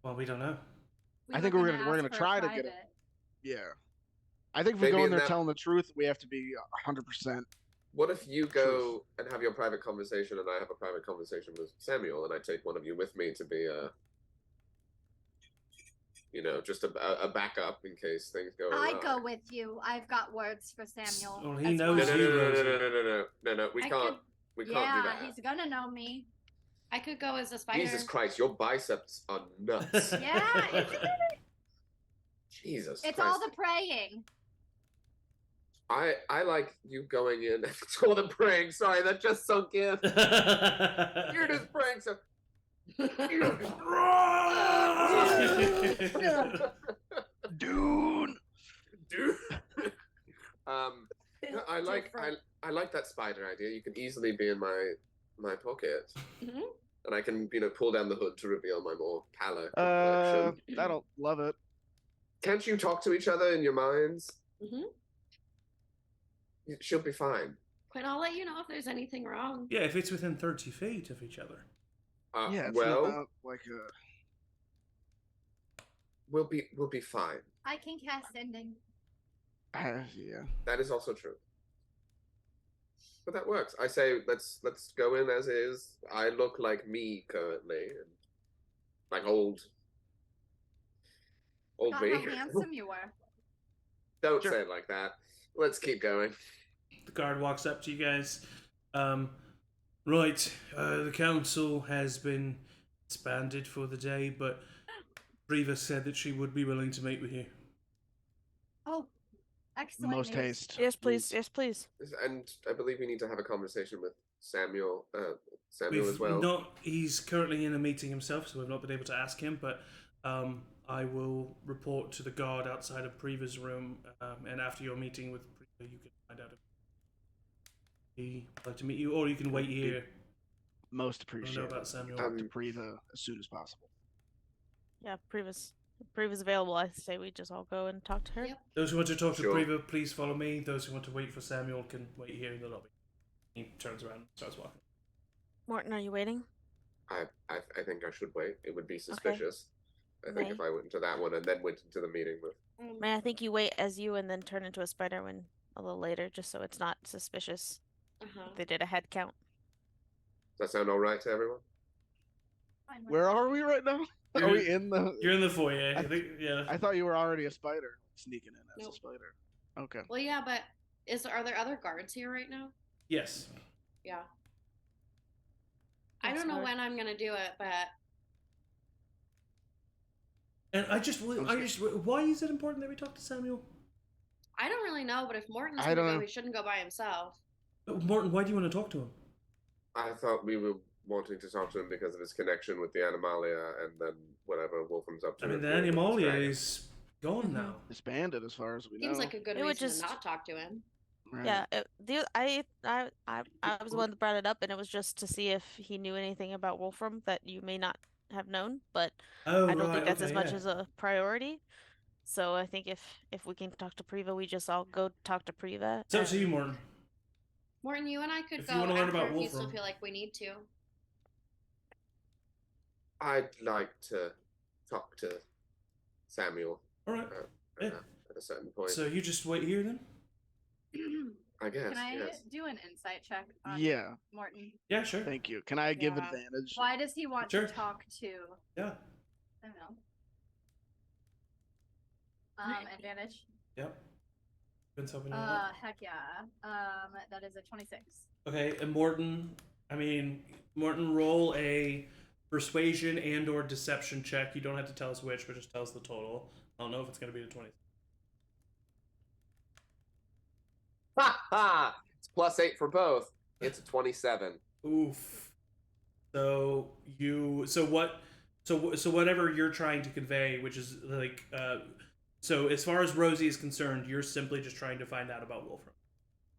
Well, we don't know. I think we're ask gonna for a try to get it. private. Yeah. I think if we Maybe go in in there that- telling the truth, we have to be 100%. What if you go and have your private conversation, and I have a private conversation with Samuel, and I take one of you with me to be just a backup in case things go I awry. go with you. I've got words for Samuel. Well, he as knows well. No. We I can't. could- We can't do Yeah, that. he's gonna know me. I could go as a spider. Jesus Christ, your biceps are nuts. Yeah, isn't it? Jesus It's Christ. all the praying. I like you going in. It's all the praying. Sorry, that just sunk in. You're just praying. So. Dune! Dude. No, I like that spider idea. You can easily be in my pocket, Mhm. and I can pull down the hood to reveal my more pallor complexion. That'll love it. Can't you talk to each other in your minds? Mhm. She'll be fine. Quinn, I'll let you know if there's anything wrong. Yeah, if it's within 30 feet of each other. Yeah, it's well, not like a. we'll be fine. I can cast ending. Yeah. That is also true. But that works. I say let's go in as is. I look like me currently, and like old God, me. how handsome you were. Don't Sure. say it like that. Let's keep going. The guard walks up to you guys. Right, the council has been disbanded for the day, but Priva said that she would be willing to meet with you. Oh, excellent. Most news. haste. Yes, please. Yes, please. And I believe we need to have a conversation with Samuel as We've well. not. He's currently in a meeting himself, so we've not been able to ask him. But I will report to the guard outside of Priva's room, and after your meeting with Priva, you can find out if he'd like to meet you, or you can wait here. Most I don't know appreciated. about Samuel. Talk to Priva as soon as possible. Yeah, Priva's available. I say we just all go and talk to her. Yep. Those who want to talk to Sure. Priva, please follow me. Those who want to wait for Samuel can wait here in the lobby. He turns around and starts walking. Morton, are you waiting? I think I should wait. It would be suspicious. I think May. if I went into that one and then went into the meeting with. May I think you wait as you and then turn into a spider when a little later, just so it's not suspicious. Uh-huh. They did a head count. Does that sound all right to everyone? Fine with Where that. are we right now? Are You're- we in the? You're in the foyer. I think, yeah. I thought you were already a spider, sneaking in as Nope. a spider. Okay. Well, yeah, but are there other guards here right now? Yes. Yeah. I That's don't know hard. when I'm gonna do it, but And why is it important that we talk to Samuel? I don't really know. But if Morton's I gonna don't go, know. he shouldn't go by himself. Morton, why do you want to talk to him? I thought we were wanting to talk to him because of his connection with the Animalia and then whatever Wolfram's up to. I mean, the with Animalia dragon. is gone now. Disbanded, as far as we know. Seems like a good It would reason just- to not talk to him. Right. Yeah, I was the one that brought it up, and it was just to see if he knew anything about Wolfram that you may not have known, but Oh, I don't right, think that's as okay, much yeah. as a priority. So I think if we can talk to Priva, we just all go talk to Priva. It's up to and- you, Morton. Morton, you and I could If go you wanna learn after about if you still Wolfram. feel like we need to. I'd like to talk to Samuel All right. Yeah. at a certain point. So you just wait here then? I guess. Can I yes. do an insight check on Yeah. Morton? Yeah, sure. Thank you. Can I give Yeah. advantage? Why does he want Sure. to talk to? Yeah. I don't know. Advantage. Yep. Been hoping you would. Heck yeah. That is a 26. Okay, and Morton, roll a persuasion and or deception check. You don't have to tell us which, but just tell us the total. I don't know if it's going to be the 20. ha! It's +8 for both. It's a 27. Oof. So whatever you're trying to convey, which is like, so as far as Rosie is concerned, you're simply just trying to find out about Wolfram.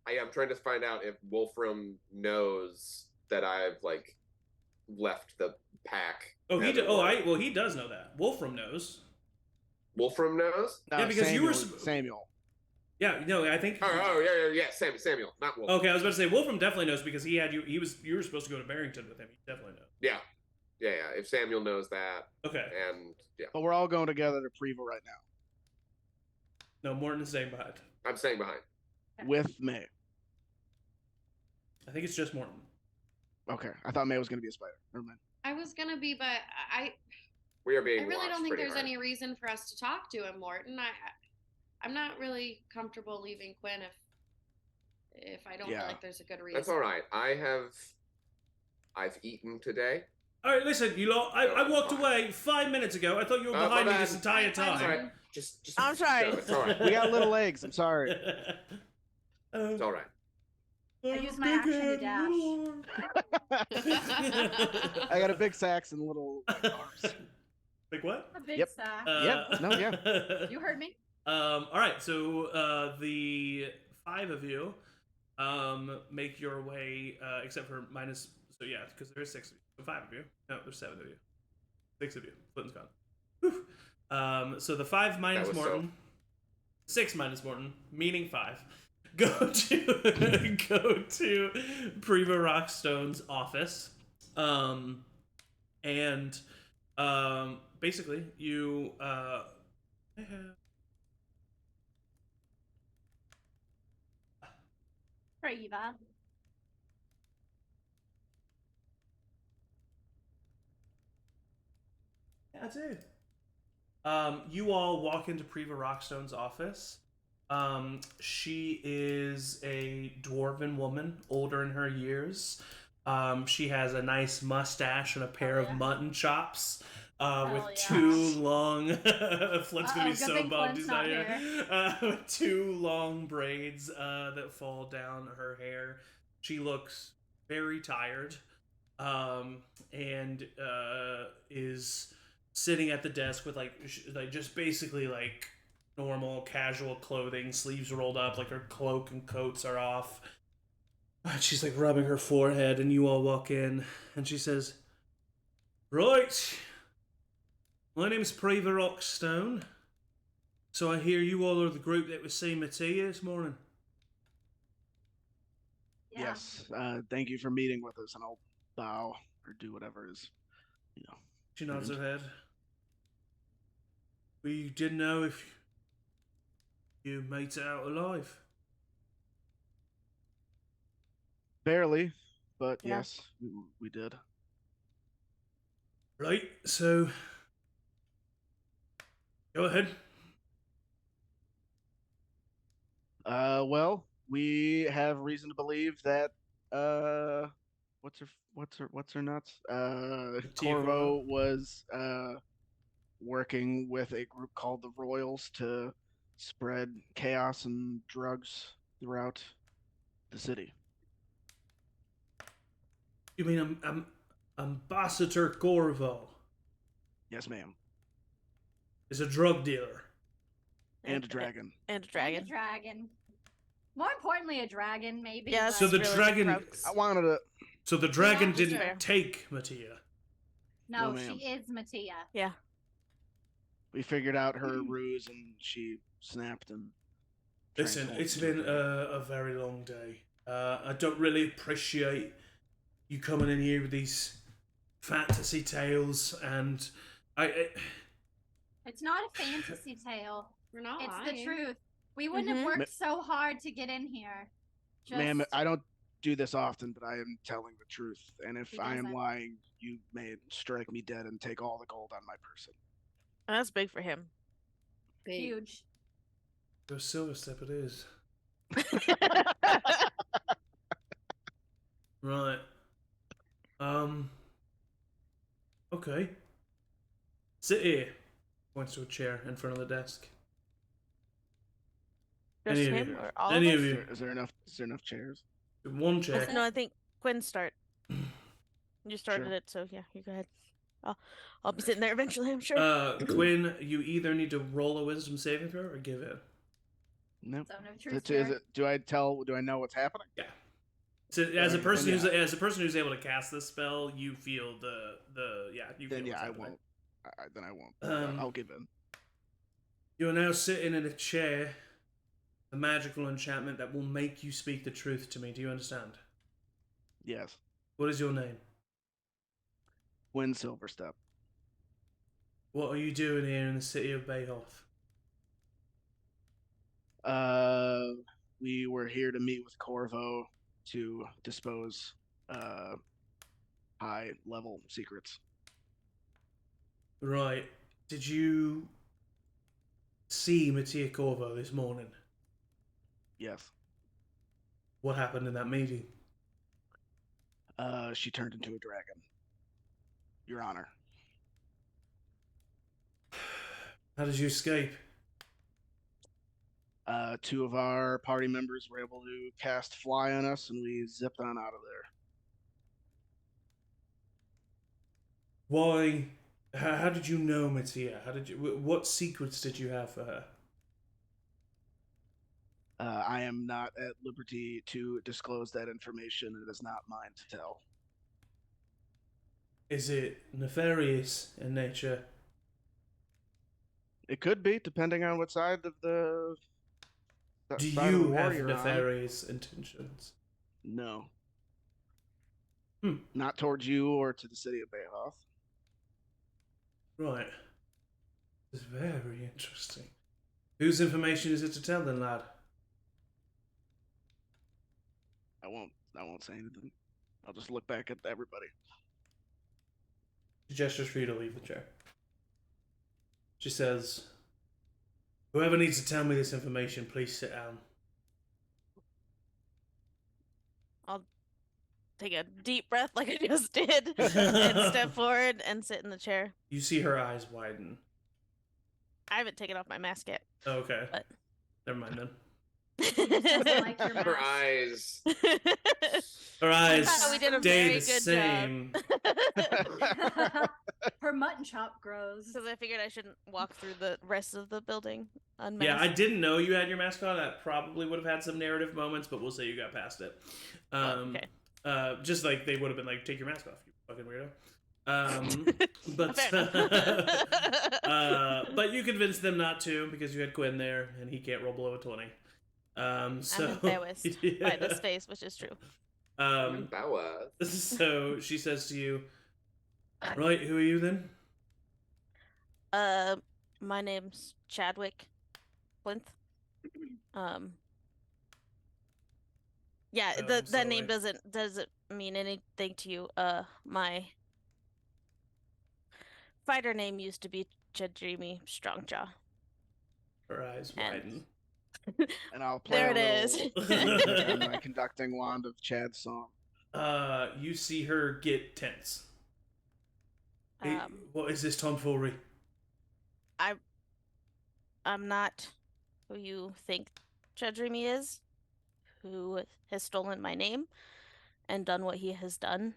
I am trying to find out if Wolfram knows that I've like left the pack. Oh, he does know that. Wolfram knows. Wolfram knows? Yeah, because you were Samuel. Yeah, no, I think. Yeah. Samuel, not Wolfram. Okay, I was about to say Wolfram definitely knows because he had you. You were supposed to go to Barrington with him. He definitely knows. Yeah. If Samuel knows that. Okay. And yeah. But we're all going together to Preva right now. No, Morton is staying behind. I'm staying behind. With May. I think it's just Morton. Okay, I thought May was going to be a spider. Never mind. I was gonna be, but We are being I really watched don't think pretty there's hard. any reason for us to talk to him, Morton. I'm not really comfortable leaving Quinn if I don't feel like there's a good reason. That's all right. I've eaten today. All right, listen, you lot. I walked away 5 minutes ago. I thought you were behind me this entire It's all time. right. Just I'm sorry. No, it's all right. We got little legs. I'm sorry. It's all right. I used my action to dash. I got a big sax and little arms. Like what? A big Yep. sack. You heard me. All right, so the 5 of you make your way, except for minus. So yeah, because there is 6 of you. So 5 of you. No, there's 7 of you. 6 of you. Clinton's gone. Whew. So the 5 minus Morton. 6 minus Morton, meaning 5. Go to Preva Rockstone's office, and basically you Preva. That's it. You all walk into Preva Rockstone's office. She is a dwarven woman, older in her years. She has a nice mustache and a pair of mutton chops. With 2 long Flint's gonna be so bummed he's not here. With 2 long braids that fall down her hair. She looks very tired. And is sitting at the desk with like just basically like normal casual clothing, sleeves rolled up, like her cloak and coats are off. She's like rubbing her forehead, and you all walk in, and she says, "Right, my name's Preva Rockstone. So I hear you all are the group that was seeing Mattia this morning." Yeah. Yes. Thank you for meeting with us, and I'll bow or do whatever is, She nods her head. We didn't know if you made it out alive. Barely, but Yeah. yes, we did. Right, so go ahead. Well, we have reason to believe that what's her nuts? Corvo was working with a group called the Royals to spread chaos and drugs throughout the city. You mean Ambassador Corvo Yes, ma'am. is a drug dealer? And a dragon. And a dragon. And a dragon. More importantly, a dragon, maybe. Yes. So the really dragon. crux. I wanted to. So the dragon Not didn't fair. take Mattia. No, No, ma'am. she is Mattia. Yeah. We figured out her ruse, and she snapped and. Listen, transformed it's into been a very long day. I don't really appreciate you coming in here with these fantasy tales, and It's not a fantasy tale. We're not It's lying. the truth. We wouldn't have Mhm. worked so hard to get in here. Ma'am, I don't do this often, but I am telling the truth. And if He I am doesn't. lying, you may strike me dead and take all the gold on my person. That's big for him. Big. huge. your silver step it is. Right. Okay. Sit here. Points to a chair in front of the desk. Any Just of him you. or all Any of of us? you. Is there enough chairs? One chair. That's No, it? I think Quinn start. You started Sure. it, so yeah, you go ahead. I'll be sitting there eventually, I'm sure. Quinn, you either need to roll a wisdom saving throw or give in. Nope. So no Is truth it, here. do I know what's happening? Yeah. So as a Okay, person then who's able to cast this spell, you feel you Then feel yeah, what's I happening. won't. Then I won't. I'll give in. You are now sitting in a chair, a magical enchantment that will make you speak the truth to me. Do you understand? Yes. What is your name? Win Silverstep. What are you doing here in the city of Bayhoff? We were here to meet with Corvo to dispose high level secrets. Right. Did you see Mattia Corvo this morning? Yes. What happened in that meeting? She turned into a dragon. Your Honor. How did you escape? Two of our party members were able to cast fly on us, and we zipped on out of there. Why? How did you know Mattia? What secrets did you have for her? I am not at liberty to disclose that information. It is not mine to tell. Is it nefarious in nature? It could be, depending on what side of the Do side of the you war have you're on. nefarious intentions? No. Hmm. Not towards you or to the city of Bayhoff. Right. This is very interesting. Whose information is it to tell then, lad? I won't say anything. I'll just look back at everybody. She gestures for you to leave the chair. She says, "Whoever needs to tell me this information, please sit down." I'll take a deep breath like I just did and step forward and sit in the chair. You see her eyes widen. I haven't taken off my mask yet. Oh, okay. But... Never mind then. Doesn't like your Her mask. eyes. Her eyes we did a stay very the good same. Her mutton chop grows. Because I figured I shouldn't walk through the rest of the building unmasked. Yeah, I didn't know you had your mask on. That probably would have had some narrative moments, but we'll say you got past it. Okay. Just like they would have been like, "Take your mask off, you fucking weirdo." But but you convinced them not to because you had Quinn there, and he can't roll below a 20. So I'm embarrassed by this face, which is true. So she says to you, "Right, who are you then?" My name's Chadwick Plinth. Yeah, Oh, that name sorry. doesn't mean anything to you. My fighter name used to be Chadrimi Strongjaw. Her eyes widen. And I'll play There a it is. little music on my conducting wand of Chad's song. You see her get tense. Hey, what is this tomfoolery? I'm not who you think Chadrimi is, who has stolen my name and done what he has done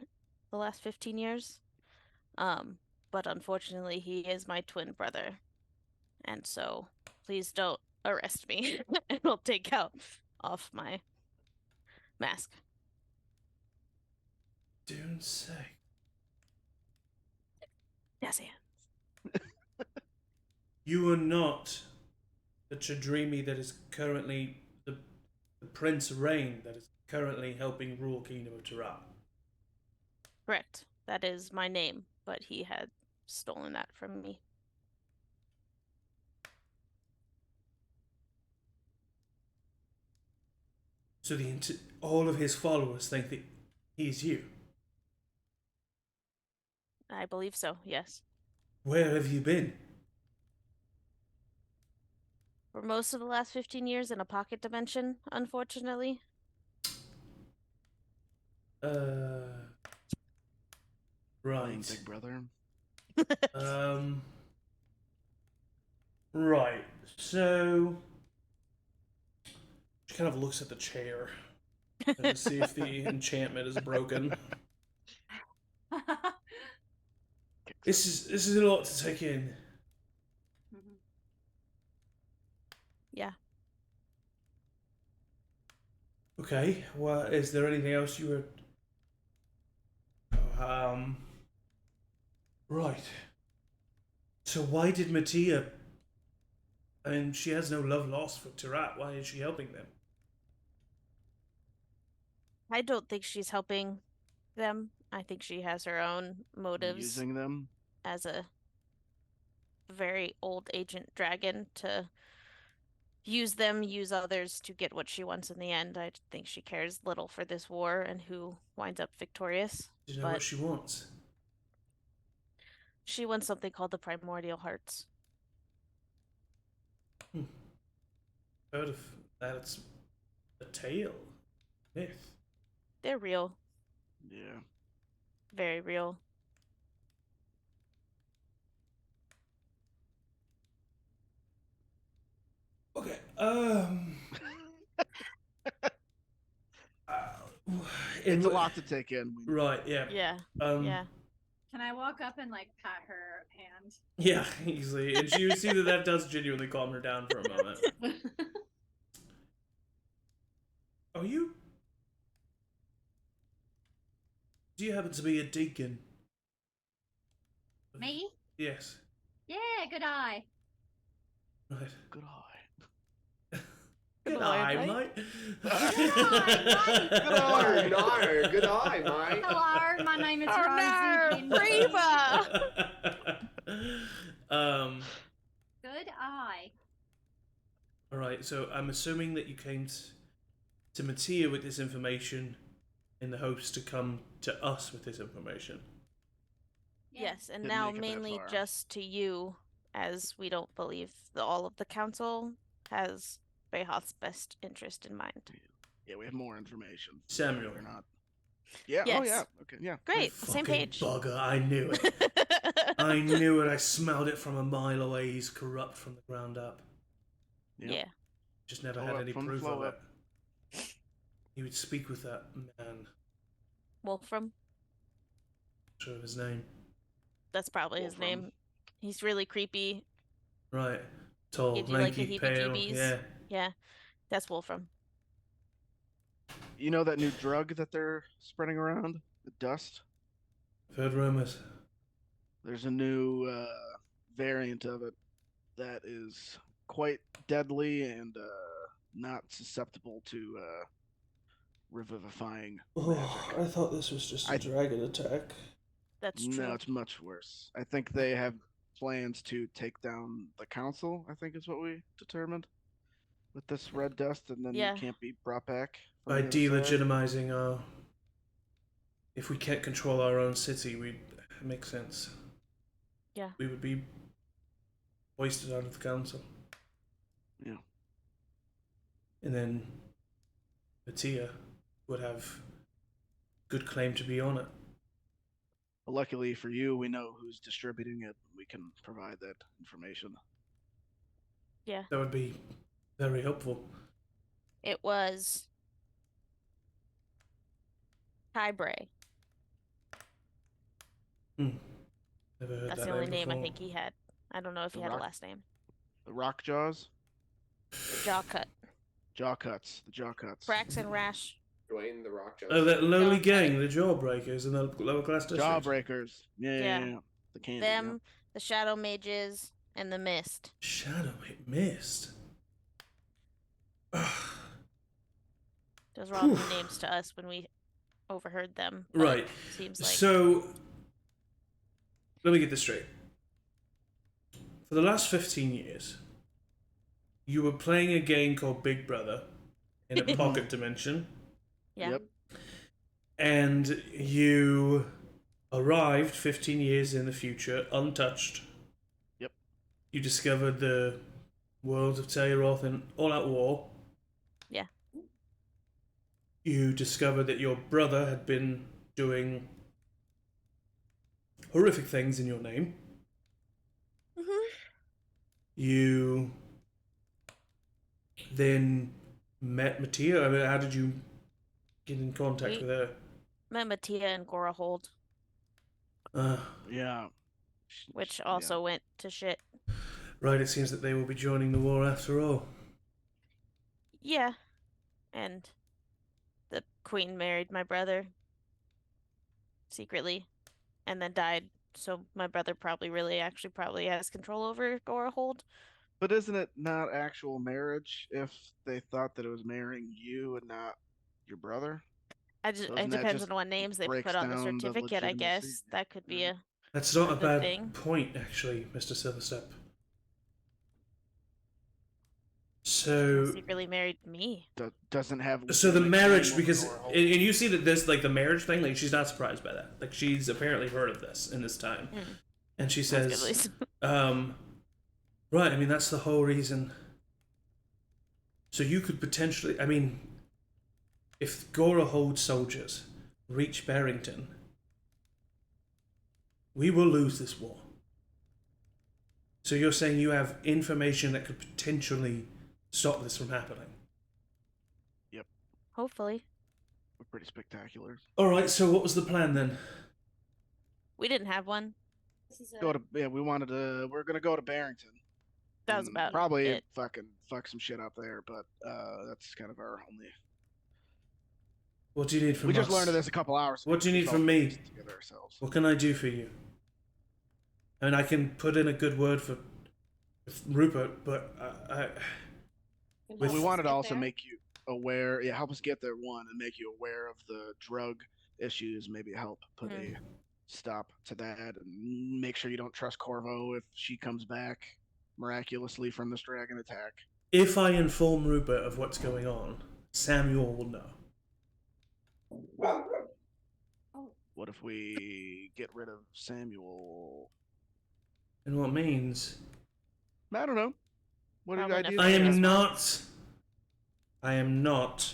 the last 15 years. But unfortunately, he is my twin brother. And so please don't arrest me and I'll take out off my mask. Dune's sake. Yes, I am. You are not the Chadrimi that is currently the Prince Rain that is currently helping rule Kingdom of Tayaroth. Correct. That is my name, but he had stolen that from me. So all of his followers think that he's you. I believe so, yes. Where have you been? For most of the last 15 years in a pocket dimension, unfortunately. Right. Big brother. Right. So She kind of looks at the chair to see if the enchantment is broken. This is a lot to take in. Yeah. Okay. Well, is there anything else you were? Right. So why did Mattia? I mean, she has no love lost for Tayaroth. Why is she helping them? I don't think she's helping them. I think she has her own motives Using them. as a very old ancient dragon to use them, use others to get what she wants in the end. I think she cares little for this war and who winds up victorious. Do you know what she wants? She wants something called the primordial hearts. Heard of that? It's a tale, myth. They're real, Yeah. very real. Okay. It's a lot to take in. Right. Yeah. Yeah. Yeah. Can I walk up and like pat her hand? Yeah, easily. And you see that does genuinely calm her down for a moment. Are you? Do you happen to be a deacon? Me? Yes. Yeah, good eye. Right. Good eye. Good eye, eye, mate. mate. Good eye, no, good eye, mate. Hello, my name is Oh Rosie. no, Reba! Good eye. All right. So I'm assuming that you came to Mattia with this information in the hopes to come to us with this information. Yes, and Didn't now make it that mainly far. just to you, as we don't believe all of the council has Behoth's best interest in mind. Yeah, we have more information. Samuel. We're not. Yeah. Yes. Oh yeah. Okay. Yeah. Great, You same fucking page. Bugger! I knew it. I knew it. I smelled it from a mile away. He's corrupt from the ground up. Yeah. Just never Flow had up any from the proof flow of it. up. He would speak with that man. Wolfram. Sure of his name. That's probably his Wolfram. name. He's really creepy. Right. Tall, Gives you like the lanky, pale. heebie-jeebies. Yeah. Yeah, that's Wolfram. You know that new drug that they're spreading around? The dust? I've heard rumors. There's a new variant of it that is quite deadly and not susceptible to revivifying magic. Oh, I thought this was just a I- dragon attack. That's true. No, it's much worse. I think they have plans to take down the council, I think is what we determined. With this red dust, and then Yeah. you can't be brought back. from By the other side. delegitimizing our... If we can't control our own city, it makes sense. Yeah. We would be hoisted out of the council. Yeah. And then Mattia would have good claim to be on it. But luckily for you, we know who's distributing it. We can provide that information. Yeah. That would be very helpful. It was Kybray. Never heard That's that the only name name I before. think he had. I don't know if he The had a Rock- last name. The rock jaws, Jaw cut. jaw cuts, the jaw cuts. Brax and Rash. Dwayne the Rock Johnson. Oh, that lowly Jawbreaker. gang, the Jawbreakers in the lower class district. Jawbreakers. Yeah. Yeah. The candy. Them, the Shadow Mages, and the Mist. Shadow, it missed. Those were all new names to us when we overheard them. but Right. Seems like So, let me get this straight. For the last 15 years, you were playing a game called Big Brother in a pocket dimension, yeah. Yep. and you arrived 15 years in the future untouched. Yep. You discovered the worlds of Tayaroth and All Out War. Yeah. You discovered that your brother had been doing horrific things in your name. Mhm. You then met Mattia? I mean, how did you get in contact We- with her? Met Mattia and Gorahold, Yeah. which also went to shit. Right, it seems that they will be joining the war after all. Yeah. And the queen married my brother secretly and then died. So my brother probably has control over Gorahold. But isn't it not actual marriage if they thought that it was marrying you and not your brother? It Doesn't that depends just on what names they breaks put on the down the certificate, I legitimacy? guess. That could be Yeah. That's not a good bad thing. point, actually, Mr. Silverstep. He So, secretly married me. Doesn't have so the legitimate marriage, claim over because, Gorahold. and you see that this, like the marriage thing, like she's not surprised by that. Like she's apparently heard of this in this time, and she That's good, at says, least. right. I mean, that's the whole reason. So you could potentially, I mean, if Gorahold soldiers reach Barrington, we will lose this war. So you're saying you have information that could potentially stop this from happening? Hopefully. We're pretty spectacular. All right. So what was the plan then? We didn't have one. This is We're gonna go to Barrington. That was and about probably it. fuck some shit up there, but that's kind of our only. What do you need from us? We just learned of this a couple hours ago. What do you We need felt from me? together ourselves. What can I do for you? I mean, I can put in a good word for Rupert, but We wanted to also make you aware, help us get there, one, and make you aware of the drug issues, maybe help put a stop to that, and make sure you don't trust Corvo if she comes back miraculously from this dragon attack. if I inform Rupert of what's going on, Samuel will know. What if we get rid of Samuel? And what means? I don't know. What are your Probably ideas? I Yes, am Mark. not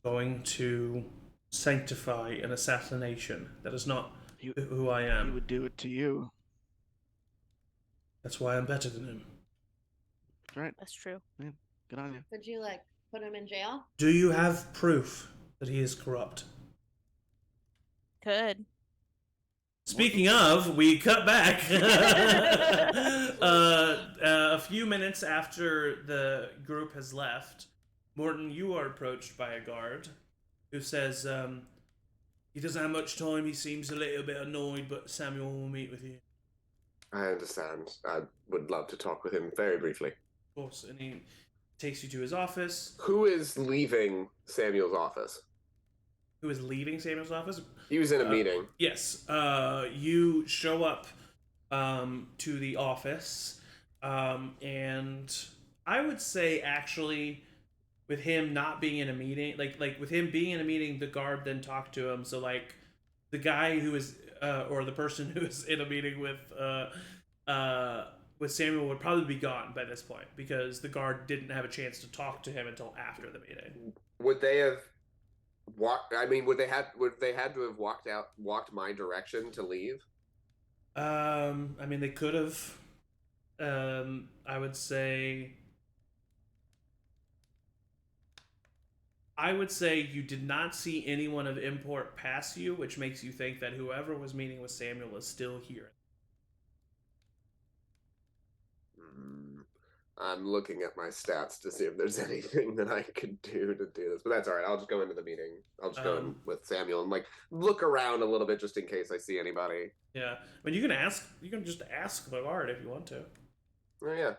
going to sanctify an assassination. That is not who I He am. would do it to you. That's why I'm better than him. Right. That's true. Good on you. Could you put him in jail? Do you have proof that he is corrupt? Could. Speaking of, we cut back. A few minutes after the group has left, Morton, you are approached by a guard who says, he doesn't have much time, he seems a little bit annoyed, but Samuel will meet with you. I understand. I would love to talk with him very briefly. Of course, and he takes you to his office. Who is leaving Samuel's office? Who is leaving Samuel's office? He was in a meeting. Yes. You show up to the office, and I would say actually, with him not being in a meeting, like with him being in a meeting, the guard then talked to him. So like, the guy who is or the person who is in a meeting with Samuel would probably be gone by this point because the guard didn't have a chance to talk to him until after the meeting. Would they have walked? I mean, would they had to have walked my direction to leave? I mean, they could have. I would say you did not see anyone of import pass you, which makes you think that whoever was meeting with Samuel is still here. I'm looking at my stats to see if there's anything that I could do to do this, but that's all right. I'll just go into the meeting. I'll just go in with Samuel and look around a little bit just in case I see anybody. Yeah, I mean, you can ask. You can just ask the guard if you want to. Oh yeah,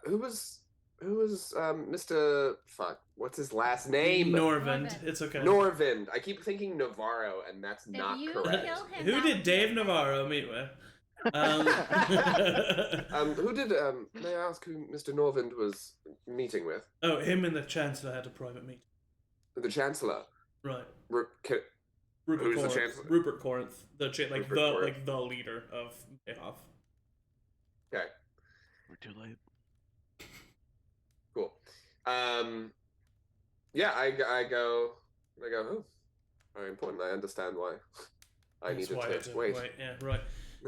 who was Mr. Fuck? What's his last name? Norvind. It's okay. Norvind. I keep thinking Navarro, and that's If not you correct. kill him, Who that did would Dave be Navarro meet with? Who did may I ask who Mr. Norvind was meeting with? Oh, him and the Chancellor had a private meeting. The Chancellor. Right. Who's Rupert the Corinth. Chancellor? Rupert Corinth, Rupert Corinth. the leader of Mayhoff. Okay. We're too late. Cool. Yeah, I go. Oh, very important. I understand why. I needed to wait. Yeah, right.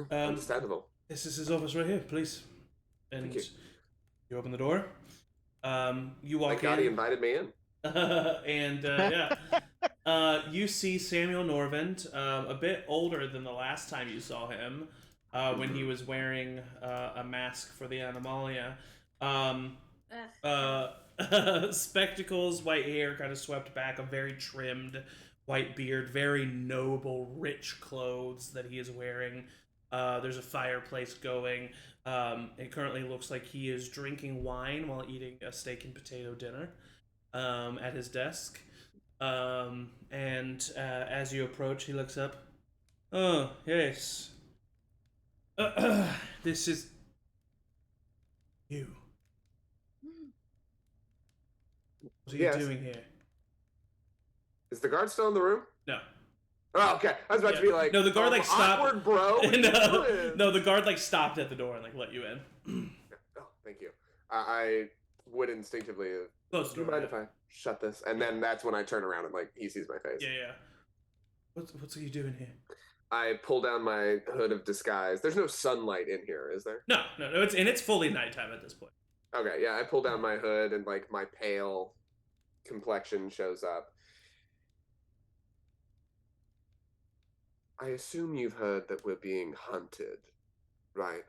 Understandable. This is his office right here, please. And Thank you. you open the door, You walk Thank God he in, invited me in. and you see Samuel Norvent, a bit older than the last time you saw him, when he was wearing a mask for the Animalia. Spectacles, white hair kind of swept back, a very trimmed white beard, very noble, rich clothes that he is wearing. There's a fireplace going. It currently looks like he is drinking wine while eating a steak and potato dinner at his desk. And as you approach, he looks up. Oh, yes. This is you. What are you doing here? Is the guard still in the room? No. Oh, okay. I was about to be like, no, the guard like stopped. Awkward, bro. no, the guard like stopped at the door and like let you in. Oh, thank you. I would instinctively. Close the Do you door. mind if I shut this? And then that's when I turn around and like he sees my face. Yeah. What's you doing here? I pull down my hood of disguise. There's no sunlight in here, is there? No. It's fully nighttime at this point. Okay, yeah. I pull down my hood and like my pale complexion shows up. I assume you've heard that we're being hunted, right?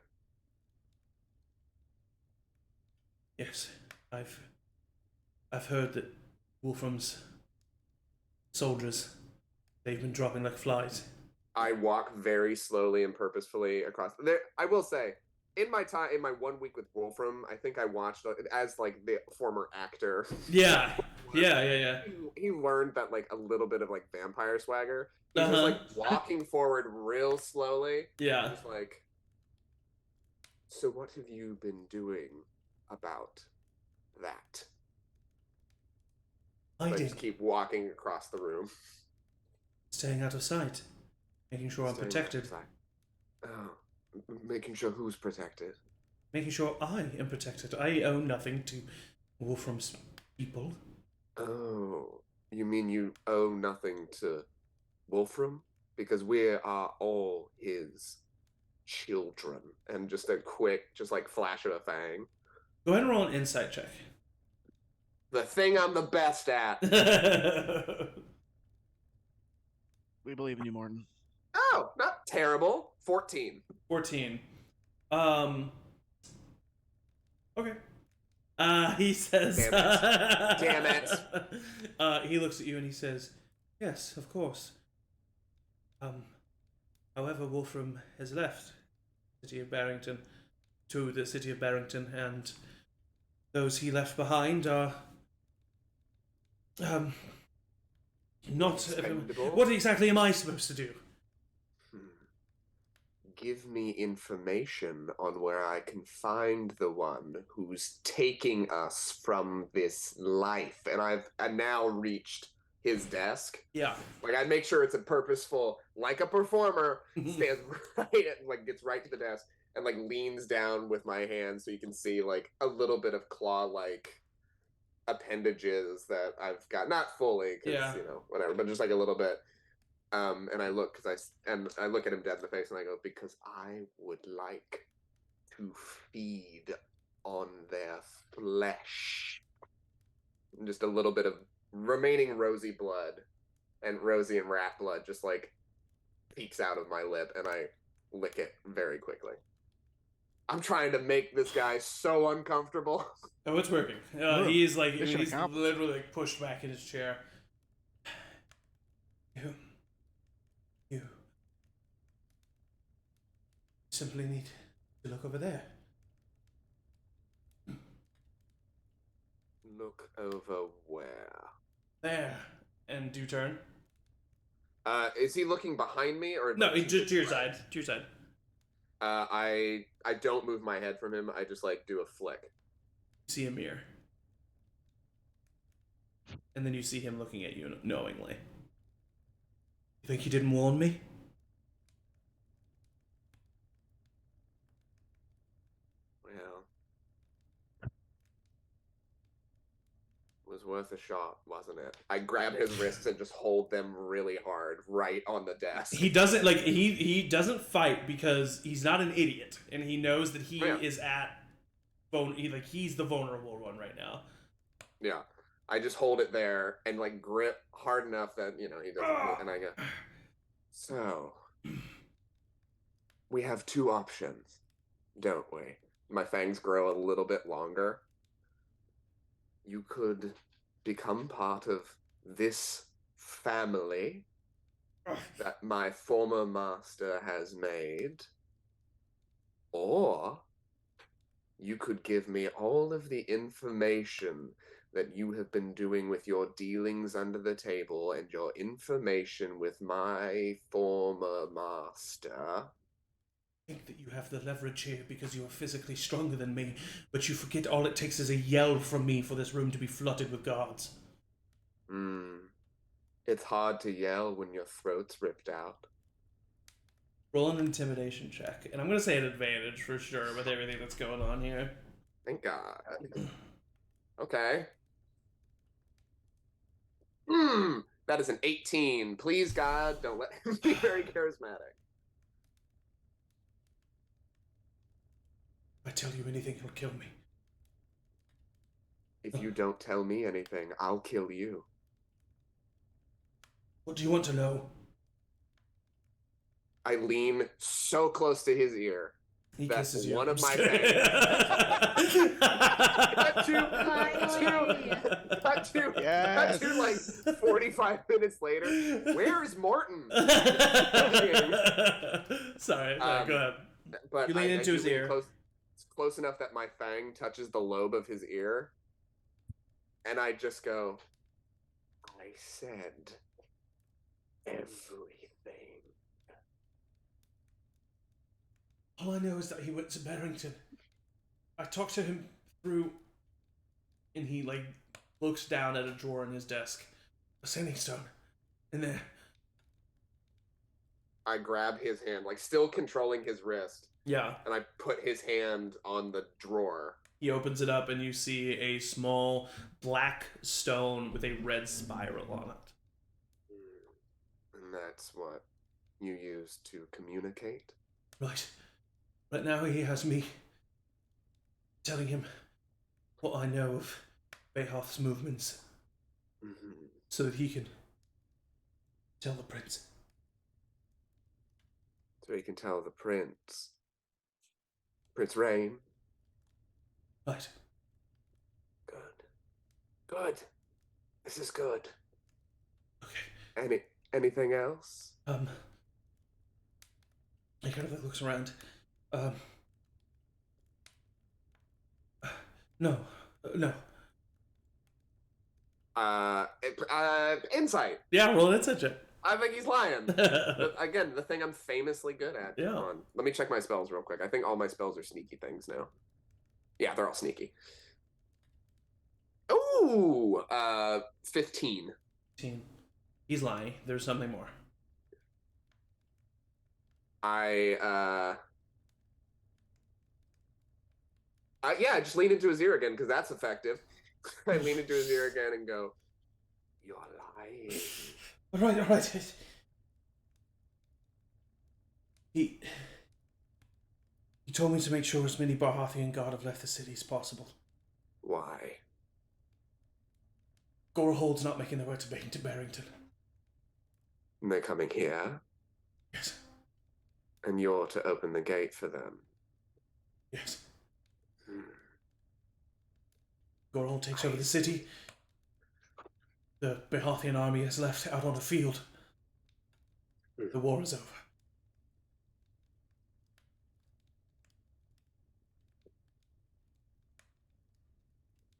Yes, I've heard that Wolfram's soldiers, they've been dropping like flies. I walk very slowly and purposefully across there. I will say, in my 1 week with Wolfram, I think I watched as like the former actor. Yeah. He learned that like a little bit of like vampire swagger. He's just like walking forward real slowly. Yeah. Just like, so what have you been doing about that? I just keep walking across the room. Staying out of sight. Making sure I'm protected. Oh, making sure who's protected? Making sure I am protected. I owe nothing to Wolfram's people. Oh, you mean you owe nothing to Wolfram? Because we are all his children. And just a quick, just like flash of a fang. Go ahead and roll an insight check. The thing I'm the best at. We believe in you, Morton. Oh, not terrible. 14. 14. Okay. He says... Damn it. He looks at you and he says, yes, of course. However, Wolfram has left the city of Barrington to the city of Barrington, and those he left behind are not. What exactly am I supposed to do? Give me information on where I can find the one who's taking us from this life. And I've now reached his desk. Yeah. Like, I make sure it's a purposeful, like a performer, stands right and like gets right to the desk and like leans down with my hand so you can see like a little bit of claw-like appendages that I've got. Not fully, because, you know, whatever, but just like a little bit. And I look, I look at him dead in the face and I go, because I would like to feed on their flesh. And just a little bit of remaining rosy blood and rosy and rat blood just like peeks out of my lip, and I lick it very quickly. I'm trying to make this guy so uncomfortable. Oh, it's working. He's like, he's literally like pushed back in his chair. You simply need to look over there. Look over where? There. And do turn. Is he looking behind me or no? Just to your side. To your side. I don't move my head from him. I just like do a flick. See a mirror, and then you see him looking at you knowingly. You think he didn't warn me? Well, it was worth a shot, wasn't it? I grab his wrists and just hold them really hard right on the desk. He doesn't like he doesn't fight because he's not an idiot, and he knows that he is at he's the vulnerable one right now. Yeah. I just hold it there and like grip hard enough that, he doesn't, and I go, so we have two options, don't we? My fangs grow a little bit longer. You could become part of this family that my former master has made, or you could give me all of the information that you have been doing with your dealings under the table and your information with my former master. I think that you have the leverage here because you are physically stronger than me, but you forget all it takes is a yell from me for this room to be flooded with guards. It's hard to yell when your throat's ripped out. Roll an intimidation check, and I'm going to say an advantage for sure with everything that's going on here. Thank God. Okay. That is an 18. Please, God, don't let him be very charismatic. If I tell you anything, he'll kill me. If you don't tell me anything, I'll kill you. What do you want to know? I lean so close to his ear. He That's kisses you. one of my Cut to like 45 minutes later. Where is Morton? Sorry, go ahead. But you lean into his ear. Close enough that my fang touches the lobe of his ear. And I just go, I said everything. All I know is that he went to Barrington. I talked to him through... And he, looks down at a drawer in his desk. A sending stone. In there. I grab his hand, still controlling his wrist. Yeah. And I put his hand on the drawer. He opens it up and you see a small black stone with a red spiral on it. And that's what you use to communicate? Right. But now he has me telling him what I know of Behoff's movements, so that he can tell the prince. So he can tell the prince. Prince Rain. Right. Good. This is good. Okay. Anything else? He kind of looks around. No. Insight. Yeah, roll an insight check. I think he's lying. Again, the thing I'm famously good at. Yeah. Let me check my spells real quick. I think all my spells are sneaky things now. Yeah, they're all sneaky. Ooh, 15. 15. He's lying. There's something more. I just lean into his ear again because that's effective. I lean into his ear again and go, "You're lying." All right. He told me to make sure as many Barhathian guard have left the city as possible. Why? Gorehold's not making their way to Barrington. And they're coming here? Yes. And you're to open the gate for them? Yes. Gorehold takes over the city. The Behathian army has left out on the field. The war is over.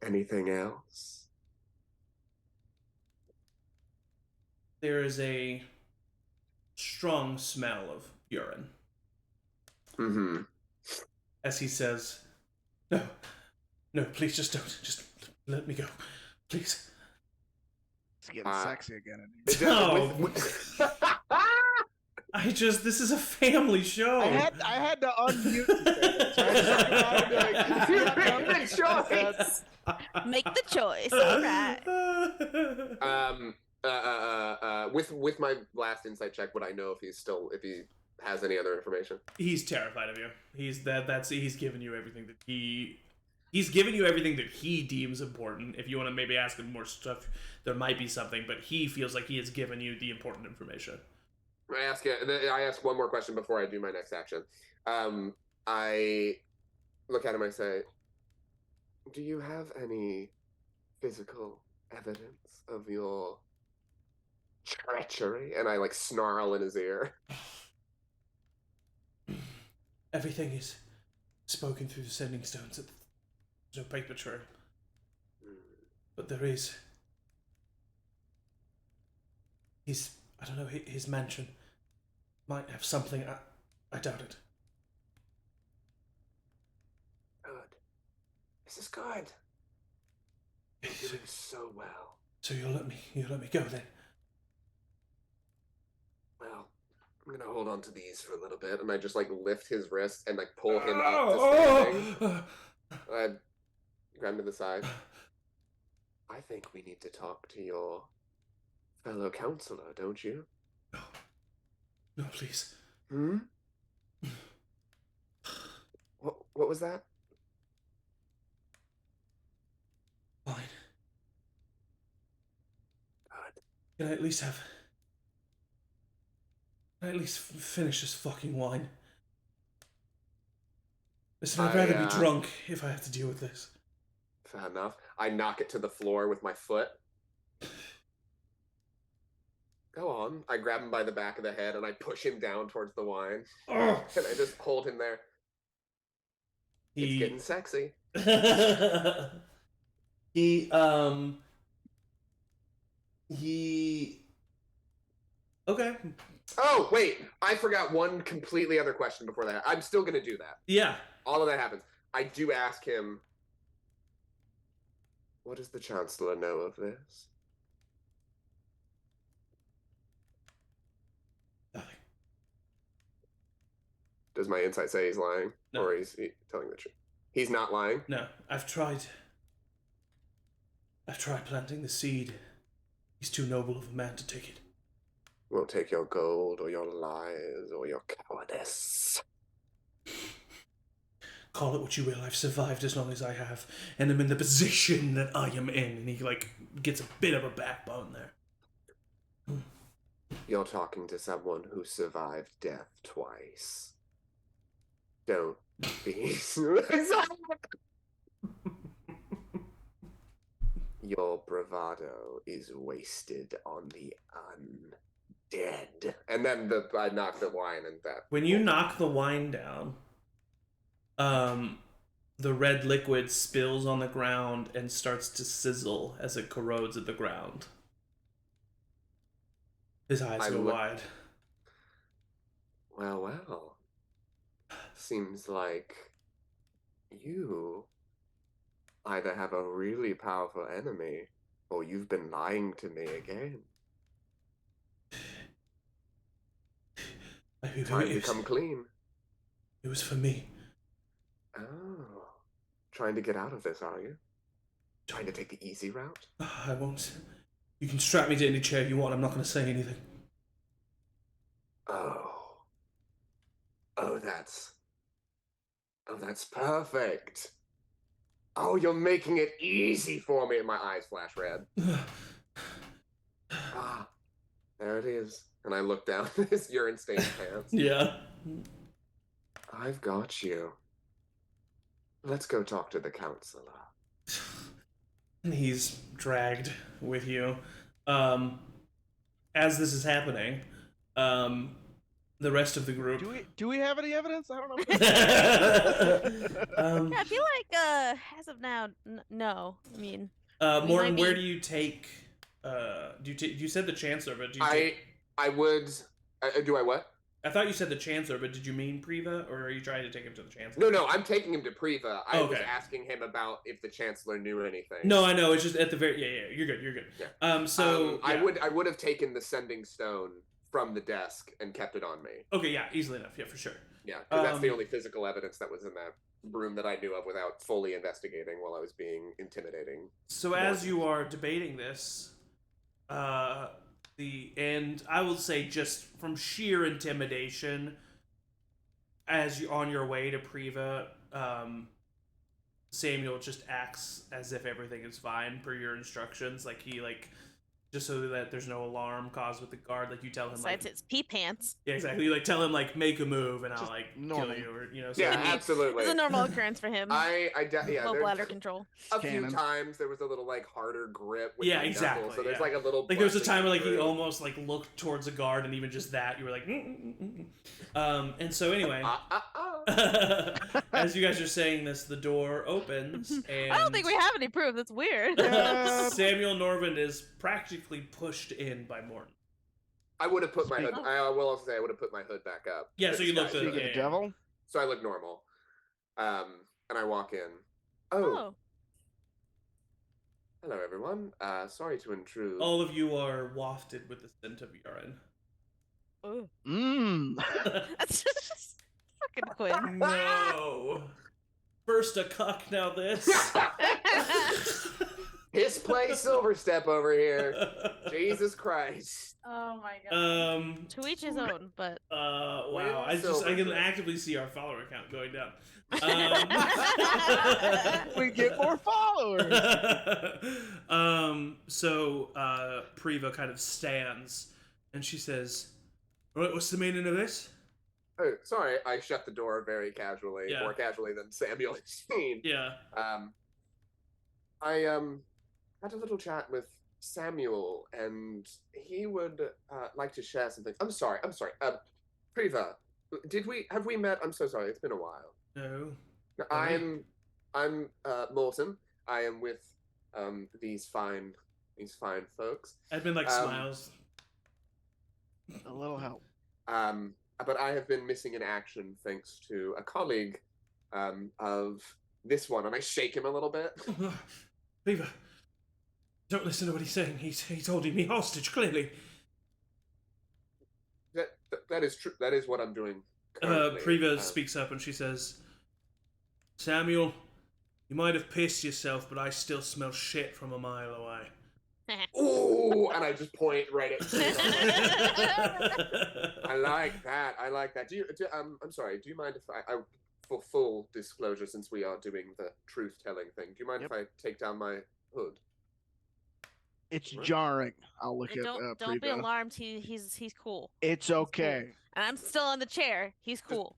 Anything else? There is a strong smell of urine. As he says, No, please just don't. Just let me go. Please. It's getting sexy again. No. This is a family show. I had to unmute the choice. Make the choice. All right. With my last insight check, would I know if he has any other information? He's terrified of you. He's given you everything that he He's giving you everything that he deems important. If you want to maybe ask him more stuff, there might be something, but he feels like he has given you the important information. I ask one more question before I do my next action. I look at him. I say, "Do you have any physical evidence of your treachery?" And I like snarl in his ear. Everything is spoken through the sending stones. There's no paper trail, but there is. I don't know. His mansion might have something. I doubt it. Good. This is good. You're doing so well. So you'll let me go then? Well, I'm gonna hold on to these for a little bit, and I just like lift his wrist and like pull him up to standing. I grab him to the side. I think we need to talk to your fellow counselor, don't you? No, please. Hmm? What was that? Fine. God. Can I at least finish this fucking wine? Listen, I'd rather be drunk if I have to deal with this. Fair enough. I knock it to the floor with my foot. Go on. I grab him by the back of the head and I push him down towards the wine. And I just hold him there. It's getting sexy. Okay. Oh, wait. I forgot one completely other question before that. I'm still going to do that. Yeah. All of that happens. I do ask him, what does the Chancellor know of this? Nothing. Does my insight say he's lying? No. Or is he telling the truth? He's not lying? No. I've tried planting the seed. He's too noble of a man to take it. Won't take your gold or your lies or your cowardice. Call it what you will. I've survived as long as I have, and I'm in the position that I am in. And he like gets a bit of a backbone there. You're talking to someone who survived death twice. Don't be. Your bravado is wasted on the undead. And then I knock the wine and that. When you knock the wine down, the red liquid spills on the ground and starts to sizzle as it corrodes at the ground. His eyes go wide. Well. Seems like you either have a really powerful enemy or you've been lying to me again. Time to come clean. It was for me. Oh. Trying to get out of this, are you? Trying to take the easy route? I won't. You can strap me to any chair you want. I'm not going to say anything. Oh, that's perfect. Oh, you're making it easy for me. And my eyes flash red. There it is. And I look down at his urine-stained pants. Yeah. I've got you. Let's go talk to the counselor. And he's dragged with you. As this is happening, the rest of the group. Do we have any evidence? I don't know. Yeah, I feel like as of now, no. I mean, Morton, where do you take? You said the Chancellor, but do you? I would. Do I what? I thought you said the Chancellor, but did you mean Priva, or are you trying to take him to the Chancellor? No, I'm taking him to Priva. I was asking him about if the Chancellor knew anything. No, I know. It's just at the very. Yeah. You're good. Yeah. I would have taken the sending stone from the desk and kept it on me. Okay, yeah, easily enough. Yeah, for sure. Yeah, because that's the only physical evidence that was in that room that I knew of without fully investigating while I was being intimidating. So as you are debating this, I will say just from sheer intimidation, as you're on your way to Priva, Samuel just acts as if everything is fine per your instructions. Like he just so that there's no alarm caused with the guard. Like you tell him Besides its pee pants. yeah, exactly. You tell him make a move and I'll Just kill normal. you or Yeah, absolutely. It's a normal occurrence for him. Yeah, Low bladder control. A few Canon. times there was a little harder grip with Yeah, the exactly, knuckles, so there's yeah. a little there was a time where he through. almost looked towards a guard and even just that you were like and so anyway as you guys are saying this, the door opens and I don't think we have any proof. That's weird. Samuel Norvind is practically pushed in by Morton. I would have put my hood. I will also say I would have put my hood back up. Yeah, so you looked at Speaking of the devil. So I look normal, and I walk in. Oh, hello everyone. Sorry to intrude. All of you are wafted with the scent of urine. Oh. That's just fucking Quinn. No. First a cuck, now this. His play Silverstep over here. Jesus Christ. Oh my god. To each his own, but wow. I can actively see our follower count going down. we get more followers. So Priva kind of stands and she says, "All right, what's the meaning of this?" Oh, sorry, I shut the door very casually, more casually than Samuel has seen. Yeah. I had a little chat with Samuel, and he would like to share something. I'm sorry. Priva, have we met? I'm so sorry. It's been a while. No. I'm Morton. I am with these fine folks. Edmund smiles. A little help. But I have been missing in action thanks to a colleague of this one, and I shake him a little bit. Priva, don't listen to what he's saying. He's holding me hostage, clearly. That is true. That is what I'm doing currently. Priva speaks up and she says, "Samuel, you might have pissed yourself, but I still smell shit from a mile away." Ooh, and I just point right at I like that. I'm sorry. Do you mind if I for full disclosure, since we are doing the truth-telling thing, do you mind if I take down my hood? It's jarring. I'll look at don't be alarmed. He's cool. It's okay. Cool. And I'm still on the chair. He's cool.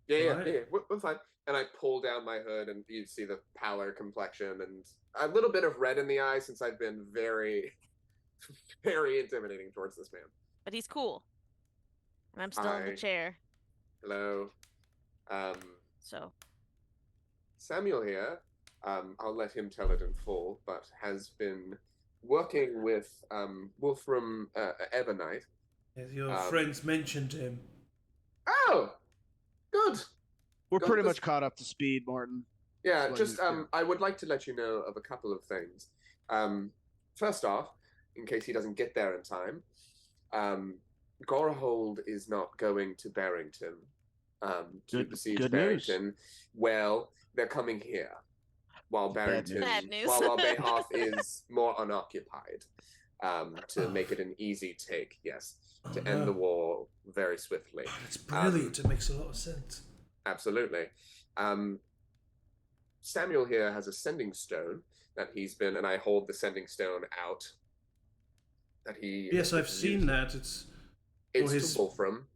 Yeah. We're fine. And I pull down my hood, and you see the pallor complexion and a little bit of red in the eye, since I've been very, very intimidating towards this man. But he's cool. And I'm still in the chair. Hello. So. Samuel here. I'll let him tell it in full, but has been working with Wolfram Ebonite. Yes, your friends mentioned him. Oh, good. We're pretty much caught up to speed, Martin. Yeah, just I would like to let you know of a couple of things. First off, in case he doesn't get there in time, Gorahold is not going to Barrington to besiege Barrington. Well, they're coming here while Barrington, while Bayhoff is more unoccupied, to make it an easy take. Yes, to end the war very swiftly. It's brilliant. It makes a lot of sense. Absolutely. Samuel here has a sending stone that he's been, and I hold the sending stone out. That he. Yes, I've seen that. It's to Wolfram.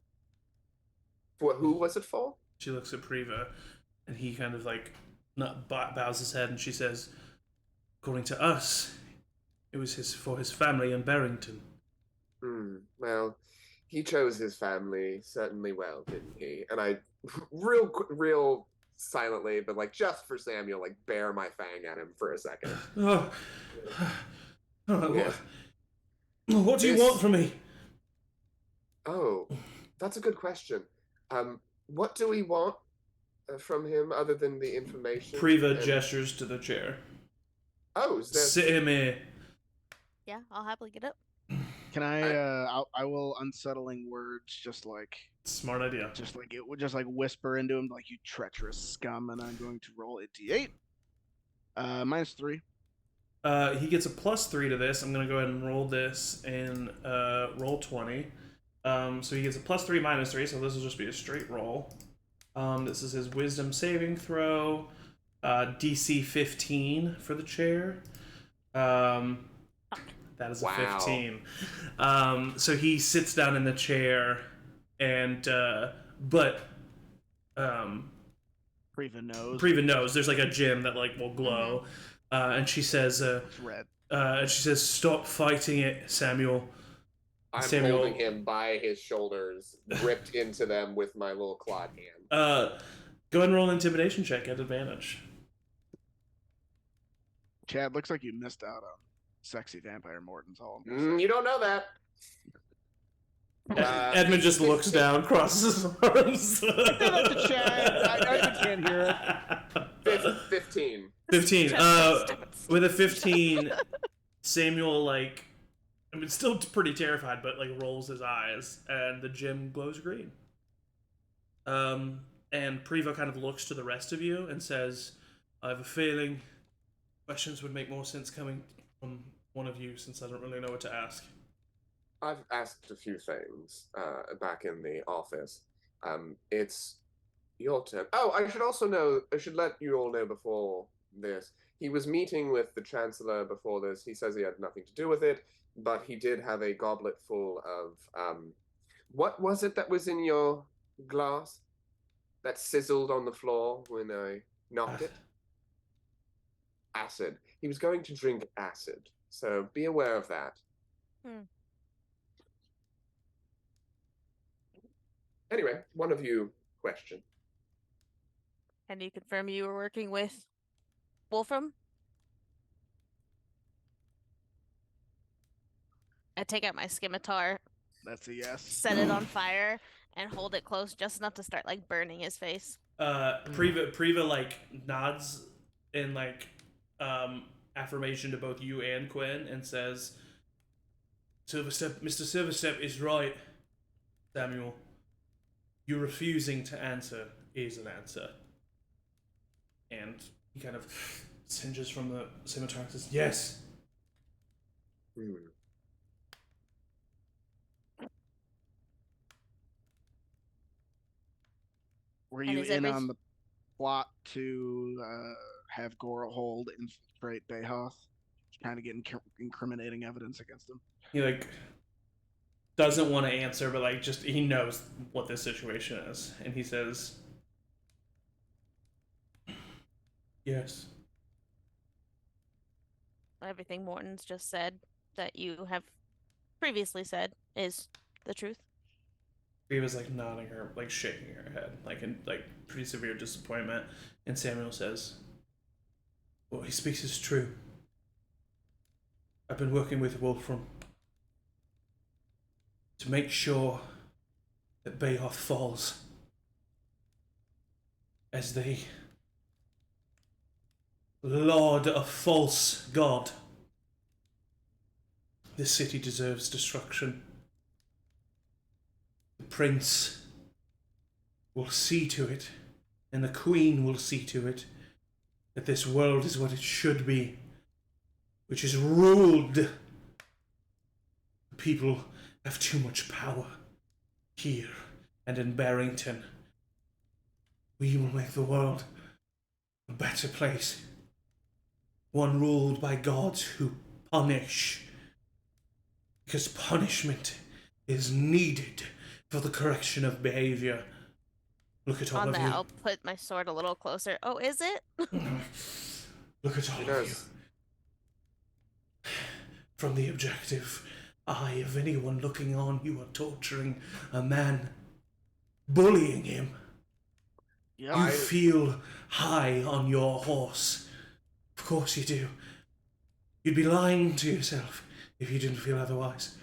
For who was it for? She looks at Priva, and he kind of bows his head, and she says, "According to us, it was for his family in Barrington." Well, he chose his family certainly well, didn't he? And I, real silently, but just for Samuel, bare my fang at him for a second. What do you want from me? Oh, that's a good question. What do we want from him other than the information? Priva gestures to the chair. Oh, is there... Sit him here. Yeah, I'll happily get up. Can I will unsettling words, just smart idea. Just whisper into him, you treacherous scum, and I'm going to roll a d8. -3. He gets a +3 to this. I'm gonna go ahead and roll this and roll 20. So he gets a +3 -3. So this will just be a straight roll. This is his wisdom saving throw. DC 15 for the chair. That is a Wow. 15. So he sits down in the chair, and but Priva knows. Priva knows there's like a gem that like will glow, and she says, It's red. "Stop fighting it, Samuel." I'm Samuel- holding him by his shoulders, ripped into them with my little clawed hand. Go ahead and roll an intimidation check at advantage. Chad, looks like you missed out on sexy vampire Morton's all. I'm gonna say. You don't know that. Edmund just looks down, crosses his arms. Say that to Chad. I can't hear it. 15. 15. With a 15, Samuel, like, I mean, still pretty terrified, but, like, rolls his eyes, and the gem glows green. And Priva kind of looks to the rest of you and says, I have a feeling questions would make more sense coming from one of you, since I don't really know what to ask. I've asked a few things back in the office. It's your turn. Oh, I should let you all know before this. He was meeting with the Chancellor before this. He says he had nothing to do with it, but he did have a goblet full of, what was it that was in your glass? That sizzled on the floor when I knocked it? Acid. He was going to drink acid, so be aware of that. Anyway, one of you question. Can you confirm you were working with Wolfram? I take out my scimitar, That's a yes. set it on fire, and hold it close just enough to start like burning his face. Priva like nods in like affirmation to both you and Quinn and says, Mr. Silverstep is right, Samuel. You refusing to answer is an answer. And he kind of singes from the scimitar and says, yes. Were you in on the plot to have Gorahold infiltrate Bayhoth? Trying to get incriminating evidence against him? He like doesn't want to answer, but like just he knows what this situation is, and he says, yes. Everything Morton's just said that you have previously said is the truth. He was like nodding her, like shaking her head, like in like pretty severe disappointment. And Samuel says, what he speaks is true. I've been working with Wolfram to make sure that Bayhoth falls as the Lord of False God. This city deserves destruction. The Prince will see to it, and the Queen will see to it, that this world is what it should be, which is ruled. The people have too much power here and in Barrington. We will make the world a better place, one ruled by gods who punish, because punishment is needed for the correction of behavior. Look at all On of that, you. I'll put my sword a little closer. Oh, is it? Look at all of you. From the objective eye of anyone looking on, you are torturing a man, bullying him. Yeah. You feel high on your horse. Of course you do. You'd be lying to yourself if you didn't feel otherwise.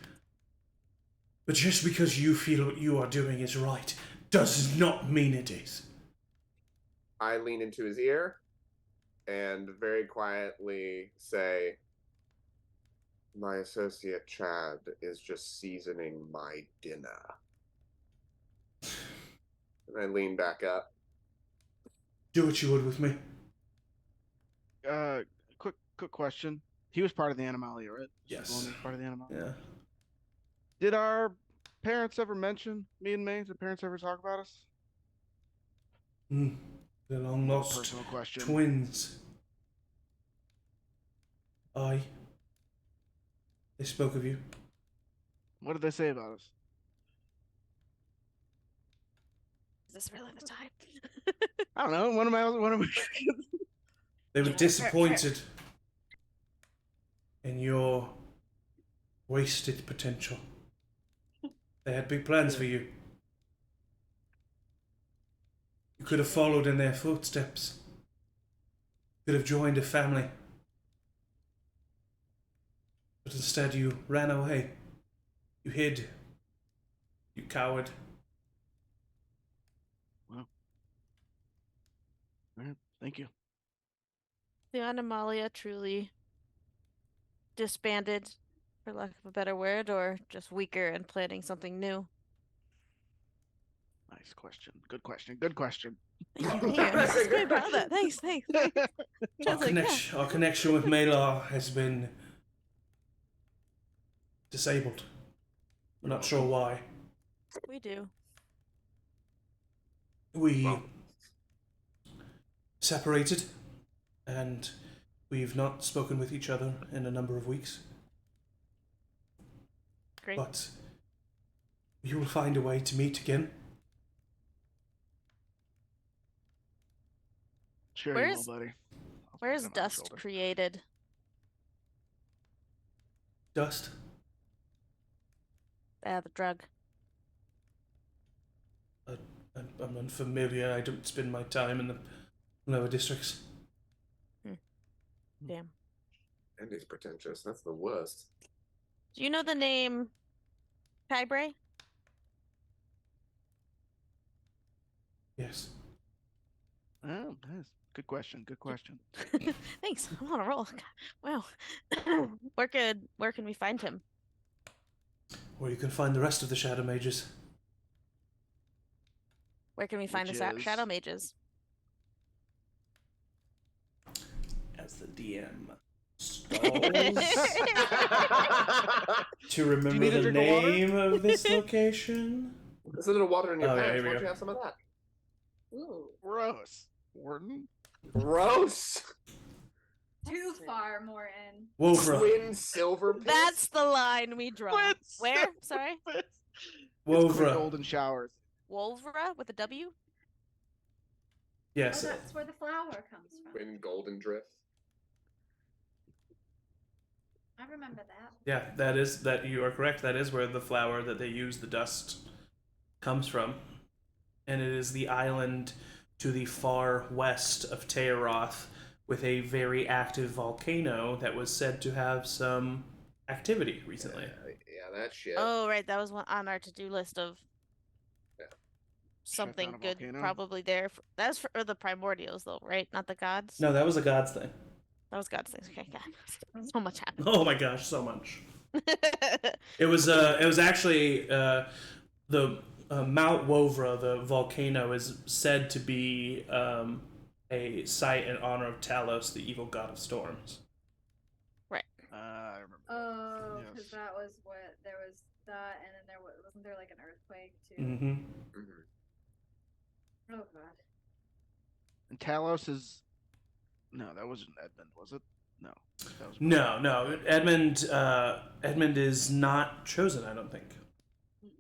But just because you feel what you are doing is right does not mean it is. I lean into his ear and very quietly say, my associate Chad is just seasoning my dinner. And I lean back up. Do what you would with me. Quick question. He was part of the Animalia, right? Yes. The one that was part of the Animalia. Yeah. Did our parents ever mention me and May? Did parents ever talk about us? The long lost Personal question. twins. Aye. They spoke of you. What did they say about us? Is this really the time? I don't know. One of my They were disappointed in your wasted potential. They had big plans for you. You could have followed in their footsteps. You could have joined a family. But instead you ran away. You hid. You coward. Well. All right. Thank you. The Anomalia truly disbanded, for lack of a better word, or just weaker and planning something new? Nice question. Good question. Good question. Thank you. I'm very proud of that. Thanks. Our connection with Malar has been disabled. We're not sure why. We do. We separated, and we've not spoken with each other in a number of weeks. Great. But we will find a way to meet again. Sure, Where's- you will, buddy. I'll Where is pat him on the dust shoulder. created? Dust. The drug. I'm unfamiliar. I don't spend my time in the lower districts. Damn. And he's pretentious. That's the worst. Do you know the name Kybre? Yes. Oh, nice. Good question. Good question. Thanks. I'm on a roll. God, wow. Where can we find him? Or you can find the rest of the Shadow Mages. Where can we find Which the is- shadow mages? As the DM stalls to remember need a the drink of water? name of this location. There's a little water in your Oh, yeah, pants. here we Why don't go. you have some of that? Ooh. Gross. Warden? Gross. Too far, Morton. Wovra. Twin silver pits? That's the line we draw. What? Where? Sorry? It's Wovra. golden showers. Wolvera with a W? Yes. Oh, that's where the flower comes from. Twin golden drift. I remember that. Yeah, that you are correct. That is where the flower that they use, the dust, comes from. And it is the island to the far west of Tayaroth with a very active volcano that was said to have some activity recently. Yeah, that shit. Oh, right. That was one on our to-do list of Yeah. something down a good volcano? probably there. That was for the primordials, though, right? Not the gods? No, that was a god's thing. That was God's things. Okay, God. So much happened. Oh my gosh, so much. It was actually the Mount Wovra, the volcano, is said to be a site in honor of Talos, the evil god of storms. I remember. Oh, because Yes. that was what there was that, and then wasn't there like an earthquake too? Mm-hmm. Mhm. Oh god. And Talos is. No, that wasn't Edmund, was it? No. That was No. Edmund is not chosen, I don't think.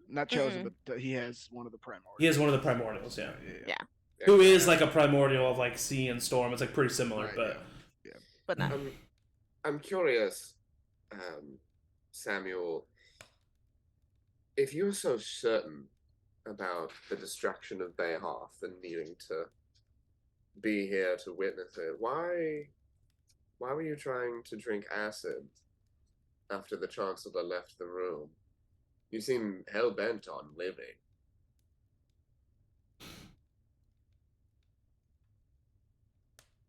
Not chosen, but he has one of the primordials. He is one of the primordials, yeah. Yeah. Who is like a primordial of like sea and storm. It's like pretty similar, Right, but But not. I'm curious, Samuel, if you're so certain about the destruction of Bayhoff and needing to be here to witness it, why were you trying to drink acid after the Chancellor left the room? You seem hell-bent on living.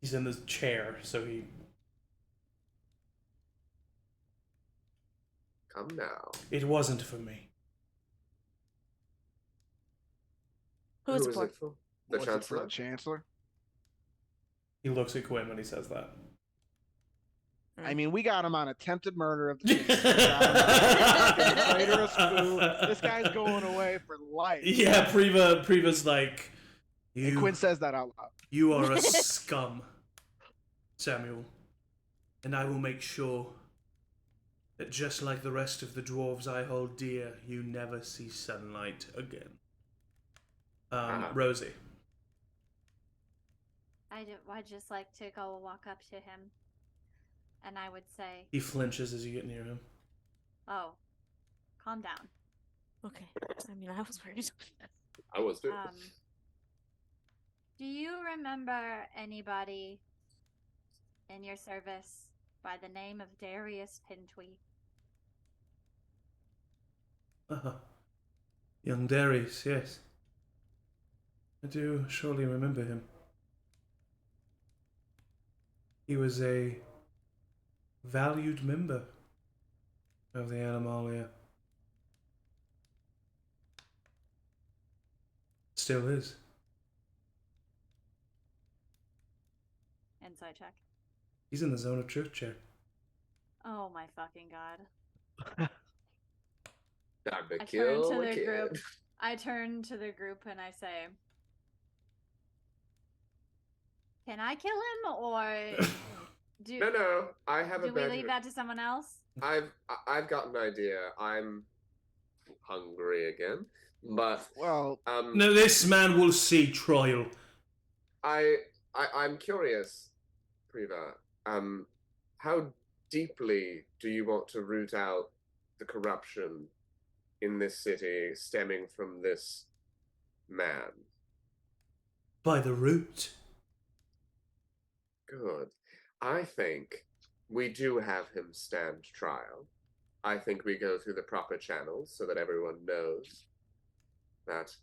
he's in this chair, so he. Come now. It wasn't for me. Who is it was for? it for? The Was it for Chancellor? the Chancellor? He looks at Quinn when he says that. I mean, we got him on attempted murder of the Chancellor. Got him on traitorous coup. This guy's going away for life. Yeah, Priva's like. And You Quinn says that out loud. You are a scum, Samuel. And I will make sure that just like the rest of the dwarves I hold dear, you never see sunlight again. Rosie. I'd just like to go walk up to him, and I would say, He flinches as you get near him. "Oh, calm down. Okay. I mean, I was worried. I was too. Do you remember anybody in your service by the name of Darius Pintwee?" Young Darius, yes. I do surely remember him. He was a valued member of the Animalia. Still is. Insight check. He's in the zone of truth, chair. Oh my fucking god. Time to I turn kill to a the kid. group. I turn to the group and I say, "Can I kill him, or No, I have a do we better. leave that to someone else?" I've got an idea. I'm hungry again, but Well, No, this man will see trial. I'm curious, Priva. How deeply do you want to root out the corruption in this city stemming from this man? By the root. Good. I think we do have him stand trial. I think we go through the proper channels so that everyone knows that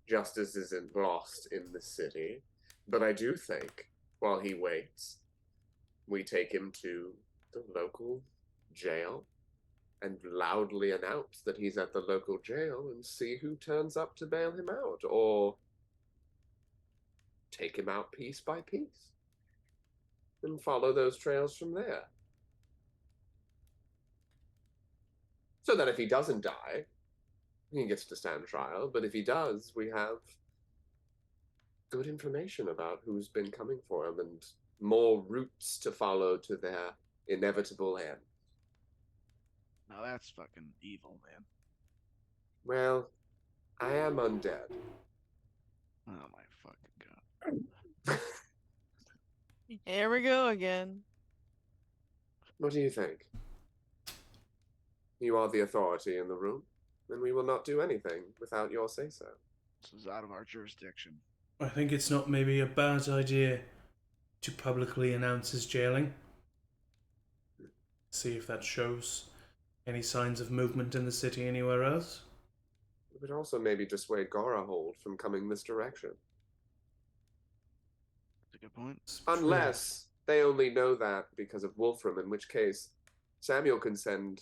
justice isn't lost in the city. But I do think, while he waits, we take him to the local jail and loudly announce that he's at the local jail and see who turns up to bail him out, or take him out piece by piece and follow those trails from there. So that if he doesn't die, he gets to stand trial, but if he does, we have good information about who's been coming for him and more routes to follow to their inevitable end. now that's fucking evil, man. Well, I am undead. Oh my fucking god. Here we go again. What do you think? You are the authority in the room, and we will not do anything without your say-so. This is out of our jurisdiction. I think it's not maybe a bad idea to publicly announce his jailing. See if that shows any signs of movement in the city anywhere else. It would also maybe dissuade Gorahold from coming this direction. That's a good point. Unless they only know that because of Wolfram, in which case Samuel can send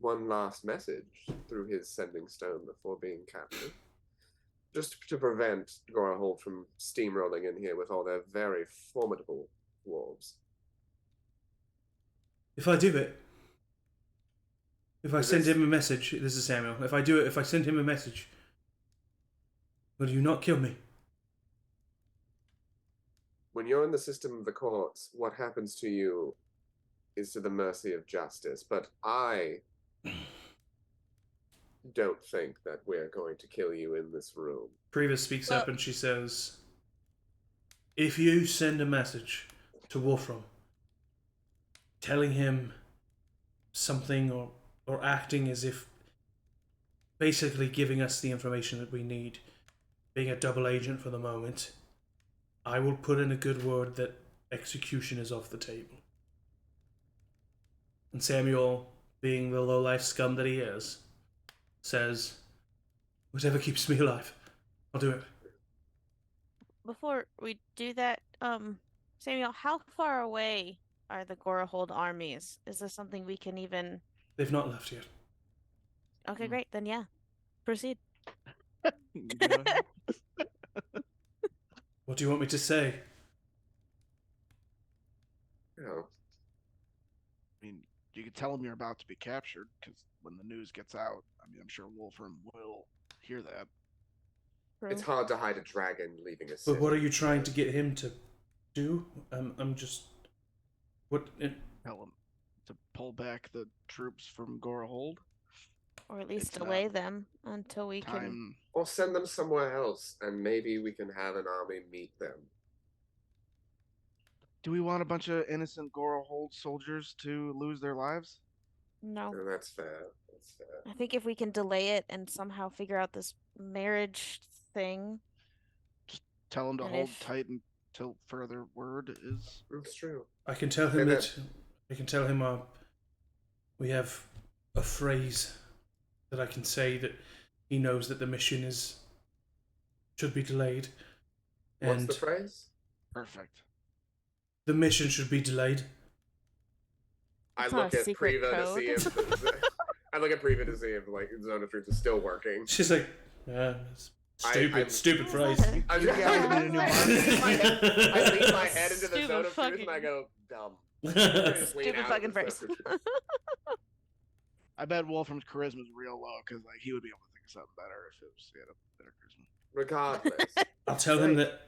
one last message through his sending stone before being captured. Just to prevent Gorahold from steamrolling in here with all their very formidable dwarves. If I do it, if I send him a message, this is Samuel. If I send him a message, will you not kill me? When you're in the system of the courts, what happens to you is to the mercy of justice. But I don't think that we're going to kill you in this room. Priva speaks up and she says, if you send a message to Wolfram telling him something or acting as if basically giving us the information that we need, being a double agent for the moment, I will put in a good word that execution is off the table. And Samuel, being the low-life scum that he is, says, whatever keeps me alive, I'll do it. Before we do that, Samuel, how far away are the Gorahold armies? Is this something we can even... They've not left yet. Okay, great. Then yeah, proceed. What do you want me to say? Oh. I mean, you can tell them you're about to be captured, because when the news gets out, I mean, I'm sure Wolfram will hear that. It's hard to hide a dragon leaving a But city. what are you trying to get him to do? I'm just... What... Tell him to pull back the troops from Gorehold. Or at least It's delay them until we can. Time. Or send them somewhere else, and maybe we can have an army meet them. Do we want a bunch of innocent Gorehold soldiers to lose their lives? No. And that's fair. That's fair. I think if we can delay it and somehow figure out this marriage thing. Tell them to And hold if- tight until further word is. It's true. I can tell him Say that... I can tell him we have a phrase that I can say that he knows that the mission should be delayed. What's And the phrase? Perfect. the mission should be delayed. I It's not look a at secret Priva to code. see if I look at Priva to see if like Zone of Truth is still working. She's like, stupid, stupid phrase. I You guys need a new I lean my head into the Stupid Zone of Truth and fucking- I go, dumb. Stupid fucking phrase. I bet Wolfram's charisma is real low because like he would be able to think of something better if he had a better charisma. Regardless. I'll tell him that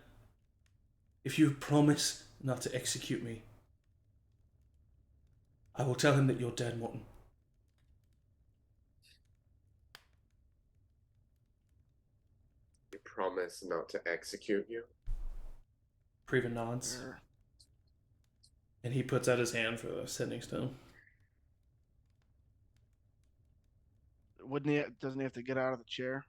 if you promise not to execute me, I will tell him that you're dead, Morton. You promise not to execute you? Priva nods, Sure. and he puts out his hand for the sending stone. Wouldn't he? Doesn't he have to get out of the chair?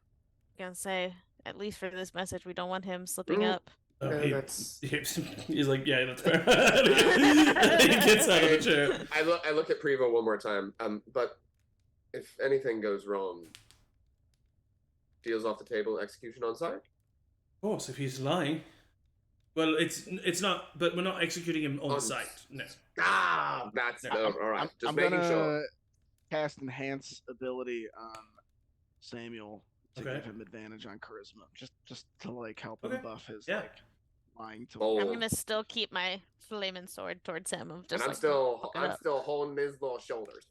Gonna say, at least for this message, we don't want him slipping up. Oh, Yeah, he's like, yeah, that's fair. He gets out of the chair. I look at Priva one more time. But if anything goes wrong, deals off the table, execution on sight? Of course, if he's lying. Well, it's not, but we're not executing him on sight. No. Ah, that's No, all right. Just I'm making gonna sure. cast enhance ability on Samuel to Okay. give him advantage on charisma, just to like help him Okay. buff his Yeah. like lying to. Oh. I'm gonna still keep my flaming sword towards him. Of just And I'm like, still fuck it I'm up. still holding his little shoulders.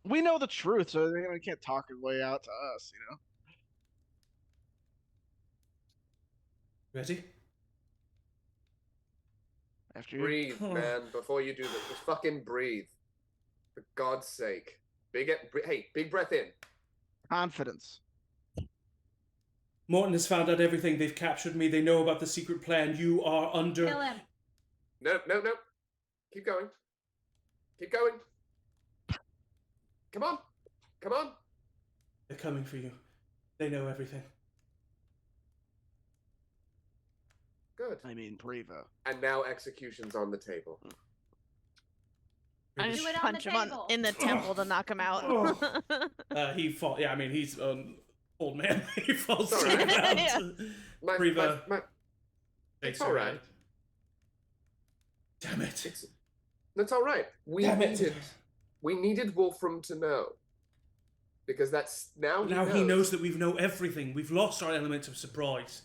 We know the truth, so he can't talk his way out to us, you know. Ready? After you. Breathe, Oh. man, before you do this. Just fucking breathe. For God's sake. Big breath in. Confidence. Morton has found out everything. They've captured me. They know about the secret plan. You are under... Kill him. No. Keep going. Keep going. Come on. Come on. They're coming for you. They know everything. Good. I mean, Priva. And now execution's on the table. I Do just it on punch the him on table. in the temple to knock him out. He fall. Yeah, I mean, he's old man. He falls It's to all the right. ground. My, Priva. it's all right. Damn it. That's all right. Damn it. We needed Wolfram to know. Because that's now He knows that we know everything. We've lost our element of surprise.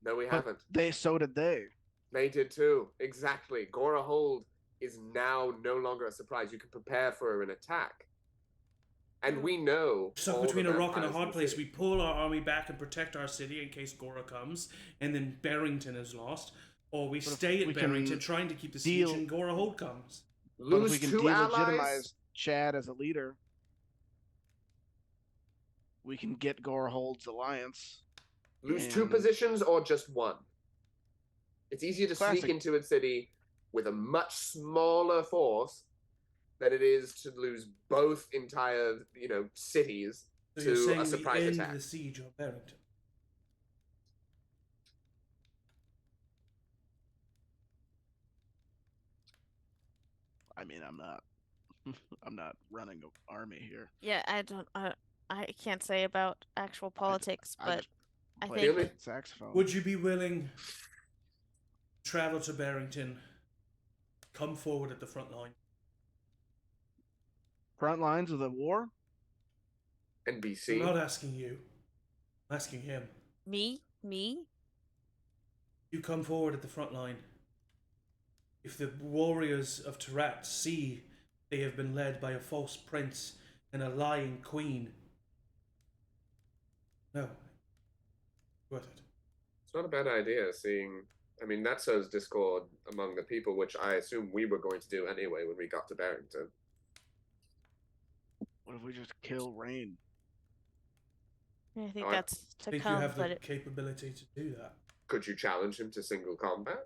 No, we But haven't. so did they. They did too. Exactly. Gora Hold is now no longer a surprise. You can prepare for an attack. And we know. Stuck all between the a rock and a vampires in hard the place. city. We pull our army back and protect our city in case Gora comes, and then Barrington is lost. Or we But if stay we at can Barrington trying to keep the siege deal- and Gora Hold comes. But Lose if we can two delegitimize allies. Chad as a leader, we can get Gorehold's alliance. Lose two and- positions or just one. It's easier to Classic. sneak into a city with a much smaller force than it is to lose both entire, cities So you're to saying a surprise we end attack. the siege of Barrington? I mean, I'm not. I'm not running an army here. Yeah, I don't. I can't say about actual politics, I but just I play think- Really? saxophone. Would you be willing to travel to Barrington, come forward at the front line? Front lines of the war? NBC. I'm not asking you. I'm asking him. me. You come forward at the front line. If the warriors of Tayaroth see they have been led by a false prince and a lying queen, no, worth it. It's not a bad idea, seeing... I mean, that sows discord among the people, which I assume we were going to do anyway when we got to Barrington. What if we just kill Rain? I think I that's to think come, you have the but capability to do that. Could you challenge him to single combat,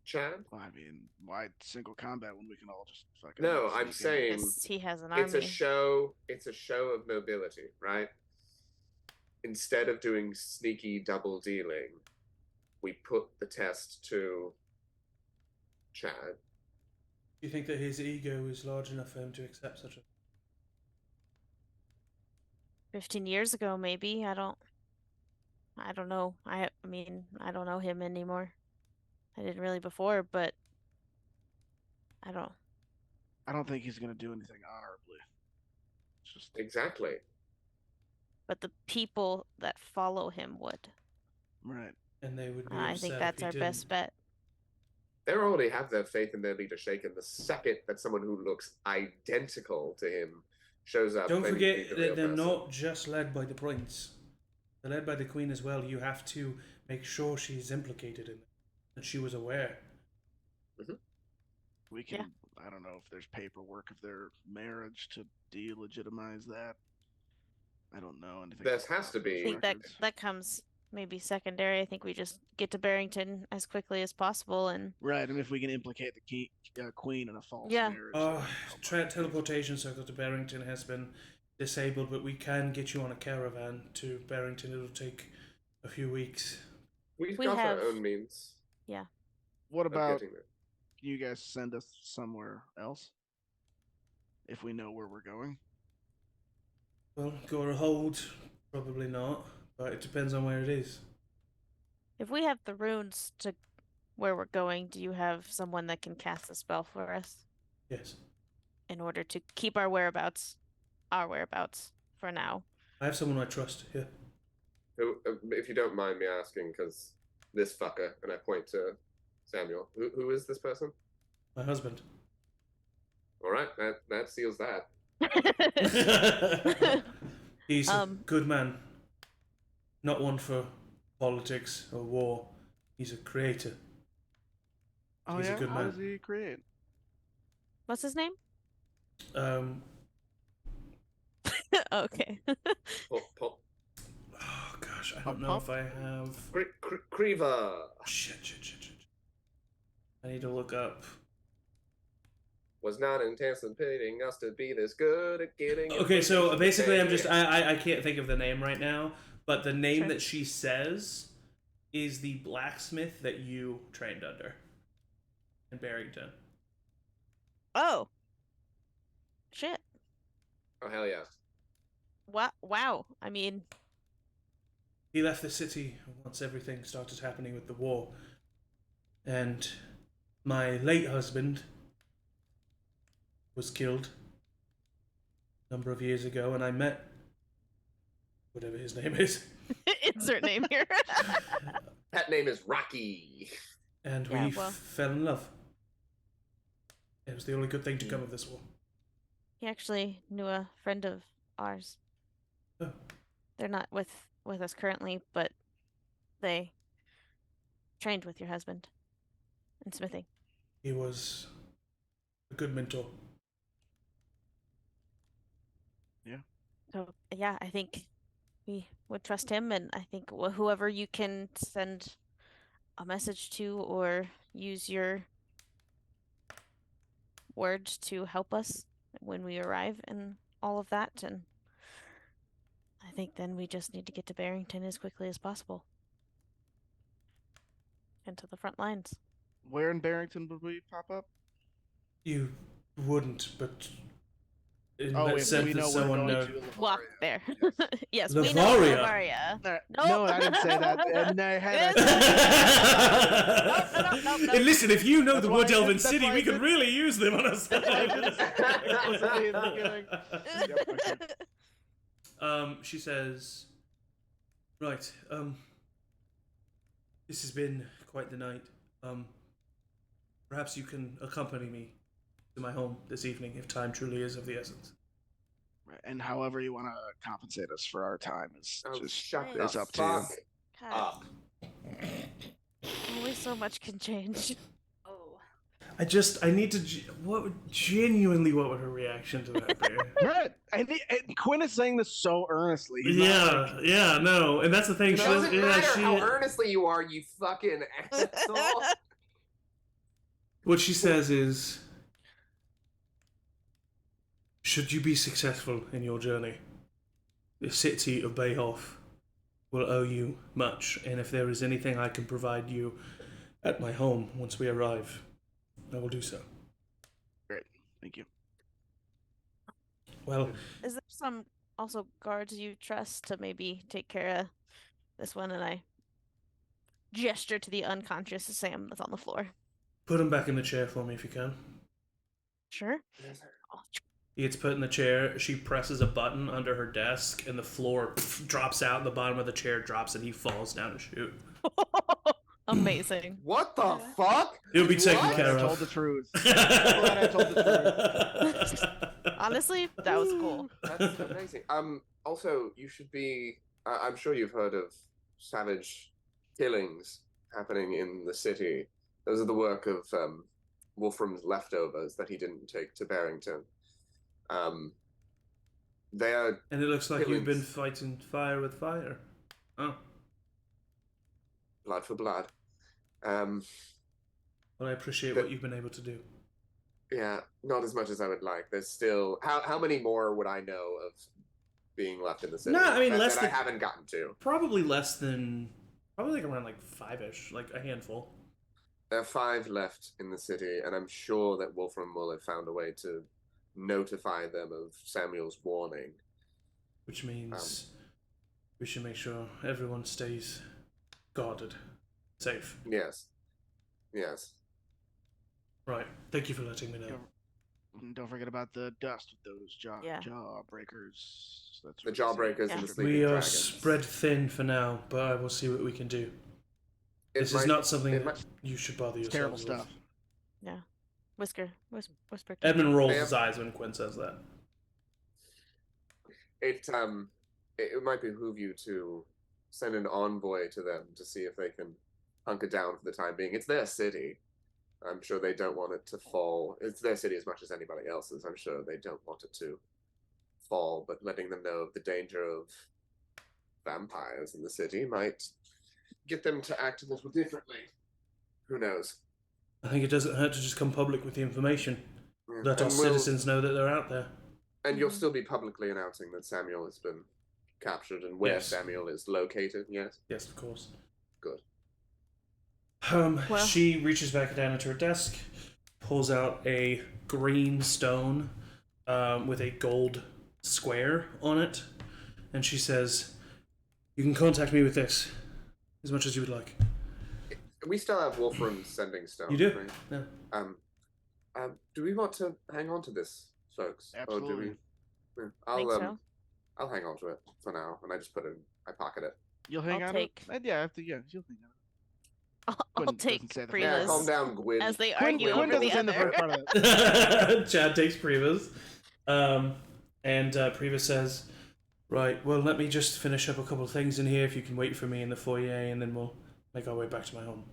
Chad? Well, I mean, why single combat when we can all just fucking? No, I'm sneak in? saying because he has an it's a army. show. It's a show of mobility, right? Instead of doing sneaky double dealing, we put the test to Chad. Do you think that his ego is large enough for him to accept such a... 15 years ago, maybe. I don't know. I mean, I don't know him anymore. I didn't really before, but I don't think he's gonna do anything honorably. It's just Exactly. but the people that follow him would. right. And they would be I upset think if that's he our didn't. best bet. They already have their faith in their leader shaken the second that someone who looks identical to him shows up. Don't claiming to be forget the real that they're person. not just led by the prince. They're led by the queen as well. You have to make sure she's implicated in it, that she was aware. We can. I don't know if there's paperwork of their marriage to delegitimize that. I don't know anything. There about has to those be. I think records. that comes maybe secondary. I think we just get to Barrington as quickly as possible and Right, and if we can implicate the queen in a false Yeah. marriage. that would help. Teleportation circle to Barrington has been disabled, but we can get you on a caravan to Barrington. It'll take a few weeks. We've We got have- our own means What of about getting there. you guys send us somewhere else? If we know where we're going. Well, go or hold, probably not, but it depends on where it is. if we have the runes to where we're going, do you have someone that can cast a spell for us Yes. in order to keep our whereabouts for now? I have someone I trust here. Who, if you don't mind me asking, because this fucker, and I point to Samuel, who is this person? My husband. All right, that seals that. He's a good man. Not one for politics or war. He's a creator. Oh He's a yeah, good what man. does he create? What's his name? Okay. Pull. Oh gosh, I don't know if I have. Kriva Shit. I need to look up. was not anticipating us to be this good at getting. Okay, so information basically, I'm today. just I can't think of the name right now, but the name Sure. that she says is the blacksmith that you trained under in Barrington. Oh. Shit. Oh hell yeah! Wow. I mean, He left the city once everything started happening with the war, and my late husband was killed a number of years ago, and I met whatever his name is, insert name here. Pet name is Rocky. and Yeah, we well. fell in love. It was the only good thing to come of this war. He actually knew a friend of ours. Oh. They're not with us currently, but they trained with your husband in smithing. He was a good mentor. So yeah, I think we would trust him, and I think whoever you can send a message to or use your words to help us when we arrive and all of that, and I think then we just need to get to Barrington as quickly as possible and to the front lines. Where in Barrington would we pop up? You wouldn't, but in Oh, that if sense we that know we're someone going know. to Lavaria. Walk there. Yes. Yes, we know Lavaria. Lavaria. No, I didn't say that. And I had No. And listen, if you know That's the why Wood I Elven did- that's City, why I we could did- really use them on our Say in the beginning. Yep, She says, right, this has been quite the night. Perhaps you can accompany me to my home this evening if time truly is of the essence. Right, and however you want to compensate us for our time is Oh, just shut is the up to you. fuck God. up. So much can change. Oh. I need to. What would her reaction to that be? Right. And Quinn is saying this so earnestly. He's not, like, Yeah, no, and that's the thing. It She doesn't doesn't. matter how earnestly you are, you fucking asshole. What she says is, should you be successful in your journey, the city of Bayhoff will owe you much, and if there is anything I can provide you at my home once we arrive, I will do so. Great. Thank you. Well, Is there some also guards you trust to maybe take care of this one? And I gesture to the unconscious Sam that's on the floor. put him back in the chair for me if you can. Sure. He gets put in the chair. She presses a button under her desk, and the floor drops out. And the bottom of the chair drops, and he falls down to shoot. Amazing. What the fuck? He'll be taken What? care I of. told the truth. I'm glad I told the truth. Honestly, that was cool. That's amazing. Also, you should be. I'm sure you've heard of savage killings happening in the city. Those are the work of Wolfram's leftovers that he didn't take to Barrington. They are. And it looks like you've been killings. fighting fire with fire. Oh, Blood for blood. well, I appreciate But- what you've been able to do. Yeah, not as much as I would like. There's still how many more would I know of being left in the city? No, I mean, that, less that than- I haven't gotten to. Probably less than, probably like around like 5-ish, like a handful. There are 5 left in the city, and I'm sure that Wolfram will have found a way to notify them of Samuel's warning. Which means we should make sure everyone stays guarded, safe. Yes. Yes. Right. Thank you for letting me know. And don't forget about the dust with those Yeah. jawbreakers. That's The what jawbreakers Yeah. and the sleeping We are dragons. spread thin for now, but I will see what we can do. It This might- is not something it that might- you should bother It's yourselves terrible with. stuff. Yeah. Whisper. Edmund rolls Ma'am? his eyes when Quinn says that. It might behoove you to send an envoy to them to see if they can hunker down for the time being. It's their city. I'm sure they don't want it to fall. It's their city as much as anybody else's. I'm sure they don't want it to fall, but letting them know of the danger of vampires in the city might get them to act a little differently. Who knows? I think it doesn't hurt to just come public with the information. Yeah. Let our And we'll- citizens know that they're out there. And you'll still be publicly announcing that Samuel has been captured and where Yes. Samuel is located, yes? Yes, of course. Good. Well- She reaches back down into her desk, pulls out a green stone with a gold square on it, and she says, "You can contact me with this as much as you would like." We still have Wolfram's sending stone. You do? Right? Yeah. Do we want to hang on to this, folks? Absolutely. Or do we? Think I'll so. I'll hang on to it for now, and I just put it in my pocket. It. You'll hang I'll out. take- Yeah, you'll hang out. I'll Quinn take doesn't say the Yeah, first calm Priva's down, Gwyn. as they Quinn, argue Quinn over doesn't the say the other. first part of it. Chad takes Priva's. And Priva says, "Right, well, let me just finish up a couple of things in here if you can wait for me in the foyer, and then we'll make our way back to my home."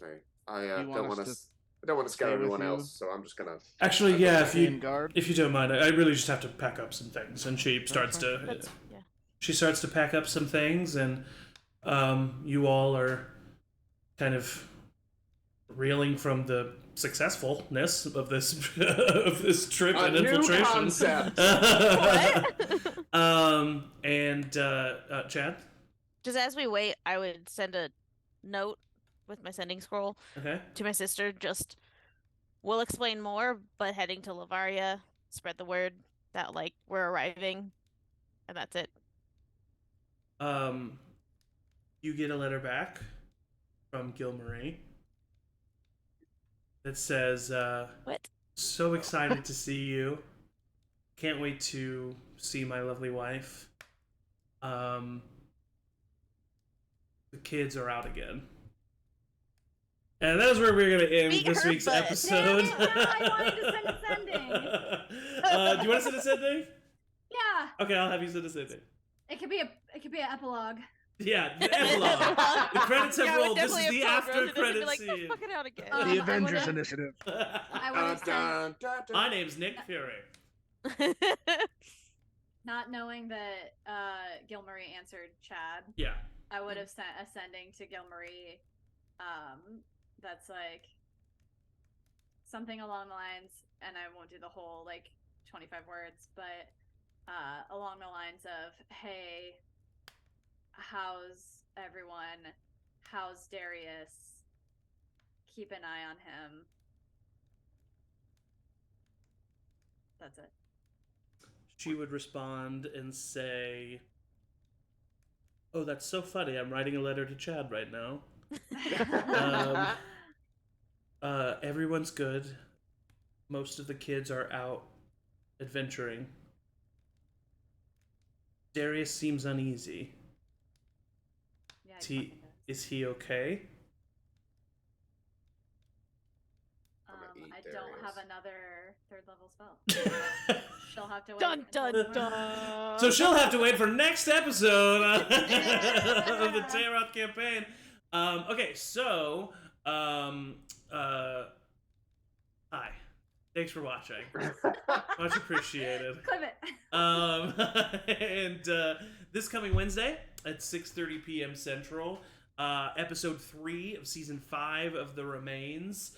Right. I You want don't us want to to. I don't want to scare stay with everyone you? else, so I'm just gonna. Actually, I'll yeah, go In guard. if you don't mind, I really just have to pack up some things. And she starts to Yeah. she starts to pack up some things, and you all are kind of reeling from the successfulness of this of this trip A and new infiltration. concept. And Chad, Just as we wait, I would send a note with my sending scroll okay. to my sister. Just, we'll explain more, but heading to Lavaria, spread the word that like we're arriving, and that's it. You get a letter back from Gilmarie that says, What? "So excited to see you. Can't wait to see my lovely wife. The kids are out again." And that's where we're going to end Beat this her week's butt. episode. Damn it, I wanted to send a sending. Do you want to send a sending? Yeah, Okay, I'll have you send a sending. it could be an epilogue. Yeah, the epilogue. The credits have Yeah, I would rolled. This is definitely the have told after Rosie this and be credits like, scene. "No, fuck it out again." I The Avengers would've- Initiative. I would have said, My name's Nick Fury. not knowing that Gilmarie answered Chad, Yeah. I would have sent a sending to Gilmarie that's like something along the lines, and I won't do the whole like 25 words, but along the lines of, hey, how's everyone? How's Darius? Keep an eye on him. That's it. She would respond and say, "Oh, that's so funny. I'm writing a letter to Chad right now. Everyone's good. Most of the kids are out adventuring. Darius seems uneasy. Yeah, Is he okay?" I don't have another 3rd level spell. She'll have to wait. Dun dun until- dun. So she'll have to wait for next episode of the Tayaroth campaign. Okay, so hi. Thanks for watching. Much appreciated. Clip it. And this coming Wednesday at 6:30 p.m. Central, episode 3 of season 5 of The Remains.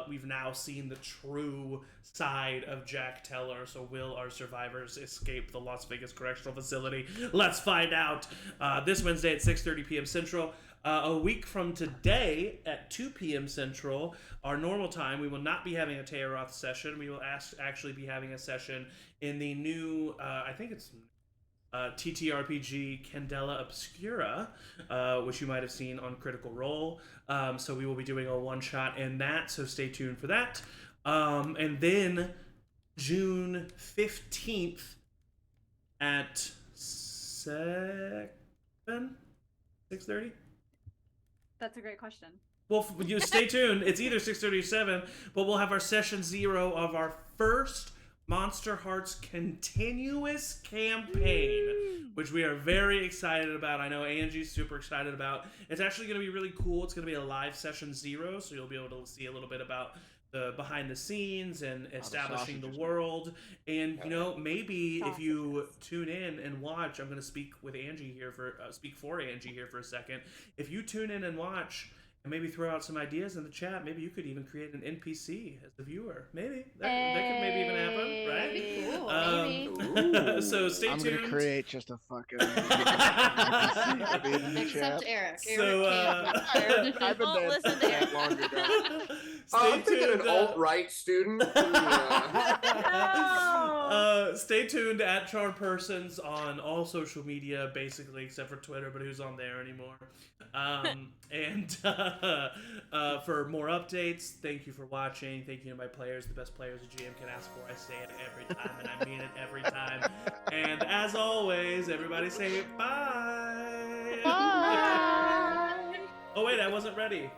We've now seen the true side of Jack Teller. So will our survivors escape the Las Vegas Correctional Facility? Let's find out this Wednesday at 6:30 p.m. Central. A week from today at 2 p.m. Central, our normal time, we will not be having a Tayaroth session. We will actually be having a session in the new, I think it's TTRPG Candela Obscura, which you might have seen on Critical Role. So we will be doing a one-shot in that, so stay tuned for that. And then June 15th at 6:30? That's a great question. Well, you stay tuned. It's either 6:30 or 7, but we'll have our session 0 of our first Monster Hearts continuous campaign, which we are very excited about. I know Angie's super excited about. It's actually going to be really cool. It's going to be a live session 0, so you'll be able to see a little bit about the behind the scenes and establishing the world. And you know, maybe if you tune in and watch, I'm going to speak for Angie here for a second. If you tune in and watch and maybe throw out some ideas in the chat, maybe you could even create an NPC as the viewer. Maybe that could maybe even happen, right? That'd be cool. So stay tuned. I'm gonna create just a fucking. Except Eric. So, I've been Don't dead listen to Eric. long ago. I'm thinking an alt-right student. Stay tuned at Charmed Persons on all social media, basically, except for Twitter, but who's on there anymore? And for more updates, thank you for watching. Thank you to my players, the best players a GM can ask for. I say it every time, and I mean it every time. And as always, everybody say bye. Bye. Oh wait, I wasn't ready.